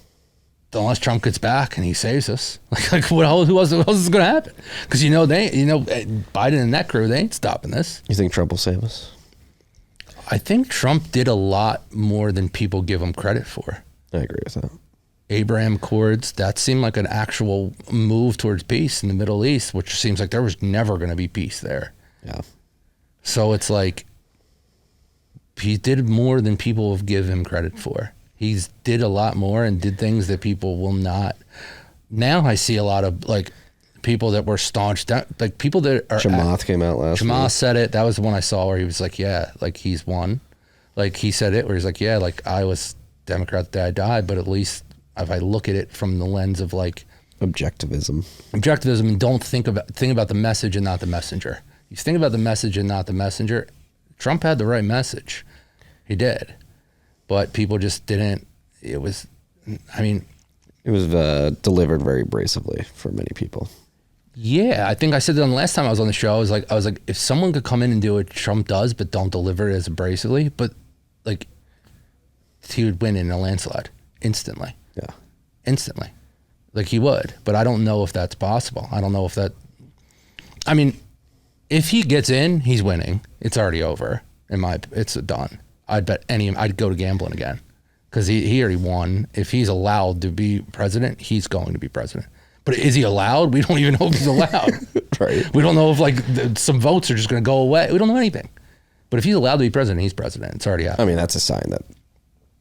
Trump gets back and he saves us. Like who else is going to happen? Because Biden and that crew, they ain't stopping this. You think Trump will save us? I think Trump did a lot more than people give him credit for. I agree with that. Abraham Accords, that seemed like an actual move towards peace in the Middle East, which seems like there was never going to be peace there. Yeah. So it's like he did more than people have given him credit for. He's did a lot more and did things that people will not. Now I see a lot of like people that were staunch, like people that are. Chamath came out last week. Chamath said it. That was the one I saw where he was like, yeah, like he's won. Like he said it where he's like, yeah, like I was Democrat the day I died, but at least if I look at it from the lens of like objectivism and don't think about the message and not the messenger. You think about the message and not the messenger. Trump had the right message. He did. But people just didn't. It was delivered very abrasively for many people. Yeah, I think I said that the last time I was on the show. I was like, if someone could come in and do what Trump does, but don't deliver it as abrasively, but like he would win in a landslide instantly. Yeah, instantly, like he would. But I don't know if that's possible. I don't know if that. I mean, if he gets in, he's winning. It's already over. It's done. I'd go to gambling again because he already won. If he's allowed to be president, he's going to be president. But is he allowed? We don't even know if he's allowed. Right. We don't know if like some votes are just going to go away. We don't know anything. But if he's allowed to be president, he's president. It's already happened. I mean, that's a sign that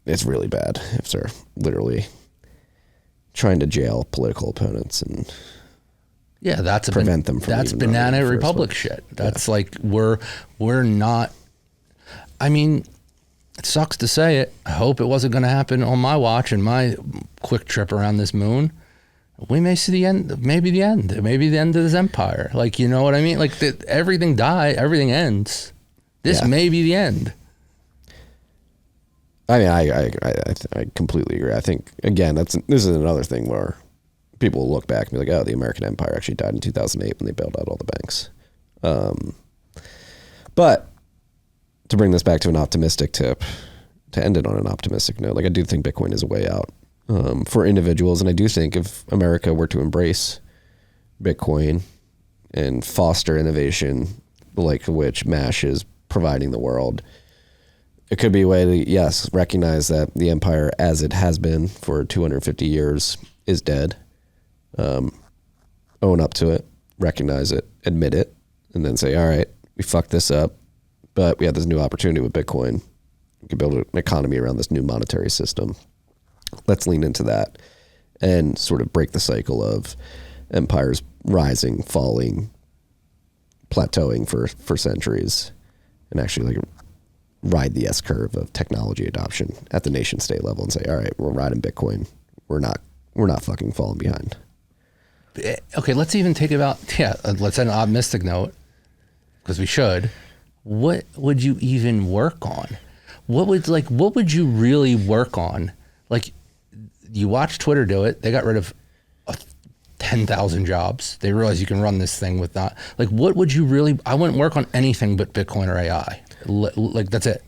it's really bad if they're literally trying to jail political opponents and yeah, that's prevent them from that's even running in banana the first republic place. shit. That's like we're not. I mean, it sucks to say it. I hope it wasn't going to happen on my watch and my quick trip around this moon. We may see the end, maybe the end of this empire. Like, you know what I mean? Like everything everything ends. This may be the end. I mean, I completely agree. I think again, this is another thing where people will look back and be like, "Oh, the American Empire actually died in 2008 when they bailed out all the banks." But to bring this back to an optimistic tip, to end it on an optimistic note, like I do think Bitcoin is a way out for individuals, and I do think if America were to embrace Bitcoin and foster innovation, like which Mash is providing the world, it could be a way to, yes, recognize that the empire as it has been for 250 years is dead. Own up to it, recognize it, admit it, and then say, all right, we fucked this up, but we have this new opportunity with Bitcoin. We can build an economy around this new monetary system. Let's lean into that and sort of break the cycle of empires rising, falling, plateauing for centuries, and actually like ride the S-curve of technology adoption at the nation state level and say, all right, we're riding Bitcoin. We're not fucking falling behind. Okay, let's even take about, let's end an optimistic note, because we should. What would you even work on? What would you really work on? Like, you watch Twitter do it. They got rid of 10,000 jobs. They realize you can run this thing with that. Like, what would you really, I wouldn't work on anything but Bitcoin or AI. Like, that's it.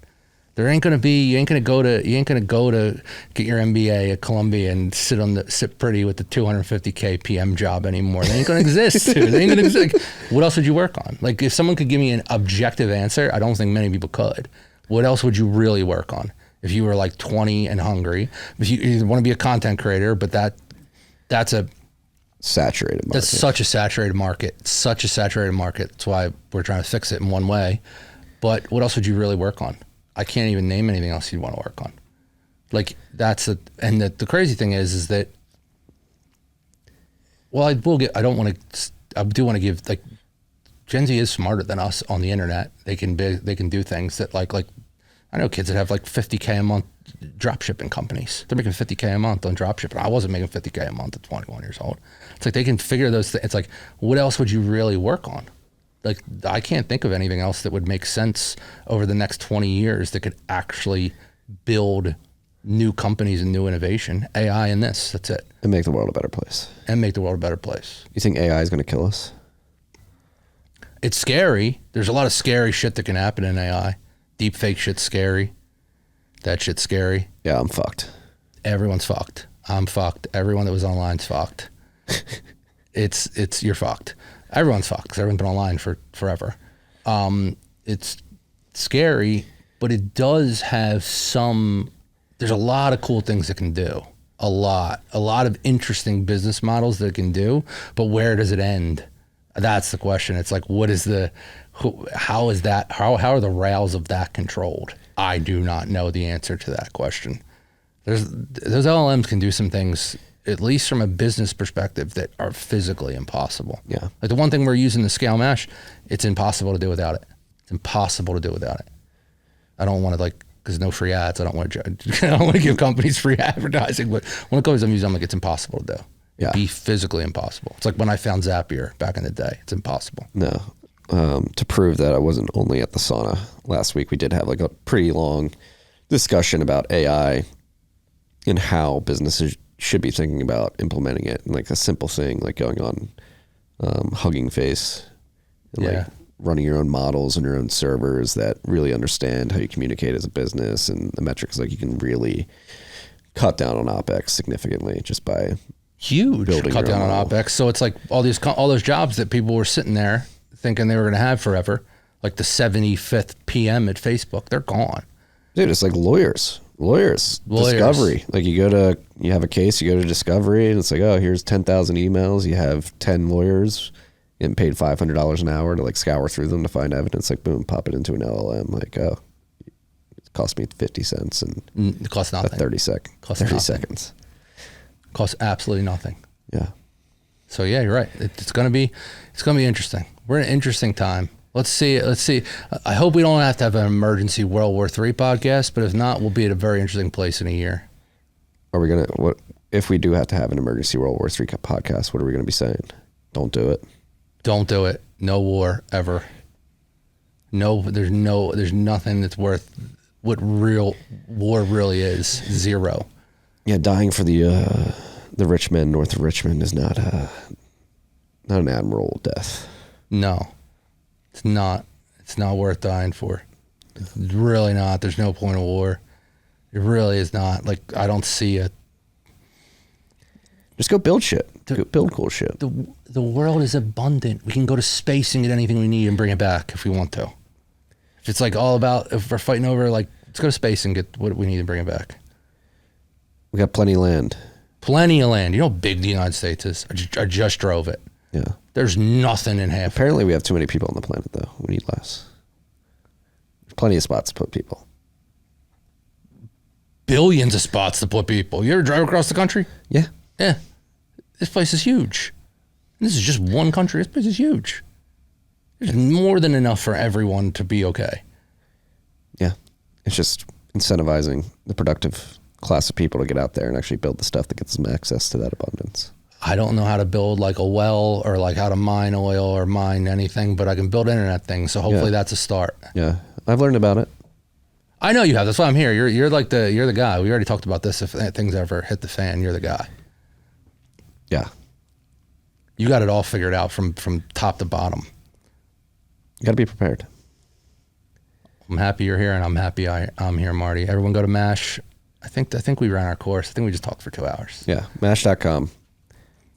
There ain't gonna be, you ain't gonna go to get your MBA at Columbia and sit pretty with the 250K PM job anymore. They ain't gonna exist, dude. They ain't gonna exist. Like, what else would you work on? Like, if someone could give me an objective answer, I don't think many people could. What else would you really work on? If you were like 20 and hungry, if you want to be a content creator, but that's a saturated market. That's such a saturated market. Such a saturated market. That's why we're trying to fix it in one way. But what else would you really work on? I can't even name anything else you'd want to work on. Like, and the crazy thing is that, well, I do want to give, like, Gen Z is smarter than us on the internet. They can do things that like I know kids that have like 50K a month drop shipping companies. They're making 50K a month on drop shipping. I wasn't making 50K a month at 21 years old. It's like they can figure those things. It's like, what else would you really work on? Like, I can't think of anything else that would make sense over the next 20 years that could actually build new companies and new innovation. AI and this, that's it. And make the world a better place. You think AI is going to kill us? It's scary. There's a lot of scary shit that can happen in AI. Deep fake shit's scary. That shit's scary. Yeah, I'm fucked. Everyone's fucked. I'm fucked. Everyone that was online's fucked. You're fucked. Everyone's fucked because everyone's been online for forever. It's scary, but it does have there's a lot of cool things it can do. A lot of interesting business models that it can do, but where does it end? That's the question. It's like, how are the rails of that controlled? I do not know the answer to that question. Those LLMs can do some things, at least from a business perspective, that are physically impossible. Yeah. Like the one thing we're using, the scale mesh, it's impossible to do without it. I don't want to, like, because no free ads. I don't want to give companies free advertising, but when it comes to music, I'm like, it's impossible to do. Yeah. It'd be physically impossible. It's like when I found Zapier back in the day. It's impossible. No. To prove that I wasn't only at the sauna last week, we did have like a pretty long discussion about AI and how businesses should be thinking about implementing it. And like a simple thing like going on Hugging Face and like running your own models and your own servers that really understand how you communicate as a business, and the metrics, like you can really cut down on OpEx significantly just by huge cut down on OpEx. So it's like all those jobs that people were sitting there thinking they were going to have forever, like the 75th PM at Facebook, they're gone. Dude, it's like lawyers, discovery. Like you have a case, you go to discovery, and it's like, oh, here's 10,000 emails. You have 10 lawyers, getting paid $500 an hour to like scour through them to find evidence, like boom, pop it into an LLM, like, oh, it cost me 50 cents and It costs nothing. 30 Costs 30 nothing. seconds. Costs absolutely nothing. Yeah. So yeah, you're right. It's gonna be interesting. We're in an interesting time. Let's see. I hope we don't have to have an emergency World War III podcast, but if not, we'll be at a very interesting place in a year. Are we going to, what if we do have to have an emergency World War III podcast, what are we going to be saying? Don't do it. Don't do it. No war ever. No, there's nothing that's worth what real war really is. Zero. Yeah, dying for the rich men north of Richmond is not an admirable death. No, it's not. It's not worth dying for. It's really not. There's no point of war. It really is not. Like, I don't see it. Just go build shit. Go build cool shit. The world is abundant. We can go to space and get anything we need and bring it back if we want to. If it's like all about, if we're fighting over, like, let's go to space and get what we need and bring it back. We got plenty of land. Plenty of land. You know how big the United States is? I just drove it. Yeah. There's nothing in half. Apparently we have too many people on the planet, though. We need less. There's plenty of spots to put people. Billions of spots to put people. You ever drive across the country? Yeah. Yeah. This place is huge. This is just one country. This place is huge. There's more than enough for everyone to be okay. Yeah. It's just incentivizing the productive class of people to get out there and actually build the stuff that gets them access to that abundance. I don't know how to build like a well or like how to mine oil or mine anything, but I can build internet things. So hopefully that's a start. Yeah. I've learned about it. I know you have. That's why I'm here. You're the guy. We already talked about this. If things ever hit the fan, you're the guy. Yeah. You got it all figured out from top to bottom. You got to be prepared. I'm happy you're here, and I'm happy I'm here, Marty. Everyone go to MASH. I think we ran our course. I think we just talked for 2 hours. Yeah. MASH.com.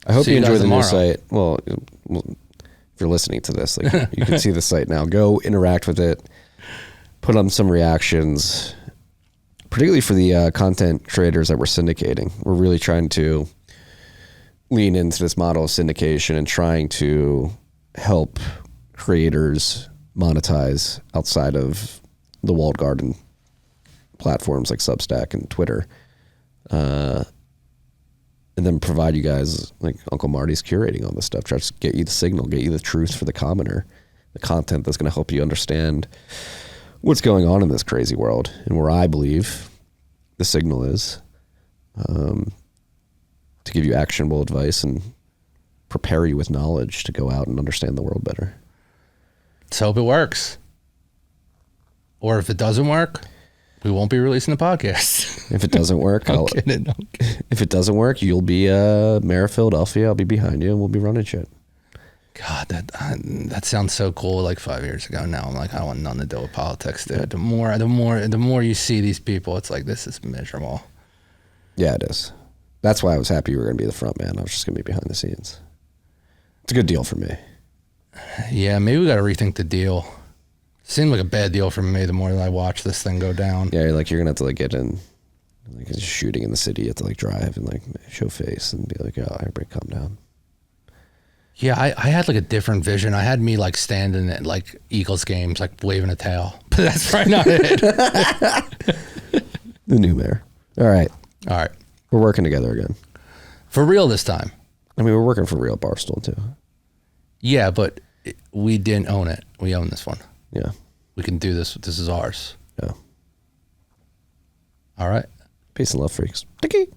I hope See you you enjoy guys the new tomorrow. site. Well, if you're listening to this, like you can see the site now. Go interact with it. Put on some reactions, particularly for the content creators that we're syndicating. We're really trying to lean into this model of syndication and trying to help creators monetize outside of the walled garden platforms like Substack and Twitter. And then provide you guys, like Uncle Marty's curating all this stuff, try to get you the signal, get you the truth for the commoner, the content that's going to help you understand what's going on in this crazy world and where I believe the signal is, to give you actionable advice and prepare you with knowledge to go out and understand the world better. Let's hope it works. Or if it doesn't work, we won't be releasing the podcast. If it doesn't work, I'm kidding. if it doesn't work, you'll be mayor of Philadelphia. I'll be behind you and we'll be running shit. God, that sounds so cool. Like 5 years ago. Now I'm like, I want nothing to do with politics, dude. The more you see these people, it's like, this is miserable. Yeah, it is. That's why I was happy you were going to be the front man. I was just going to be behind the scenes. It's a good deal for me. Yeah, maybe we got to rethink the deal. Seemed like a bad deal for me the more that I watch this thing go down. Yeah, you're going to have to like get in, like it's shooting in the city. You have to like drive and like show face and be like, oh, everybody calm down. Yeah, I had like a different vision. I had me like standing at like Eagles games, like waving a tail. But that's probably not it. The new mayor. All right. All right. We're working together again. For real this time. I mean, we're working for real Barstool too. Yeah, but we didn't own it. We own this one. Yeah. We can do this. This is ours. Yeah. All right. Peace and love, freaks. Tiki.